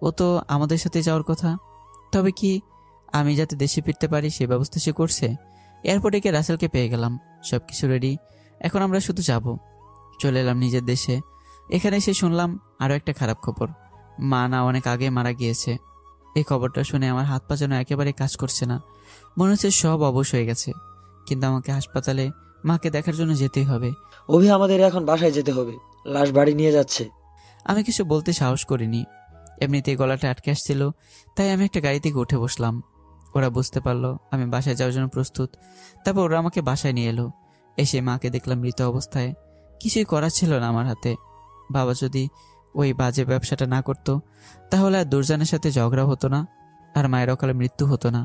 ও তো আমাদের সাথে যাওয়ার কথা। তবে কি আমি যাতে দেশে ফিরতে পারি সে ব্যবস্থা সে করছে? এয়ারপোর্টে গিয়ে রাসেলকে পেয়ে গেলাম, সবকিছু রেডি। এখন আমরা শুধু যাব। চলে এলাম নিজের দেশে। এখানে এসে শুনলাম আরও একটা খারাপ খবর, মা না অনেক আগে মারা গিয়েছে। এই খবরটা শুনে আমার হাত পা যেন একেবারে কাজ করছে না, মনে হচ্ছে সব অবশ হয়ে গেছে। কিন্তু আমাকে হাসপাতালে মাকে দেখার জন্য যেতেই হবে। অভি, আমাদের এখন বাসায় যেতে হবে, লাশ বাড়ি নিয়ে যাচ্ছে। আমি কিছু বলতে সাহস করিনি, এমনিতেই গলাটা আটকে আসছিল, তাই আমি একটা গাড়ি থেকে উঠে বসলাম। ওরা বুঝতে পারলো আমি বাসায় যাওয়ার জন্য প্রস্তুত। তারপর ওরা আমাকে বাসায় নিয়ে এলো। এসে মাকে দেখলাম মৃত অবস্থায়, কিছুই করার ছিল না আমার হাতে। বাবা যদি ওই বাজে ব্যবসাটা না করতো তাহলে আর দুর্জানের সাথে ঝগড়া হতো না, আর মায়ের অকালে মৃত্যু হতো না।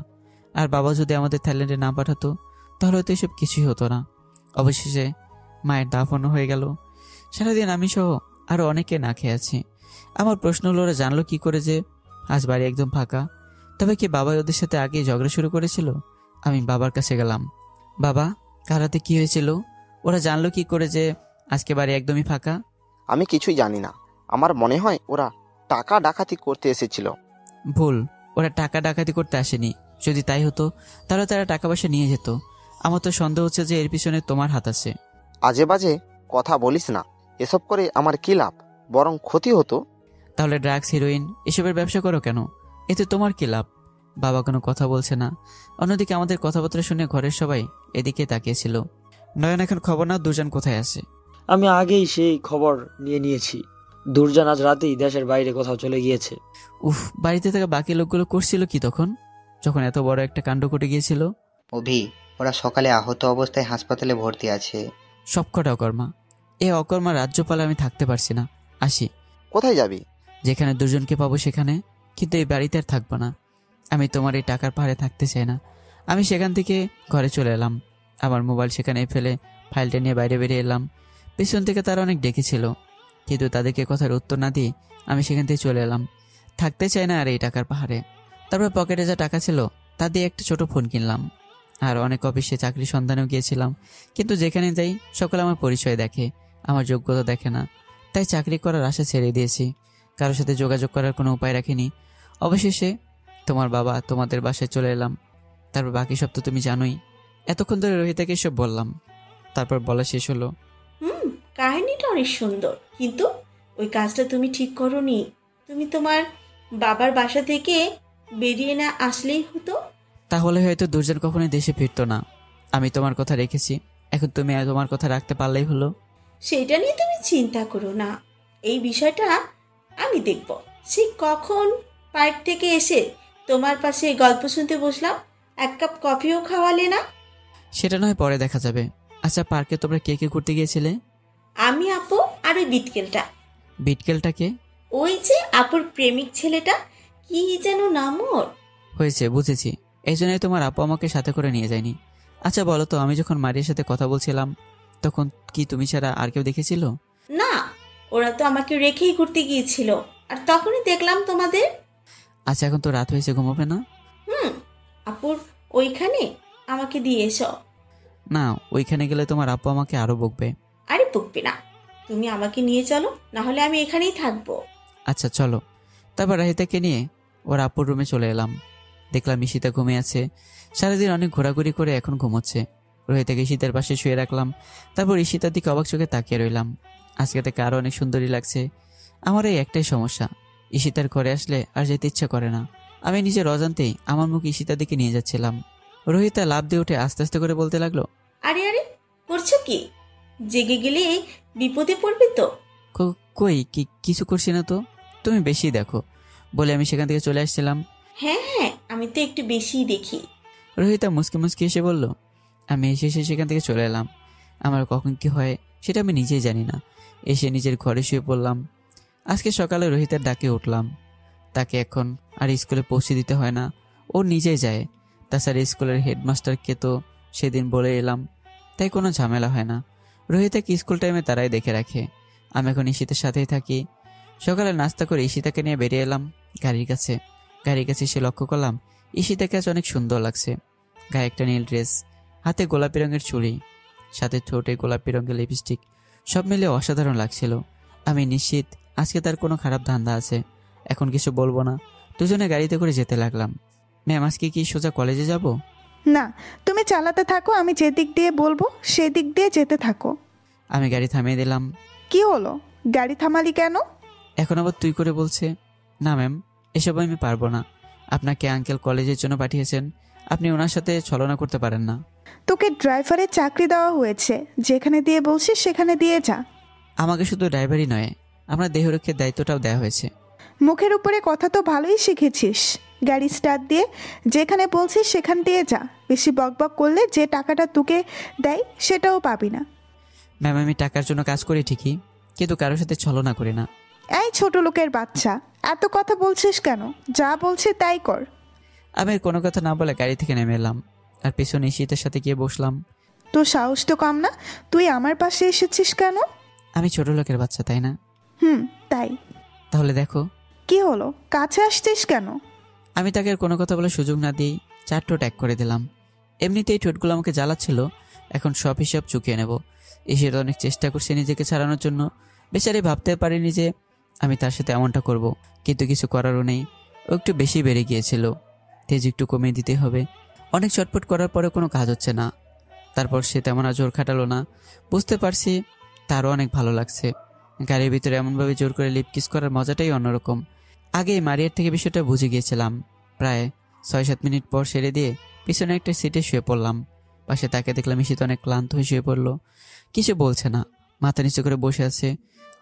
আর বাবা যদি আমাদের থাইল্যান্ডে না পাঠাতো তাহলে হয়তো এসব কিছুই হতো না। অবশেষে মায়ের দাফনও হয়ে গেল। সারাদিন আমি সহ আরও অনেকে না খেয়ে আছি। আমার প্রশ্ন হলো, ওরা জানলো কি করে যে আজ বাড়ি একদম ফাঁকা? তবে কি বাবা ওদের সাথে আগে ঝগড়া শুরু করেছিল? আমি বাবার কাছে গেলাম। বাবা, কার হাতে কি হয়েছিল? ওরা জানলো কি করে যে আজকে বাড়ি একদমই ফাঁকা? আমি কিছুই জানি না, আমার মনে হয় ওরা টাকা ডাকাতি করতে এসেছিল। ভুল, ওরা টাকা ডাকাতি করতে আসেনি। যদি তাই হতো তাহলে তারা টাকা পয়সা নিয়ে যেত। আমার তো সন্দেহ হচ্ছে যে এর পিছনে তোমার হাত আছে। আজে বাজে কথা বলিস না, এসব করে আমার কি লাভ, বরং ক্ষতি হতো। তাহলে ড্রাগস, হিরোইন এসবের ব্যবসা করো কেন? এতে তোমার কি লাভ? বাবা কোনো কথা বলছে না। অন্যদিকে আমাদের কথাবার্তা শুনে ঘরের সবাই এদিকে তাকিয়েছিল। নয়ন এখন খবর না দুর্জান কোথায় আছে? আমি আগেই সেই খবর নিয়েছি। দুর্জান আজ রাতেই দেশের বাইরে কোথাও চলে গিয়েছে। উফ, বাড়িতে থাকা বাকি লোকগুলো করছিল কি তখন, যখন এত বড় একটা কাণ্ড ঘটে গিয়েছিল? অভি, ওরা সকালে আহত অবস্থায় হাসপাতালে ভর্তি আছে। সবকটা অকর্মা। এ অকর্মা রাজ্যপালে আমি থাকতে পারছি না। আসি। কোথায় যাবি? যেখানে দুজনকে পাবো সেখানে, কিন্তু এই বাড়িতে আর থাকবো না। আমি তোমার এই টাকার পাহাড়ে থাকতে চাই না। আমি সেখান থেকে ঘরে চলে এলাম। আমার মোবাইল সেখানে ফেলে ফাইলটা নিয়ে বাইরে বেরিয়ে এলাম। পেছন থেকে তারা অনেক ডেকেছিল, কিন্তু তাদেরকে কথার উত্তর না দিয়ে আমি সেখান থেকে চলে এলাম। থাকতে চাই না আর এই টাকার পাহাড়ে। তারপর পকেটে যা টাকা ছিল তা দিয়ে একটা ছোট ফোন কিনলাম। আর অনেক অফিসে চাকরির সন্ধানেও গিয়েছিলাম, কিন্তু যেখানে যাই সকলে আমার পরিচয় দেখে, আমার যোগ্যতা দেখে না। তাই চাকরি করার আশা ছেড়ে দিয়েছি, কারোর সাথে যোগাযোগ করার কোনো উপায় রাখিনি। অবশেষে তোমার বাবা তোমাদের বাসায় চলে এলাম। তারপর বাকি সব তো তুমি জানোই। এতক্ষণ ধরে রোহিতাকে এসব বললাম, তারপর বলা শেষ হলো। কাহিনীটা অনেক সুন্দর, কিন্তু ওই কাজটা তুমি ঠিক করোনি। তুমি তোমার বাবার বাসা থেকে বেরিয়ে না আসলেই হতো। তাহলে হয়তো দুর্জন কখনোই দেশে ফিরতো না। আমি তোমার কথা রেখেছি, এখন তুমি তোমার কথা রাখতে পারলেই হলো। সেটা নিয়ে তুমি চিন্তা করো না, এই বিষয়টা আমি দেখব। সে কখন পার্ক থেকে এসে তোমার পাশে গল্প শুনতে বসলাম, এক কাপ কফিও খাওয়ালে না। সেটা নয় পরে দেখা যাবে। আচ্ছা, পার্কে তোমরা কে কে ঘুরতে গিয়েছিলে? আমি, আপু আর ওই বিটকেলটা। বিটকেলটাকে? ওই যে আপুর প্রেমিক ছেলেটা, কি যেন নাম ওর। হয়েছে, বুঝেছি। এই জন্যই তোমার আপু আমাকে সাথে করে নিয়ে যায়নি। আচ্ছা বলো তো, আমি যখন মারিয়ার সাথে কথা বলছিলাম তখন কি তুমি ছাড়া আর কেউ দেখেছিল? না, ওরা তো আমাকে রেখেই ঘুরতে গিয়েছিল, আর তখনই দেখলাম তোমাদের। আচ্ছা, এখন তো রাত হয়েছে, ঘুমাবে না? আপুর ওইখানে আমাকে দিয়ে এসো। না, ওইখানে গেলে তোমার আপু আমাকে আরো বকবে। আরে বকবে না, তুমি আমাকে নিয়ে চলো, না হলে আমি এখানেই থাকবো। আচ্ছা চলো। তারপর রাহিতাকে নিয়ে ওর আপুর রুমে চলে এলাম। দেখলাম ঈশিতা ঘুমিয়ে আছে। সারাদিন অনেক ঘোরাঘুরি করে এখন ঘুমোচ্ছে। রোহিতাকে ঈশিতার পাশে শুয়ে রাখলাম। তারপর ঈশিতার দিকে অবাক চোখে তাকিয়ে রইলাম। আজকে তাকে আরো অনেক সুন্দরী লাগছে। আমার এই একটাই সমস্যা, ঈশিতার ঘরে আসলে আর যেতে ইচ্ছা করে না। আমি নিজের অজান্তেই আমার মুখ ঈশিতার দিকে নিয়ে যাচ্ছিলাম। রোহিতা লাফ দিয়ে উঠে আস্তে আস্তে করে বলতে লাগলো, আরে আরে করছো কি? জেগে গেলে বিপদে পড়বে তো। কই কিছু করছি না তো, তুমি বেশি দেখো বলে আমি সেখান থেকে চলে আসছিলাম। হ্যাঁ, আমি তো একটু বেশিই দেখি। রোহিতা মুসকি মুসকি এসে বলল। আমি এসে সেখান থেকে চলে এলাম। আমার কখন কি হয় সেটা আমি নিজেই জানি না। এসে নিজের ঘরে শুয়ে পড়লাম। আজকে সকালে রোহিতের ডাকে উঠলাম। তাকে এখন আর স্কুলে পৌঁছে দিতে হয় না, ও নিজেই যায়। তাছাড়া স্কুলের হেডমাস্টারকে তো সেদিন বলে এলাম, তাই কোনো ঝামেলা হয় না। রোহিতকে স্কুল টাইমে তারাই দেখে রাখে। আমি এখন ঈশিতার সাথেই থাকি। সকালে নাস্তা করে ঈশিতাকে নিয়ে বেরিয়ে এলাম গাড়ির কাছে। এসে লক্ষ্য করলাম ঈশিতাকে আজ অনেক সুন্দর লাগছে। গায়ে একটা নীল ড্রেস, হাতে গোলাপি রঙের চুড়ি, সাথে ঠোঁটে গোলাপি রঙের লিপস্টিক, সব মিলে অসাধারণ লাগছিল। আমি নিশ্চিত আজকে তার কোনো খারাপ ধান্দা আছে। এখন কিছু বলবো না, দুজনে গাড়িতে করে যেতে লাগলাম। ম্যাম, আজকে কি সোজা কলেজে যাব? না, তুমি চালাতে থাকো, আমি যে দিক দিয়ে বলবো সেই দিক দিয়ে যেতে থাকো। আমি গাড়ি থামিয়ে দিলাম। কি হলো, গাড়ি থামালি কেন? এখন আবার তুই করে বলছে। না ম্যাম, এসব আমি পারবো না। আপনাকে আঙ্কেল কলেজের জন্য পাঠিয়েছেন, আপনি ওনার সাথে ছলনা করতে পারেন না। তোকে ড্রাইভারের চাকরি দেওয়া হয়েছে, যেখানে দিয়ে বলছিস সেখানে দিয়ে যা। আমাকে শুধু ড্রাইভারই নয়, আমার দেহরক্ষের দায়িত্বটাও দেওয়া হয়েছে। মুখের উপরে কথা তো ভালোই শিখেছিস। গাড়ি স্টার্ট দিয়ে যেখানে বলছিস সেখান দিয়ে যা। বেশি বকবক করলে যে টাকাটা তোকে দেয় সেটাও পাবি না। ম্যাম, আমি টাকার জন্য কাজ করি ঠিকই, কিন্তু কারোর সাথে ছলনা করি না। এই ছোট লোকের বাচ্চা, এত কথা বলছিস কেন? যা বলছি তাই কর। আমি কোনো কথা না বলে গাড়ি থেকে নেমে এলাম আর পেছনে ঈশিতার সাথে গিয়ে বসলাম। তোর সাহস তো কম না, তুই আমার পাশে এসেছিস কেন? আমি ছোট লোকের বাচ্চা, তাই না? তাই। তাহলে দেখো। কি হলো, কাছে আসছিস কেন? আমি তাকে আর কোনো কথা বলার সুযোগ না দিই 4 ঠোঁট এক করে দিলাম। এমনিতেই ঠোঁটগুলো আমাকে জ্বালাচ্ছিল, এখন সব হিসাব চুকিয়ে নেব। ঈশিতা অনেক চেষ্টা করছে নিজেকে ছাড়ানোর জন্য। বেচারি ভাবতে পারিনি যে আমি তার সাথে এমনটা করব, কিন্তু কিছু করারও নেই। ও একটু বেশি বেড়ে গিয়েছিল, তেজ একটু কমিয়ে দিতে হবে। অনেক চটপট করার পরে কোনো কাজ হচ্ছে না। তারপর সে তেমন আর জোর খাটালো না। বুঝতে পারছি তারও অনেক ভালো লাগছে। গাড়ির ভিতরে এমনভাবে জোর করে লিপ কিস করার মজাটাই অন্যরকম। আগেই মারিয়ার থেকে বিষয়টা বুঝে গিয়েছিলাম। প্রায় 6-7 মিনিট পর সেরে দিয়ে পিছনে একটা সিটে শুয়ে পড়লাম। পাশে তাকে দেখলাম ঈশিতা অনেক ক্লান্ত হয়ে শুয়ে পড়লো, কিছু বলছে না, মাথা নিচু করে বসে আছে।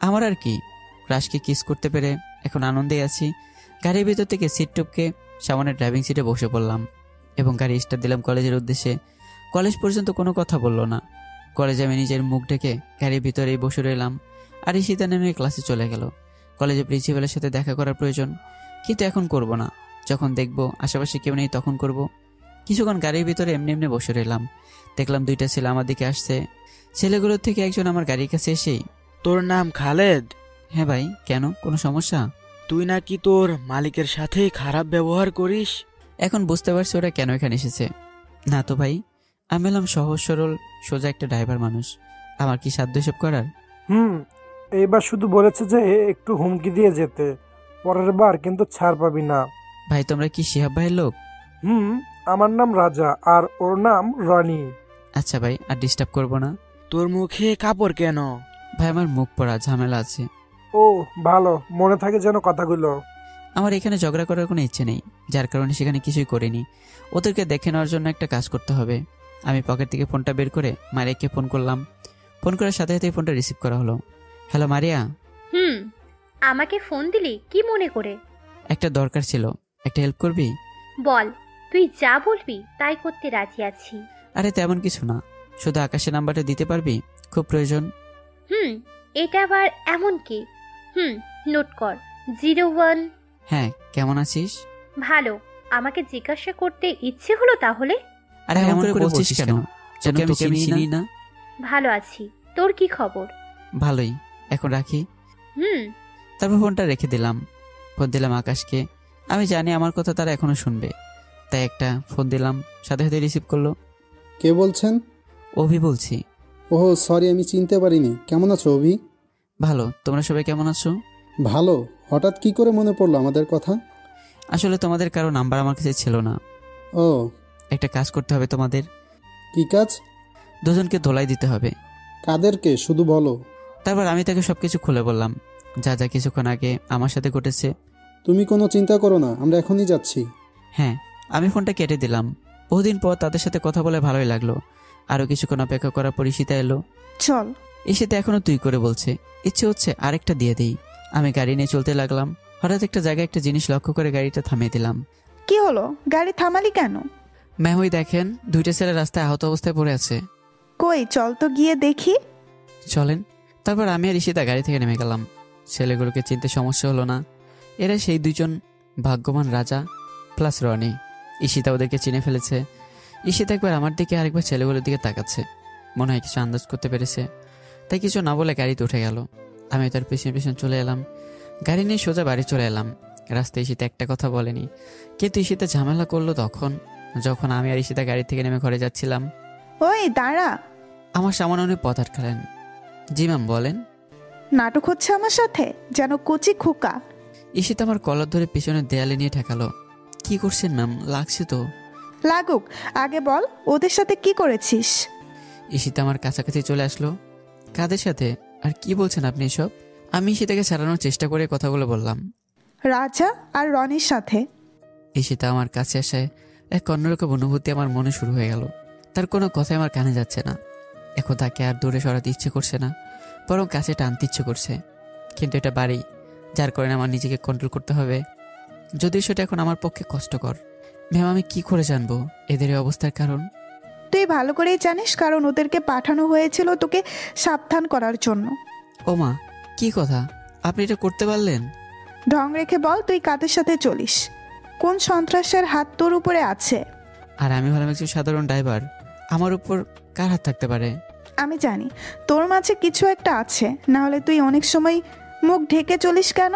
আমার আর কি, ক্রাশকে কিস করতে পেরে এখন আনন্দেই আছি। গাড়ির ভিতর থেকে সিট টুপকে সামনে ড্রাইভিং সিটে বসে পড়লাম এবং গাড়ি স্টার্ট দিলাম কলেজের উদ্দেশ্যে। কলেজ পর্যন্ত কোনো কথা বললো না। কলেজে আমি নিজের মুখ ঢেকে গাড়ির ভিতরেই বসে রইলাম আর ঈশিতা নেমে ক্লাসে চলে গেল। কলেজে প্রিন্সিপালের সাথে দেখা করার প্রয়োজন, কিন্তু এখন করব না। যখন দেখব আশেপাশে কেউ নেই তখন করব। কিছুক্ষণ গাড়ির ভিতরে এমনি এমনি বসে রইলাম। দেখলাম 2টা ছেলে আমার দিকে আসছে। ছেলেগুলোর থেকে একজন আমার গাড়ির কাছে এসেই, তোর নাম খালেদ? হ্যাঁ ভাই, কেন, কোনো সমস্যা? তুই নাকি তোর মালিকের সাথে খারাপ ব্যবহার করিস। এখন বুঝতে পারছি ওরা কেন এখানে এসেছে। না তো ভাই, আমি এলাম সহজ সরল সোজা একটা ড্রাইভার মানুষ, আমার কি সাধ্য এসব করার? এইবার শুধু বলেছে যে একটু হুমকি দিয়ে যেতে, পরের বার কিন্তু ছাড় পাবি না। ভাই, তোমরা কি শিহাব ভাইয়ের লোক? আমার নাম রাজা আর ওর নাম রনি। আচ্ছা ভাই, আর ডিস্টার্ব করবো না। তোর মুখে কাপড় কেন? ভাই, আমার মুখ পড়া, ঝামেলা আছে। ও ভালো, মনে থাকে যেন কথাগুলো। আমার এখানে ঝগড়া করার কোনো ইচ্ছে নেই, যার কারণে সেখানে কিছুই করিনি। ওদেরকে দেখে নেওয়ার জন্য একটা কাজ করতে হবে। আমি পকেট থেকে ফোনটা বের করে মারিয়াকে ফোন করলাম। ফোন করার সাথে সাথে ফোনটা রিসিভ করা হলো। Hello Maria. আমাকে ফোন দিলি কি মনে করে? একটা দরকার ছিল, একটা হেল্প করবি? বল, তুই যা বলবি তাই করতে রাজি আছি। আরে তেমন কিছু না, শুধু আকাশের নাম্বারটা দিতে পারবি, খুব প্রয়োজন। এটা আবার এমন কি? নোট কর, 01। হ্যাঁ, কেমন আছিস? ভালো। আমাকে জিজ্ঞাসা করতে ইচ্ছে হলো তাহলে? আরে এমন করে বলছিস কেন? যেন তোকে আমি চিনি না। ভালো আছি, তোর কি খবর? ভালোই, এখন রাখি। তারপর ফোনটা রেখে দিলাম। ফোন দিলাম আকাশকে। আমি জানি আমার কথা তারা এখনো শুনবে, তাই একটা ফোন দিলাম, সাথে সাথে রিসিভ করলো। কে বলছেন? অভি বলছি। ওহ সরি, আমি চিনতে পারিনি। কেমন আছো অভি? ভালো, তোমরা সবাই কেমন আছো? ভালো। হঠাৎ কি করে মনে পড়লো আমাদের কথা? আসলে তোমাদের কারো নাম্বার আমার কাছে ছিল না। ও, একটা কাজ করতে হবে তোমাদের। কি কাজ? দুজনকে ধোলাই দিতে হবে। কাদেরকে শুধু বলো। তারপর আমি তাকে সবকিছু খুলে বললাম, যা যা কিছুক্ষণ আগে আমার সাথে ঘটেছে। তুমি কোনো চিন্তা করো না, আমরা এখনই যাচ্ছি। হ্যাঁ, আমি ফোনটা কেটে দিলাম। বহুদিন পর তাদের সাথে কথা বলে ভালোই লাগলো। আরো কিছুক্ষণ অপেক্ষা করার পর ঈশিতা এলো। চল। ঈশিতা এখনো তুই করে বলছে, ইচ্ছে হচ্ছে আরেকটা দিয়ে দিই। আমি গাড়ি নিয়ে চলতে লাগলাম। হঠাৎ একটা জায়গায় একটা জিনিস লক্ষ্য করে গাড়িটা থামিয়ে দিলাম। কি হলো, গাড়ি থামালি কেন? ম্যাম, ওই দেখেন 2টা ছেলে রাস্তায় আহত অবস্থায় পড়ে আছে। কই, চল তো গিয়ে দেখি। চলেন। তারপর আমি আর ঈশিতা গাড়ি থেকে নেমে গেলাম। ছেলেগুলোকে চিনতে সমস্যা হলো না। এরা সেই দুজন ভাগ্যবান রাজা প্লাস রনি। ঈশিতা ওদেরকে চিনে ফেলেছে। ঈশিতা একবার আমার দিকে আরেকবার ছেলেগুলোর দিকে তাকাচ্ছে, মনে হয় কিছু আন্দাজ করতে পেরেছে। তাই কিছু না বলে গাড়িতে উঠে গেল। আমি তার পেছনে পেছনে চলে এলাম। গাড়ি নিয়ে সোজা বাড়ি চলে এলাম। রাস্তায় ঈশিতা একটা কথা বলেনি, কিন্তু ঈশিতা ঝামেলা করলো যখন আমি আর ঈশিতা গাড়ি থেকে নেমে ঘরে যাচ্ছিলাম। ওই দাঁড়া। আমার সামনে উনি পথ আটকালেন। জি ম্যাম বলেন। নাটক হচ্ছে আমার সাথে, যেন কচি খোকা। ঈশিতা আমার কলার ধরে পিছনে দেয়ালে নিয়ে ঠেকালো। কি করছেন ম্যাম? লাগছে তো। লাগুক, আগে বল ওদের সাথে কি করেছিস? ঈশিতা আমার কাছাকাছি চলে আসলো। কাদের সাথে আর কি বলছেন আপনি এসব? আমি ঈশিতাকে ছাড়ানোর চেষ্টা করে কথাগুলো বললাম। রাজা আর রনির সাথে। ঈশিতা আমার কাছে আসায় এক অন্যরকম অনুভূতি আমার মনে শুরু হয়ে গেল। তার কোনো কথাই আমার কানে যাচ্ছে না। এখন তাকে আর দূরে সরাতে ইচ্ছে করছে না, বরং কাছে টানতে ইচ্ছে করছে। কিন্তু এটা বাড়ি, যার কারণে আমার নিজেকে কন্ট্রোল করতে হবে, যদিও সেটা এখন আমার পক্ষে কষ্টকর। ম্যাম আমি কি করে জানবো এদের এই অবস্থার কারণ? তুই ভালো করেই জানিস, কারণ ওদেরকে পাঠানো হয়েছিল তোকে সাবধান করার জন্য। ও মা, কি কথা? আপনি এটা করতে পারলেন? ঢং রেখে বল, তুই কাদের সাথে চলিস? কোন সন্ত্রাসের হাত তোর উপরে আছে? আর আমি হলাম একজন সাধারণ ড্রাইভার, আমার উপর কার হাত থাকতে পারে? আমি জানি তোর মাঝে কিছু একটা আছে, না হলে তুই অনেক সময় মুখ ঢেকে চলিস কেন?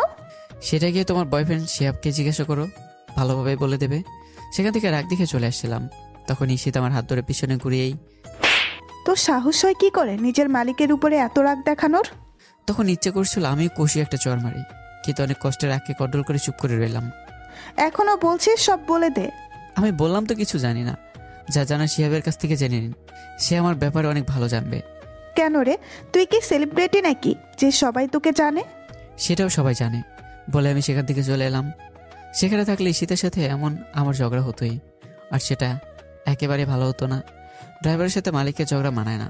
সেটা গিয়ে তোমার বয়ফ্রেন্ড শিহাবকে জিজ্ঞাসা করো, ভালোভাবে বলে দেবে। সেখান থেকে রাগ দেখে চলে আসছিলাম, তখন ঈশিতা আমার হাত ধরে পিছনে ঘুরিয়েই, তোর সাহস হয় কি করে নিজের মালিকের উপরে এত রাগ দেখানোর? তখন ইচ্ছে করছিল আমি কষি একটা চড় মারি, কিন্তু অনেক কষ্টে রাগকে কন্ট্রোল করে চুপ করে রইলাম। এখনো বলছিস? সব বলে দে। আমি বললাম তো কিছু জানি না, যা জানা শিহাবের কাছ থেকে জেনে নিন, সে আমার ব্যাপারে অনেক ভালো জানবে। কেন রে, তুই কি সেলিব্রিটি নাকি যে সবাই তোকে জানে? সেটাও সবাই জানে বলে আমি সেখান থেকে চলে এলাম। সেখানে থাকলে ঈশিতার সাথে এমন আমার ঝগড়া হতোই, আর সেটা একেবারে ভালো হতো না। ড্রাইভারের সাথে মালিকের ঝগড়া মানায় না,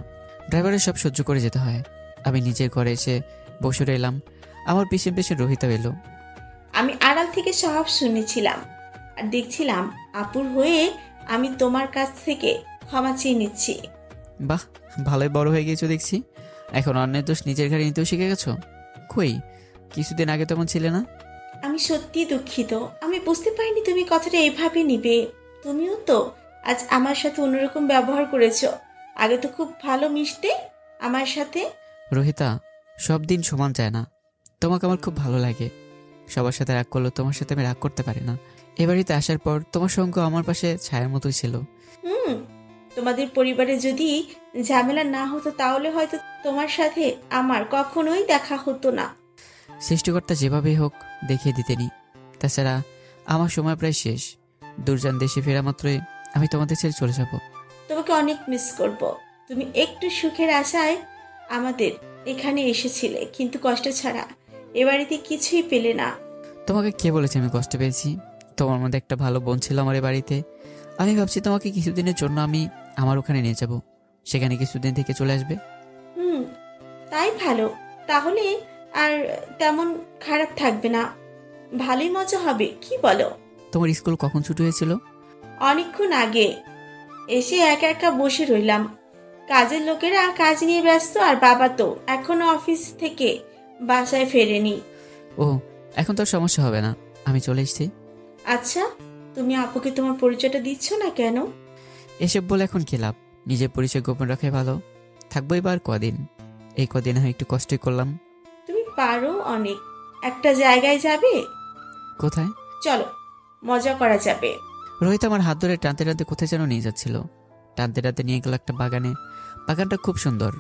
ড্রাইভারের সব সহ্য করে যেতে হয়। আমি নিজের ঘরে এসে বসে রইলাম। আমার পিছন পিছন রোহিতা এলো। আমি আড়াল থেকে সব শুনেছিলাম আর দেখছিলাম আপুর হয়ে আমি তোমার কাছ থেকে ক্ষমা চেয়ে নিচ্ছি। বাহ, ভালোই বড় হয়ে গেছো দেখছি। এখন অন্যের দোষ নিজের ঘাড়ে নিতেও শিখে গেছো। কই, কিছুদিন আগে তেমন ছিলে না। আমি সত্যি দুঃখিত, আমি বুঝতে পারিনি তুমি কথাটা এইভাবে নিবে। তুমিও তো আজ আমার সাথে অন্যরকম ব্যবহার করেছো। আগে তো খুব ভালো মিশতে আমার সাথে। রোহিতা, সব দিন সমান যায় না। তোমাকে আমার খুব ভালো লাগে। সবার সাথে রাগ করলেও তোমার সাথে আমি রাগ করতে পারি না। এ বাড়িতে আসার পর তোমার সঙ্গে আমার পাশে ছায়ার মতোই ছিল। তোমাদের পরিবারে যদি ঝামেলা না হতো তাহলে হয়তো তোমার সাথে আমার কখনোই দেখা হতো না। সৃষ্টিকর্তা যেভাবেই হোক দেখিয়ে দিতেনি। তাছাড়া আমার সময় প্রায় শেষ। দুর্জান দেশে ফেরা মাত্রই আমি তোমাদের ছেড়ে চলে যাব। তোমাকে অনেক মিস করব। তুমি একটু সুখের আশায় আমাদের এখানে এসেছিলে, কিন্তু কষ্ট ছাড়া এ বাড়িতে কিছুই পেলে না। তোমাকে কে বলেছে আমি কষ্ট পেয়েছি? তোমার মধ্যে একটা ভালো বোন ছিল আমার বাড়িতে। আমি ভাবছি তোমাকে কিছুদিনের জন্য আমি আমার ওখানে নিয়ে যাব, সেখানে কিছুদিন থেকে চলে আসবে। তাই ভালো, তাহলে আর তেমন খারাপ থাকবে না, ভালোই মজা হবে। কি বলো? তোমার স্কুল কখন ছুটি হয়েছিল? অনেকক্ষণ আগে। এসে একা একা বসে রইলাম। কাজের লোকেরা কাজ নিয়ে ব্যস্ত, আর বাবা তো এখনো অফিস থেকে বাসায় ফেরেনি। ও, এখন তো সমস্যা হবে না, আমি চলে এসেছি। আচ্ছা, তুমি আপুকে তোমার পরিচয়টা দিচ্ছ না কেন? এসব বলে এখন কি লাভ? নিজের পরিচয় গোপন রাখাই ভালো। থাকবো এবার কদিন, এই কদিন হয় একটু কষ্টই করলাম। তুমি পারো অনেক। একটা জায়গায় যাবে? কোথায়? চলো, মজা করা যাবে। রোহিত আমার হাত ধরে টানতে টানতে কোথায় যেন নিয়ে যাচ্ছিল। টানতে টানতে নিয়ে গেল একটা বাগানে। বাগানটা খুব সুন্দর,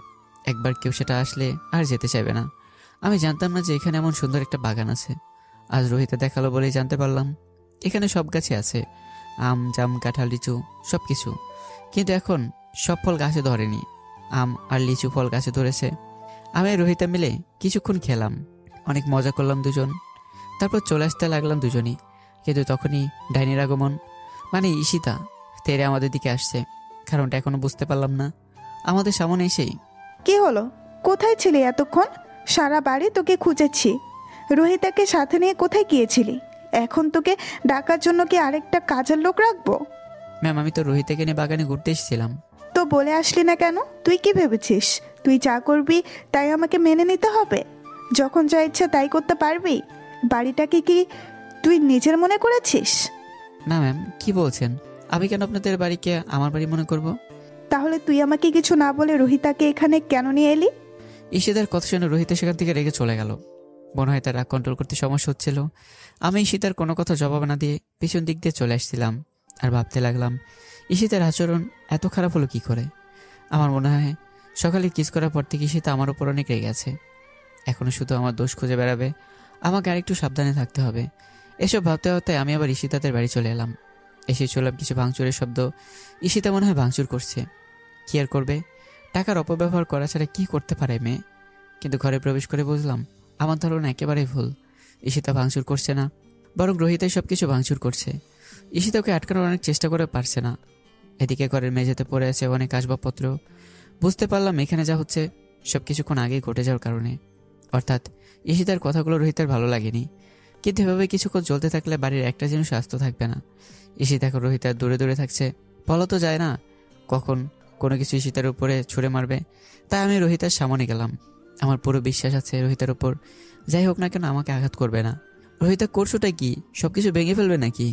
একবার কেউ সেটা আসলে আর যেতে চাইবে না। আমি জানতাম না যে এখানে এমন সুন্দর একটা বাগান আছে। আজ রোহিতে দেখালো বলেই জানতে পারলাম। এখানে সব গাছে আছে, আম, জাম, কাঁঠাল, লিচু, সব কিছু। কিন্তু এখন সব ফল গাছে ধরেনি। আম আর লিচু ফল গাছে ধরেছে। আমি রোহিতা মিলে কিছুক্ষণ খেলাম, অনেক মজা করলাম দুজন। তারপর চলে আসতে লাগলাম দুজনই। কিন্তু তখনই ডাইনির আগমন, মানে ঈশিতা তেরে আমাদের দিকে আসছে। কারণটা এখনো বুঝতে পারলাম না। আমাদের সামনে এসেই, কি হলো? কোথায় ছিলি এতক্ষণ? সারা বাড়ি তোকে খুঁজেছি। রোহিতাকে সাথে নিয়ে কোথায় গিয়েছিলি? এখন তোকে ডাকার জন্য কি আরেকটা কাজের লোক রাখবো? ম্যাম, আমি তো রোহিতাকে নিয়ে বাগানে ঘুরতে এসেছিলাম। তো বলে আসলি না কেন? তুই কি ভেবেছিস তুই যা করবি তাই আমাকে মেনে নিতে হবে? যখন যা ইচ্ছা তাই করতে পারবি? বাড়িটাকে কি তুই নিজের মনে করেছিস? না ম্যাম, কি বলছেন? আমি কেন আপনাদের বাড়িকে আমার বাড়ি মনে করব? তাহলে তুই আমাকে কিছু না বলে রোহিতাকে এখানে কেন নিয়ে এলি? ঈশিতার কথা শুনে রোহিত সেখান থেকে রেগে চলে গেল। মনে হয় তার রাগ কন্ট্রোল করতে সমস্যা হচ্ছিল। আমি ঈশিতার কোনো কথা জবাব না দিয়ে পিছন দিক দিয়ে চলে আসছিলাম আর ভাবতে লাগলাম, ঈশিতার আচরণ এত খারাপ হলো কি করে? আমার মনে হয় সকালে কিস করার পর থেকে ঈশিতা আমার উপর অনেক রেগে আছে। এখনো শুধু আমার দোষ খুঁজে বেড়াবে। আমাকে আরেকটু সাবধানে থাকতে হবে। এসব ভাবতে ভাবতে আমি আবার ঈশিতাদের বাড়ি চলে এলাম। এসে চললাম কিছু ভাঙচুরের শব্দ। ঈশিতা মনে হয় ভাঙচুর করছে। কি আর করবে? টাকার অপব্যবহার করা ছাড়া কি করতে পারে মেয়ে? কিন্তু ঘরে প্রবেশ করে বুঝলাম আমার ধারণা একেবারেই ভুল। ঈশিতা ভাঙচুর করছে না, বরং রোহিতাই সব কিছু ভাঙচুর করছে। ঈশিতাকে আটকানোর অনেক চেষ্টা করে পারছে না। এদিকে ঘরের মেঝেতে পড়ে আছে অনেক আসবাবপত্র। বুঝতে পারলাম এখানে যা হচ্ছে সব কিছুক্ষণ আগেই ঘটে যাওয়ার কারণে। অর্থাৎ ঈশিতার কথাগুলো রোহিতের ভালো লাগেনি। কিন্তু এভাবে কিছুক্ষণ চলতে থাকলে বাড়ির একটা জিনিস আস্ত থাকবে না। ঈশিতা এখন রোহিতার দূরে দূরে থাকছে। বলা তো যায় না কখন কোনো কিছু ঈশিতার উপরে ছুঁড়ে মারবে। তাই আমি রোহিতার সামনে গেলাম। আমার পুরো বিশ্বাস আছে রোহিতার উপর যাই হোক না কেন আমাকে আঘাত করবে না। রোহিতা করছোটা কি? সবকিছু ভেঙে ফেলবে নাকি?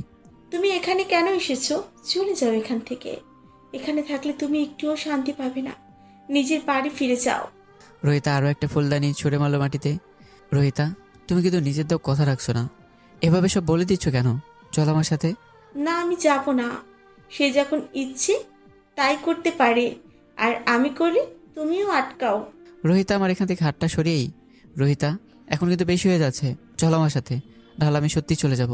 তুমি এখানে কেন এসেছো? চলে যাও এখান থেকে। এখানে থাকলে তুমি একটুও শান্তি পাবে না। নিজের বাড়ি ফিরে যাও। রোহিতা আরও একটা ফুলদানি ছুঁড়ে মারল মাটিতে। রোহিতা, তুমি কিন্তু নিজের দাও কথা রাখছো না। এভাবে সব বলে দিচ্ছ কেন? চল আমার সাথে। না, আমি যাব না। সে যখন ইচ্ছে তাই করতে পারে, আর আমি করি তুমিও আটকাও। রোহিতা আমার এখান থেকে হাতটা সরিয়েই। রোহিতা, এখন কিন্তু বেশি হয়ে যাচ্ছে। চল আমার সাথে, নাহলে আমি সত্যি চলে যাব।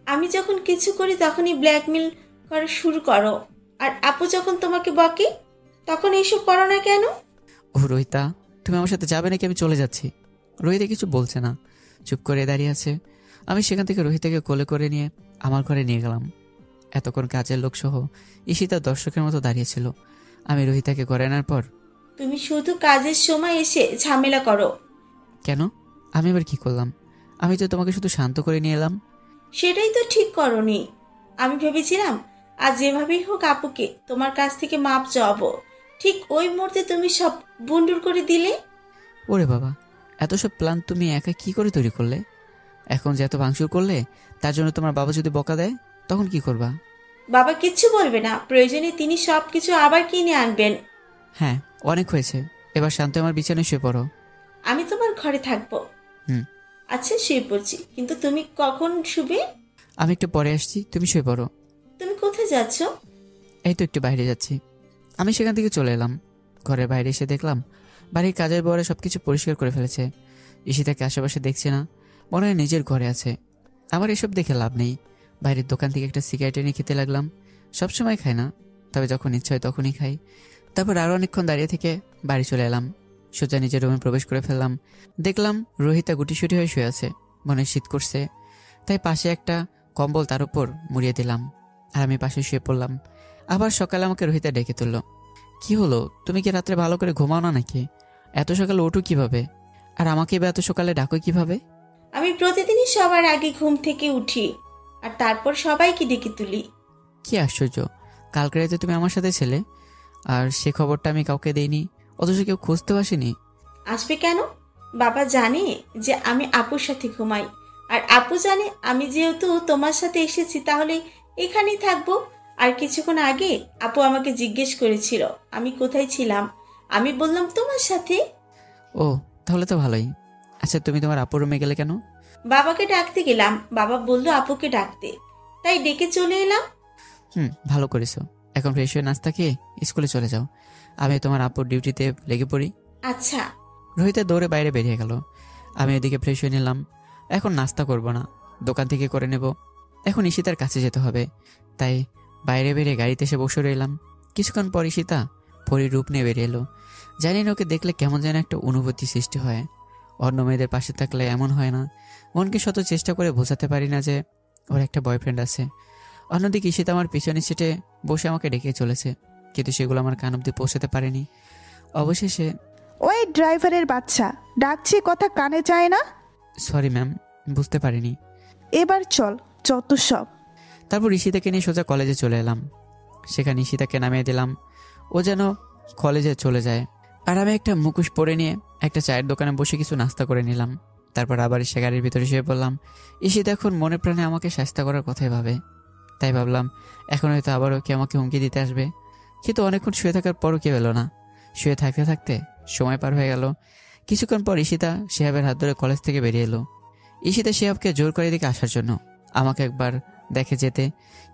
আমি যখন কিছু করি তখনই ব্ল্যাকমেল করা শুরু করো, আর আপু যখন তোমাকে বকে তখন এইসব করো না কেন? ও রোহিতা, তুমি আমার সাথে যাবে নাকি আমি চলে যাচ্ছি? রোহিতা কিছু বলছে না, চুপ করে দাঁড়িয়ে আছে। আমি সেখান থেকে রোহিতাকে কোলে করে নিয়ে আমার ঘরে নিয়ে গেলাম। এতক্ষণ কাজের লোক সহ ঈশিতা দর্শকের মতো দাঁড়িয়েছিল। আমি রোহিতাকে ঘরে আনার পর, তুমি শুধু কাজের সময় এসে ঝামেলা করো। কেন? আমি এবার কি করলাম? আমি তো তোমাকে শুধু শান্ত করে নিয়ে এলাম। সেটাই তো ঠিক করনি। আমি ভেবেছিলাম আজ যেভাবেই হোক আপুকে তোমার কাছ থেকে মাপ চাওয়াবো। ঠিক ওই মুহূর্তে তুমি সব বুন্ডুর করে দিলে। ওরে বাবা, এত সব প্ল্যান তুমি একা কি করে তৈরি করলে? এখন যে এত ভাঙচুর করলে তার জন্য তোমার বাবা যদি বকা দেয় তখন কি করবা? বাবা কিচ্ছু বলবে না, প্রয়োজনে তিনি সব কিছু আবার কিনে আনবেন। হ্যাঁ, অনেক হয়েছে, এবার শান্ত আমার বিছানায় শুয়ে পড়ো। আমি তোমার ঘরে থাকবো। আচ্ছা, শুয়ে পড়ছি, কিন্তু তুমি কখন শুবে? আমি একটু পরে আসছি, তুমি শুয়ে পড়ো। তুমি কোথায় যাচ্ছ? এই তো একটু বাইরে যাচ্ছি। আমি সেখান থেকে চলে এলাম। ঘরের বাইরে এসে দেখলাম বাড়ির কাজের বরে সবকিছু পরিষ্কার করে ফেলেছে। ঈশিতাকে আশেপাশে দেখছি না, মনে হয় নিজের ঘরে আছে। আমার এসব দেখে লাভ নেই। বাইরের দোকান থেকে একটা সিগারেট এনে খেতে লাগলাম। সবসময় খাই না, তবে যখন ইচ্ছা হয় তখনই খাই। তারপর আরও অনেকক্ষণ দাঁড়িয়ে থেকে বাড়ি চলে এলাম। সোজা নিজের রুমে প্রবেশ করে ফেললাম। দেখলাম রোহিতা গুটিসুটি হয়ে শুয়ে আছে। মনে শীত করছে, তাই পাশে একটা কম্বল তার উপর মুড়িয়ে দিলাম আর আমি পাশে শুয়ে পড়লাম। আবার সকালে আমাকে রোহিতা ডেকে তুলল। কি হলো, তুমি কি রাত্রে ভালো করে ঘুমাও না নাকি? এত সকালে ওঠো কিভাবে? আর আমাকে এবার এত সকালে ডাকো কিভাবে? আমি প্রতিদিনই সবার আগে ঘুম থেকে উঠি আর তারপর সবাইকে ডেকে তুলি। কি আশ্চর্য, কালকে রাতে তুমি আমার সাথে ছিলে আর সে খবরটা আমি কাউকে দেইনি, অথচ কেউ খুঁজতেও আসেনি। আসবে কেন? বাবা জানে যে আমি আপুর সাথে ঘুমাই, আর আপু জানে আমি যেহেতু তোমার সাথে এসেছি তাহলে এখানেই থাকবো। আর কিছুক্ষণ আগে আপু আমাকে জিজ্ঞেস করেছিল আমি কোথায় ছিলাম, আমি বললাম তোমার সাথে। ও, তাহলে তো ভালোই। আচ্ছা, তুমি তোমার আপুর রুমে গেলে কেন? বাবাকে ডাকতে গেলাম, বাবা বলল আপুকে ডাকতে, তাই ডেকে চলে এলাম। ভালো করেছো। এখন ফ্রেশ হয়ে নাস্তা খেয়ে স্কুলে চলে যাও, আমি তোমার আপুর ডিউটিতে লেগে পড়ি। আচ্ছা। রোহিতা দৌড়ে বাইরে বেরিয়ে গেল। আমি ওদিকে ফ্রেশ হয়ে নিলাম। এখন নাস্তা করব না, দোকান থেকে করে নেব। এখন ঈশিতার কাছে যেতে হবে, তাই বাইরে বেরিয়ে গাড়িতে এসে বসে রইলাম। কিছুক্ষণ পর ঈশিতা পরীর রূপ নিয়ে বেরিয়ে এলো। জানি না ওকে দেখলে কেমন যেন একটা অনুভূতি সৃষ্টি হয়। অন্য মেয়েদের পাশে থাকলে এমন হয় না। মনকে শত চেষ্টা করে বোঝাতে পারি না যে ওর একটা বয়ফ্রেন্ড আছে। অন্যদিকে ঈশিতা আমার পিছনে সিটে বসে আমাকে ডেকে চলেছে, কিন্তু সেগুলো আমার কান অব্দি পৌঁছাতে পারেনি। অবশেষে, ওই ড্রাইভারের বাচ্চা, ডাকছি কথা কানে যায় না? সরি ম্যাম, বুঝতে পারিনি। এবার চল, যত সব। তারপর ঈশিতাকে নিয়ে সোজা কলেজে চলে এলাম। সেখানে ঈশিতাকে নামিয়ে দিলাম। ও যেন কলেজে চলে যায়, আর আমি একটা মুখোশ পরে নিয়ে একটা চায়ের দোকানে বসে কিছু নাস্তা করে নিলাম। তারপর আবার এসে গাড়ির ভিতরে শুয়ে পড়লাম। ঈশিতা এখন মনে প্রাণে আমাকে শাস্তি করার কথাই ভাবে। তাই ভাবলাম এখন হয়তো আবারও কে আমাকে হুমকি দিতে আসবে। কিন্তু অনেকক্ষণ শুয়ে থাকার পরও কেউ এলো না। শুয়ে থাকতে থাকতে সময় পার হয়ে গেল। কিছুক্ষণ পর ঈশিতা শিহাবের হাত ধরে কলেজ থেকে বেরিয়ে এলো। ঈশিতা শিহাবকে জোর করে দিকে আসার জন্য, আমাকে একবার দেখে যেতে,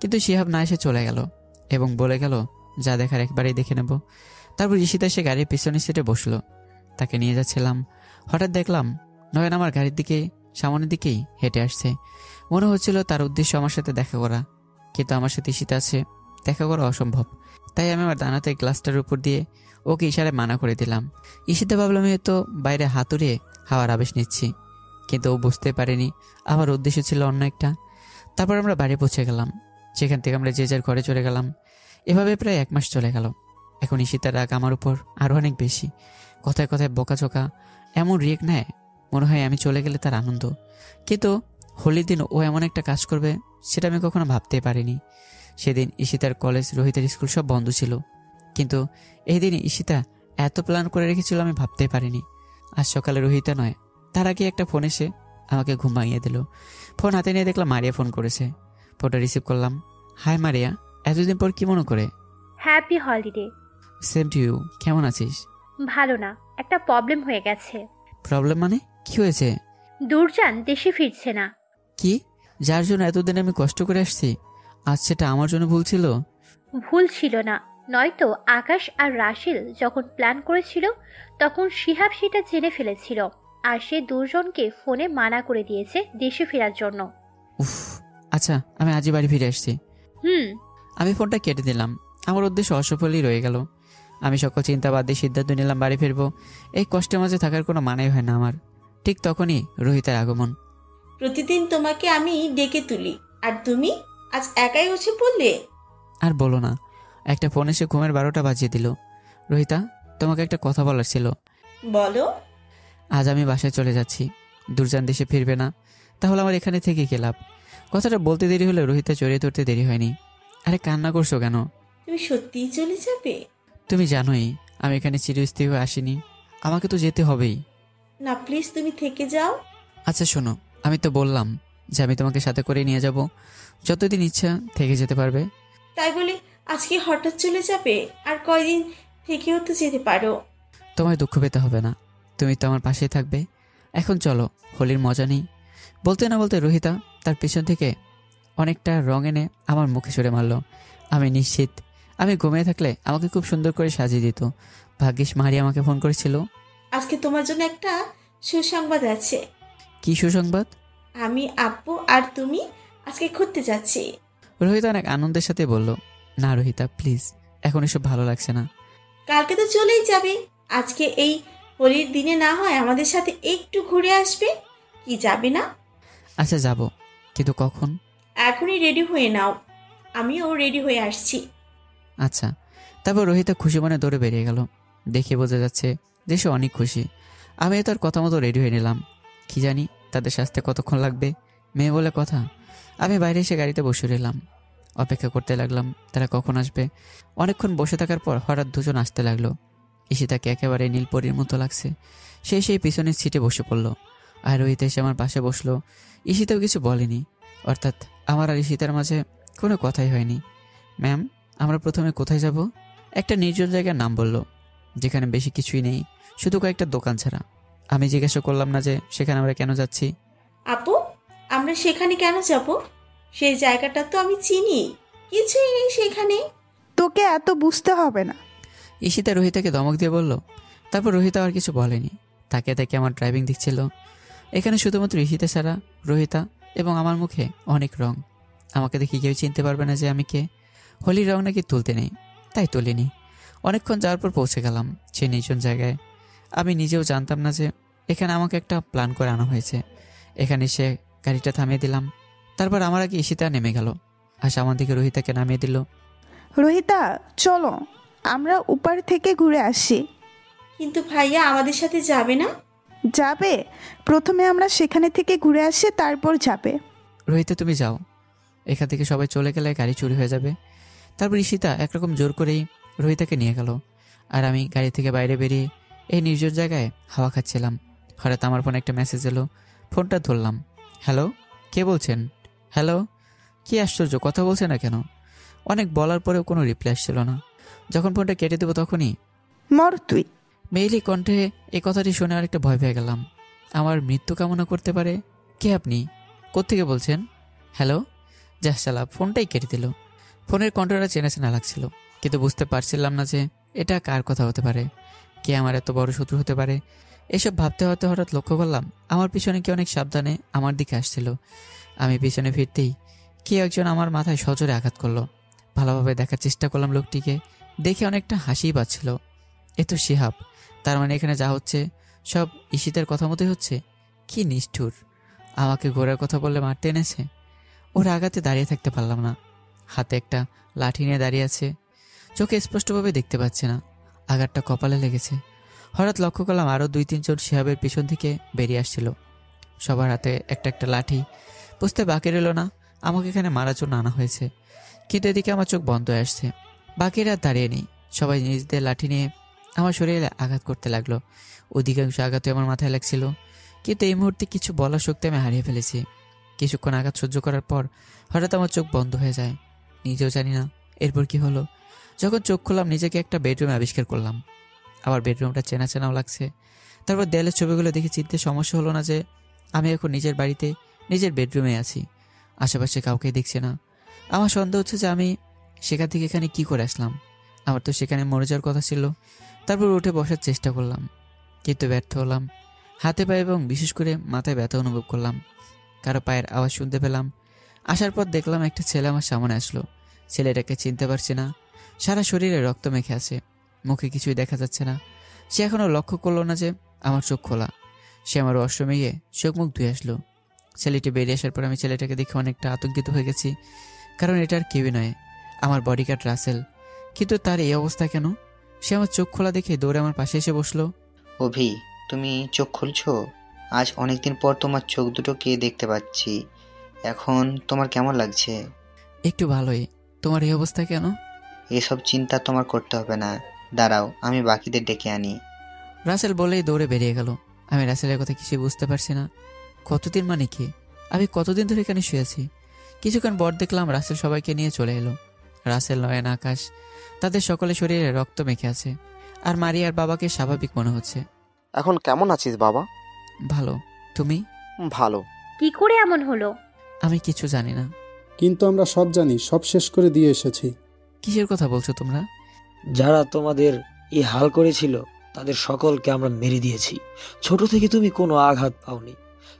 কিন্তু শিহাব না এসে চলে গেল এবং বলে গেল যা দেখার একবারেই দেখে নেব। তারপর ঈশিতা এসে গাড়ির পিছনের সিটে বসলো। তাকে নিয়ে যাচ্ছিলাম, হঠাৎ দেখলাম নয়ন আমার গাড়ির দিকে সামনের দিকেই হেঁটে আসছে। মনে হচ্ছিল তার উদ্দেশ্য আমার সাথে দেখা করা, কিন্তু আমার সাথে ঈশিতা আছে, দেখা করা অসম্ভব। তাই আমি আমার দানাতে গ্লাসটার উপর দিয়ে ওকে ইশারায় মানা করে দিলাম। ঈশিতা ভাবলাম হয়তো বাইরে হাত উড়িয়ে হাওয়ার আবেশ নিচ্ছি, কিন্তু ও বুঝতে পারেনি আমার উদ্দেশ্য ছিল অন্য একটা। তারপর আমরা বাড়ি পৌঁছে গেলাম, সেখান থেকে আমরা যে যার ঘরে চলে গেলাম। এভাবে প্রায় 1 মাস চলে গেল। এখন ঈশিতার রাগ আমার উপর আরও অনেক বেশি। কথায় কথায় বকাঝকা, এমন রিয়েক্ট নেয় মনে হয় আমি চলে গেলে তার আনন্দ। কিন্তু হোলির দিন ও এমন একটা কাজ করবে সেটা আমি কখনো ভাবতেই পারিনি। সেদিন ঈশিতার কলেজ, রোহিতের স্কুল সব বন্ধ ছিল, কিন্তু এই দিন ঈশিতা এত প্ল্যান করে রেখেছিল আমি ভাবতেই পারিনি। আজ সকালে রোহিতা নয়, তার আগে একটা ফোন এসে আমাকে ঘুমাইয়ে দিল। ফোন হাতে নিয়ে দেখলাম মারিয়া ফোন করেছে। ফোনটা রিসিভ করলাম। হাই মারিয়া, এতদিন পর কি মনে করে? Happy holiday. Same to you. কেমন আছিস? ভালো না, একটা প্রবলেম হয়ে গেছে। প্রবলেম মানে কি হয়েছে? দূরজান দেশে ফিরছে না। কি? যার জন্য এতদিন আমি কষ্ট করে আসছি, আজ সেটা আমার জন্য ভুল ছিল? ভুল ছিল না, নয়তো আকাশ আর রাশিল যখন প্ল্যান করেছিল তখন শিহাব সেটা জেনে ফেলেছিল, আর সে দুজনকে ফোনে মানা করে দিয়েছে দেশে ফেরার জন্য। উফ, আচ্ছা আমি আজই বাড়ি ফিরে আসছি। আমি ফোনটা কেটে দিলাম। আমার উদ্দেশ্য অসফলই রয়ে গেল। আমি সকল চিন্তা বাদ দিয়ে সিদ্ধান্ত নিলাম বাড়ি ফিরবো। এই কষ্টের মাঝে থাকার কোনো মানেই হয় না আমার। ঠিক তখনই রোহিতের আগমন। প্রতিদিন তোমাকে আমি ডেকে তুলি, আর তুমি আজ একাই উঠে পড়লে। আর বলো না, একটা ফোন এসে ঘুমের 12টা বাজিয়ে দিল। রোহিতা, তোমাকে একটা কথা বলার ছিল। বলো। আজ আমি বাসায় চলে যাচ্ছি। দূরজান দেশে ফিরবে না, তাহলে আমার এখানে থেকে কি লাভ? কথাটা বলতে দেরি হলে রোহিতা জড়িয়ে ধরতে দেরি হয়নি। আরে কান্না করছো কেন? তুমি সত্যিই চলে যাবে? তুমি জানোই আমি এখানে চিরস্থায়ী হয়ে আসিনি, আমাকে তো যেতে হবেই। না প্লিজ, তুমি থেকে যাও। আচ্ছা শোনো, আমি তো বললাম যে আমি তোমাকে সাথে করে নিয়ে যাব, যতদিন ইচ্ছা থেকে যেতে পারবে। তাই বলে আজকে হঠাৎ চলে যাবে? আর কয়দিন থেকেও তো যেতে পারো। তোমায় দুঃখ পেতে হবে না, তুমি তো আমার পাশেই থাকবে। এখন চলো, হোলির মজা নেই। বলতে না বলতে রোহিতা তার পিছন থেকে অনেকটা রং এনে আমার মুখে ছুঁড়ে মারল। আমি নিশ্চিত আমি ঘুমিয়ে থাকলে আমাকে খুব সুন্দর করে সাজিয়ে দিত। ভাগ্যিস মারিয়া আমাকে ফোন করেছিল। আজকে তোমার জন্য একটা সুসংবাদ আছে। কি সুসংবাদ? আমি, আব্বু আর তুমি আজকে ঘুরতে যাচ্ছি। রোহিতা অনেক আনন্দের সাথে বলল। না রোহিতা প্লিজ, এখন এসব ভালো লাগছে না। কালকে তো চলেই যাবে, আজকে এই হোলির দিনে না হয় আমাদের সাথে একটু ঘুরে আসবে? কি যাবে না? আচ্ছা যাব, কিন্তু কখন? এখনই রেডি হয়ে নাও, আমিও রেডি হয়ে আসছি। আচ্ছা। তারপর রোহিতা খুশি মনে দৌড়ে বেরিয়ে গেল। দেখে বোঝা যাচ্ছে যে সে অনেক খুশি। আমি তার কথা মতো রেডি হয়ে নিলাম। কি জানি তাদের সাজতে কতক্ষণ লাগবে, মেয়ে বলে কথা। আমি বাইরে এসে গাড়িতে বসে রইলাম, অপেক্ষা করতে লাগলাম তারা কখন আসবে। অনেকক্ষণ বসে থাকার পর হঠাৎ দুজন আসতে লাগলো। ঈশিতাকে একেবারে নীলপরীর মতো লাগছে। সেই পিছনের সিটে বসে পড়লো, আর রোহিত এসে আমার পাশে বসলো। ঈশিতাও কিছু বলেনি, অর্থাৎ আমার আর ঈশিতার মাঝে কোনো কথাই হয়নি। ম্যাম, আমরা প্রথমে কোথায় যাব? একটা নির্জন জায়গার নাম বলল, যেখানে বেশি কিছুই নেই, শুধু কয়েকটা দোকান ছাড়া। আমি জিজ্ঞাসা করলাম না যে সেখানে আমরা কেন যাচ্ছি। আপু, আমরা সেখানে কেন যাব? সেই জায়গাটা তো আমি চিনি, কিছুই নেই সেখানে। তোকে এত বুঝতে হবে না। ঈশিতা রোহিতাকে ধমক দিয়ে বলল। তারপর রোহিতা আর কিছু বলেনি, তাকে তাকে আমার ড্রাইভিং দিচ্ছিল। এখানে শুধুমাত্র ঈশিতা ছাড়া রোহিতা এবং আমার মুখে অনেক রং। আমাকে দেখে কেউ চিনতে পারবে না যে আমি কে। হোলির রং নাকি তুলতে নেই, তাই তুলিনি। অনেকক্ষণ যাওয়ার পর পৌঁছে গেলাম সেই নির্জন জায়গায়। আমি নিজেও জানতাম না যে এখানে আমাকে একটা প্ল্যান করে আনা হয়েছে। এখানে এসে গাড়িটা থামিয়ে দিলাম। তারপর আমার আগে ঈশিতা নেমে গেল, আর আমার দিকে রোহিতাকে নামিয়ে দিল। রোহিতা চলো, আমরা উপর থেকে ঘুরে আসি। কিন্তু ভাইয়া আমাদের সাথে যাবে না? যাবে, প্রথমে আমরা সেখানে থেকে ঘুরে আসি, তারপর যাবে। রোহিতা তুমি যাও, এখান থেকে সবাই চলে গেলে গাড়ি চুরি হয়ে যাবে। তারপর ঈশিতা একরকম জোর করেই রোহিতাকে নিয়ে গেল, আর আমি গাড়ি থেকে বাইরে বেরিয়ে এই নির্জন জায়গায় হাওয়া খাচ্ছিলাম। হঠাৎ আমার ফোনে একটা মেসেজ এলো। ফোনটা ধরলাম। হ্যালো, কে বলছেন? হ্যালো, কি আশ্চর্য, কথা বলছে না কেন? অনেক বলার পরেও কোনো রিপ্লাই আসছিল না। যখন ফোনটা কেটে দেবো তখনই মর তুই। মেইলি কণ্ঠে এই কথাটি শুনে আরেকটা ভয় পেয়ে গেলাম। আমার মৃত্যু কামনা করতে পারে? কে আপনি? কোত্থেকে বলছেন? হ্যালো। যাহ শালা, ফোনটাই কেটে দিল। ফোনের কণ্ঠটা চেনা চেনা লাগছিল, কিন্তু বুঝতে পারছিলাম না যে এটা কার কথা হতে পারে, কে আমার এত বড় শত্রু হতে পারে। এসব ভাবতে ভাবতে হঠাৎ লক্ষ্য করলাম আমার পিছনে কি অনেক সাবধানে আমার দিকে আসছিল। আমি পিছনে ফিরতেই কে একজন আমার মাথায় সজোরে আঘাত করলো। ভালোভাবে দেখার চেষ্টা করলাম লোকটিকে, দেখে অনেকটা হাসিই পাচ্ছিল। এ তো শিহাব। তার মানে এখানে যা হচ্ছে সব ঈশিতার কথা মতোই হচ্ছে। কি নিষ্ঠুর, আমাকে ঘোরার কথা বললে মারতে এনেছে। ওর আঘাতে দাঁড়িয়ে থাকতে পারলাম না। হাতে একটা লাঠি নিয়ে দাঁড়িয়ে আছে, চোখে স্পষ্টভাবে দেখতে পাচ্ছে না। আঘাতটা কপালে লেগেছে। হঠাৎ লক্ষ্য করলাম আরও 2-3 জন শিহাবের পিছন থেকে বেরিয়ে আসছিল। সবার হাতে একটা একটা লাঠি। বুঝতে বাকি রইল না আমাকে এখানে মারার জন্য আনা হয়েছে। কিন্তু এদিকে আমার চোখ বন্ধ হয়ে আসছে। বাকিরা দাঁড়িয়ে নেই, সবাই নিজেদের লাঠি নিয়ে আমার শরীরে আঘাত করতে লাগলো। অধিকাংশ আঘাতই আমার মাথায় লাগছিল, কিন্তু এই মুহূর্তে কিছু বলার শক্তি আমি হারিয়ে ফেলেছি। কিছুক্ষণ আঘাত সহ্য করার পর হঠাৎ আমার চোখ বন্ধ হয়ে যায়। নিজেও জানি না এরপর কি হলো। যখন চোখ খুললাম নিজেকে একটা বেডরুমে আবিষ্কার করলাম। আবার বেডরুমটা চেনা চেনাও লাগছে। তারপর দেয়ালের ছবিগুলো দেখে চিনতে সমস্যা হলো না যে আমি এখন নিজের বাড়িতে নিজের বেডরুমে আছি। আশেপাশে কাউকেই দেখছি না। আমার সন্দেহ হচ্ছে যে আমি সেখান থেকে এখানে কি করে আসলাম। আমার তো সেখানে মরে যাওয়ার কথা ছিল। তারপর উঠে বসার চেষ্টা করলাম, কিন্তু ব্যর্থ হলাম। হাতে পায়ে এবং বিশেষ করে মাথায় ব্যথা অনুভব করলাম। কারো পায়ের আওয়াজ শুনতে পেলাম। আসার পর দেখলাম একটা ছেলে আমার সামনে আসলো। ছেলেটাকে চিনতে পারছি না। সারা শরীরে রক্ত মেখে আছে, মুখে কিছুই দেখা যাচ্ছে না। সে এখনও লক্ষ্য করলো না যে আমার চোখ খোলা। সে আমার অশ্র মেঘে চোখ মুখ ধুয়ে আসলো। ছেলেটি বেরিয়ে আসার পর আমি ছেলেটাকে দেখে অনেকটা আতঙ্কিত হয়ে গেছি, কারণ এটা আর কেউই নয়, আমার বডিগার্ড রাসেল। কিন্তু তার এই অবস্থা কেন? সে আমার চোখ খোলা দেখে দৌড়ে আমার পাশে এসে বসলো। অভি, তুমি চোখ খুলছো? আজ অনেকদিন পর তোমার চোখ দুটোকে দেখতে পাচ্ছি। এখন তোমার কেমন লাগছে? একটু ভালোই। তোমার এই অবস্থা কেন? এসব চিন্তা তোমার করতে হবে না, দাঁড়াও আমি বাকিদের ডেকে আনি। রাসেল বলেই দৌড়ে বেরিয়ে গেল। আমি রাসেলের কথা কিছুই বুঝতে পারছি না। কতদিন মানে কি? আমি কতদিন ধরে এখানে শুয়েছি? কিছুক্ষণ পর দেখলাম রাসেল সবাইকে নিয়ে চলে এলো। রাসেল, নয়ন, আকাশ, তাদের সকলে শরীরে রক্ত মেখে আছে। আর মারিয়ার বাবাকে স্বাভাবিক মনে হচ্ছে। এখন কেমন আছিস বাবা? ভালো। তুমি? ভালো। কি করে এমন হলো? আমি কিছু জানি না। কিন্তু আমরা সব জানি, সব শেষ করে দিয়ে এসেছি। কিসের কথা বলছো তোমরা? যারা তোমাদের এই হাল করেছিল তাদের সকলকে আমরা মেরে দিয়েছি। ছোট থেকে তুমি কোনো আঘাত পাওনি,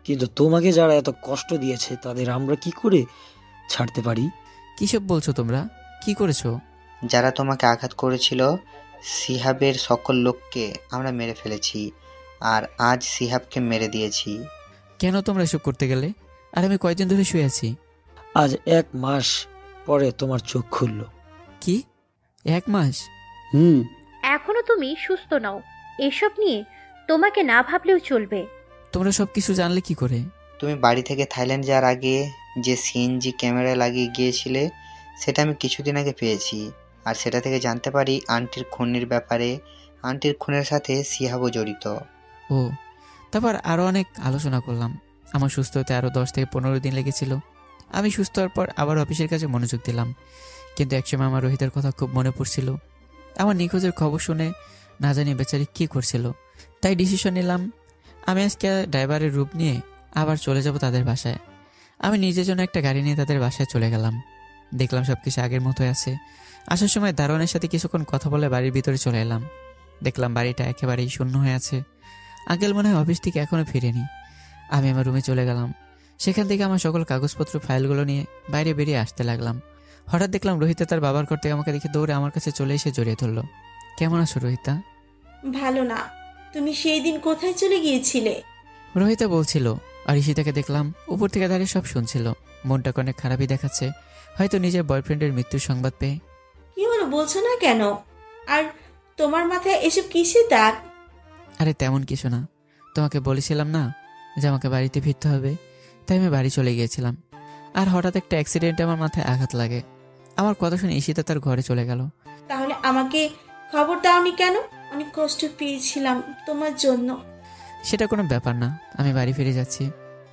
কিন্তু তোমাকে যারা এত কষ্ট দিয়েছে তাদের আমরা কি করে ছাড়তে পারি? কিসব বলছো তোমরা? কি করেছো? যারা তোমাকে আঘাত করেছিল সিহাবের সকল লোককে আমরা মেরে ফেলেছি, আর আজ সিহাবকে মেরে দিয়েছি। কেন তোমরা এসব করতে গেলে? আর আমি কয়দিন ধরে শুয়ে আছি। আজ 1 মাস পরে তোমার চোখ খুলল। কি 1 মাস? এখনো তুমি সুস্থ নাও। এসব নিয়ে তোমাকে না ভাবলেও চলবে। তোমরা সবকিছু জানলে কি করে? তুমি বাড়ি থেকে থাইল্যান্ড যাওয়ার আগে যে সিএনজি ক্যামেরা লাগিয়ে গিয়েছিলে সেটা আমি কিছুদিন আগে পেয়েছি, আর সেটা থেকে জানতে পারি আন্টির খুনের ব্যাপারে। আন্টির খুনের সাথে সিহাবও জড়িত। ও, তারপর আরও অনেক আলোচনা করলাম। আমার সুস্থ হতে আরও 10 থেকে 15 দিন লেগেছিল। আমি সুস্থ হওয়ার পর আবার অফিসের কাছে মনোযোগ দিলাম। কিন্তু একসময় আমার রোহিতের কথা খুব মনে পড়ছিল। আমার নিখোঁজের খবর শুনে না জানি বেচারি কী করছিল। তাই ডিসিশন নিলাম আমি আজকে ড্রাইভারের রূপ নিয়ে আবার চলে যাব তাদের বাসায়। আমি নিজের জন্য একটা গাড়ি নিয়ে তাদের বাসায় চলে গেলাম। দেখলাম সব কিছু আগের মতোই আছে। আসার সময় দারোয়ানের সাথে কিছুক্ষণ কথা বলে বাড়ির ভিতরে চলে এলাম। দেখলাম বাড়িটা একেবারেই শূন্য হয়ে আছে। আঙ্কেল মনে হয় অফিস থেকে এখনও ফিরেনি। আমি আমার রুমে চলে গেলাম। সেখান থেকে আমার সকল কাগজপত্র ফাইলগুলো নিয়ে বাইরে বেরিয়ে আসতে লাগলাম। হঠাৎ দেখলাম রোহিতা তার বাবার ঘর থেকে আমাকে দেখে দৌড়ে আমার কাছে চলে এসে জড়িয়ে ধরলো। কেমন আছো রোহিতা? ভালো না। তুমি সেই দিন কোথায় চলে গিয়েছিলে? রোহিতা বলছিল, আর ঈশিতাকে দেখলাম উপর থেকে দাঁড়িয়ে সব শুনছিল। মনটাকে অনেক খারাপই দেখাচ্ছে, হয়তো নিজের বয়ফ্রেন্ডের মৃত্যুর সংবাদ পেয়ে। কি হলো বলছো না কেন? আর তোমার মাথায় এসব কিসের দাগ? আরে তেমন কিছু না। তোমাকে বলেছিলাম না যে আমাকে বাড়িতে ফিরতে হবে, তাই আমি বাড়ি চলে গিয়েছিলাম। আর হঠাৎ একটা অ্যাক্সিডেন্টে আমার মাথায় আঘাত লাগে। আমার কথা শুনে ঈশিতা তার ঘরে চলে গেল। তাহলে আমাকে খবর দাওনি কেন? অনেক কষ্ট পেয়েছিলাম তোমার জন্য। সেটা কোনো ব্যাপার না, আমি বাড়ি ফিরে যাচ্ছি।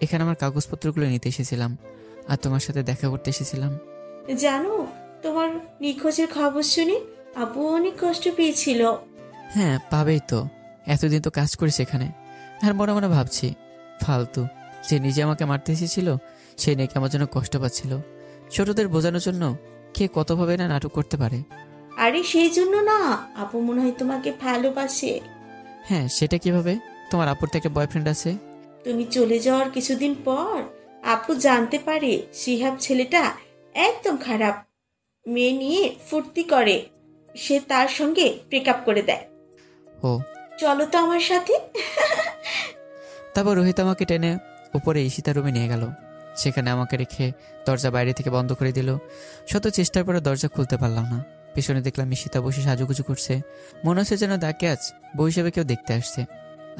এখানে আমার কাগজপত্রগুলো নিতে এসেছিলাম আর তোমার সাথে দেখা করতে এসেছিলাম। জানো, তোমার নিখোঁজের খবর শুনে আপু অনেক কষ্ট পেয়েছিল। হ্যাঁ, পাবেই তো, এতদিন তো কাজ করেছে এখানে। আর মনে মনে ভাবছি, ফালতু, যে নিজে আমাকে মারতে এসেছিল সে নাকি আমার জন্য কষ্ট পাচ্ছিল। ছোটদের বোঝানোর জন্য কে কতভাবে না নাটক করতে পারে। আরে সেই জন্য না, আপু মনে হয় তোমাকে ভালোবাসে। হ্যাঁ, সেটা কিভাবে? তোমার আপুর তো একটা বয়ফ্রেন্ড আছে। তুমি চলে যাওয়ার কিছুদিন পর আপু জানতে পারে শিহাব ছেলেটা একদম খারাপ, মেয়ে নিয়ে ফুর্তি করে, সে তার সঙ্গে ব্রেকআপ করে দেয়। ও, চলো তো আমার সাথে। তারপর রোহিত আমাকে টেনে উপরে ঈশিতা রুমে নিয়ে গেল। সেখানে আমাকে রেখে দরজা বাইরে থেকে বন্ধ করে দিল। শত চেষ্টার পরে দরজা খুলতে পারলাম না। পিছনে দেখলাম ঈশিতা বসে সাজুগুজু করছে, মনে হচ্ছে যেন তাকে আজ বউ হিসেবে কেউ দেখতে আসছে।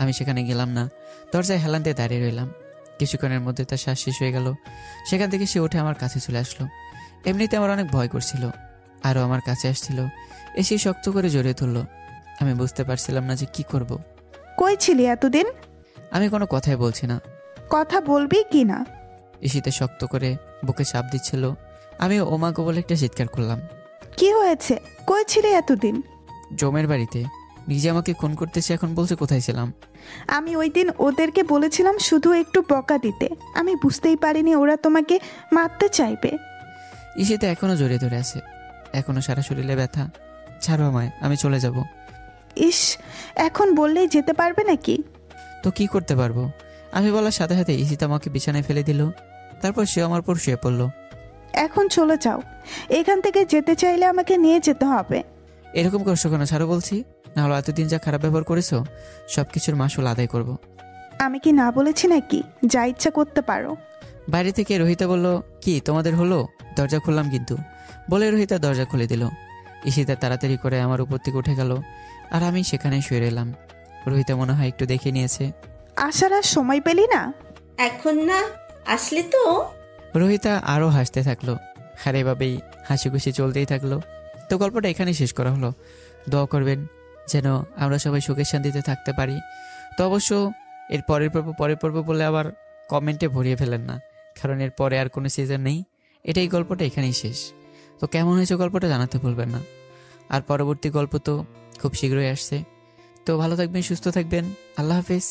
আমি সেখানে গেলাম না, দরজায় হেলান দিয়ে দাঁড়িয়ে রইলাম। কিছুক্ষণের মধ্যে তার শ্বাস শেষ হয়ে গেল। সেখান থেকে সে উঠে আমার কাছে চলে আসলো। এমনিতে আমার অনেক ভয় করছিল, আরও আমার কাছে আসছিল, এসে শক্ত করে জড়িয়ে ধরল। আমি বুঝতে পারছিলাম না যে কি করব। কই ছিলি এতদিন? আমি কোনো কথাই বলছি না। কথা বলবি কি না? ঈশিতা শক্ত করে বুকে চাপ দিচ্ছিল। আমি ওমা গো বলে একটা চিৎকার করলাম। কি হয়েছে? কই ছিলি এতদিন? জমের বাড়িতে। নিজে আমাকে খুন করতেছে, এখন বলছে কোথায় ছিলাম। আমি ওই দিন ওদেরকে বলেছিলাম শুধু একটু বকা দিতে, আমি বুঝতেই পারিনি ওরা তোমাকে মারতে চাইবে। ঈশিতা এখনো জড়িয়ে ধরে আছে, এখনো সারা শরীরে ব্যথা। ছাড়ো আমায়, আমি চলে যাব। ইস, এখন বললেই যেতে পারবে নাকি? তো কি করতে পারবো? আমি বলার সাথে সাথে ঈশিতা আমাকে বিছানায় ফেলে দিল। তারপর সে আমার পর শুয়ে পড়লো। এখন চলে যাও, এখান থেকে যেতে চাইলে আমাকে নিয়ে যেতে হবে। এরকম করছো কেন? ছাড়ো বলছি, নাহলে এতদিন যা খারাপ ব্যবহার করেছো সবকিছুর মাসুল আদায় করব। আমি কি না বলেছি নাকি? যা ইচ্ছা করতে পারো। বাইরে থেকে রোহিতা বলল, কি তোমাদের হলো? দরজা খুললাম কিন্তু, বলে রোহিতা দরজা খুলে দিল। ঈশিতা তাড়াতাড়ি করে আমার উপর থেকে উঠে গেল, আর আমি সেখানে শুয়ে রইলাম। রোহিতা মনে হয় একটু দেখে নিয়েছে। আসার আর সময় পেলি না? এখন না আসলে তো। রোহিতা আরও হাসতে থাকলো, আর এভাবেই হাসি খুশি চলতেই থাকলো। তো গল্পটা এখানেই শেষ করা হলো। দোয়া করবেন যেন আমরা সবাই সুখে শান্তিতে থাকতে পারি। তো অবশ্য এর পরের পর্ব বলে আবার কমেন্টে ভরিয়ে ফেলেন না, কারণ এর পরে আর কোনো সিজন নেই। এটাই গল্পটা এখানেই শেষ। তো কেমন হয়েছে গল্পটা জানাতে ভুলবেন না। আর পরবর্তী গল্প তো খুব শীঘ্রই আসছে। তো ভালো থাকবেন, সুস্থ থাকবেন, আল্লাহ হাফেজ।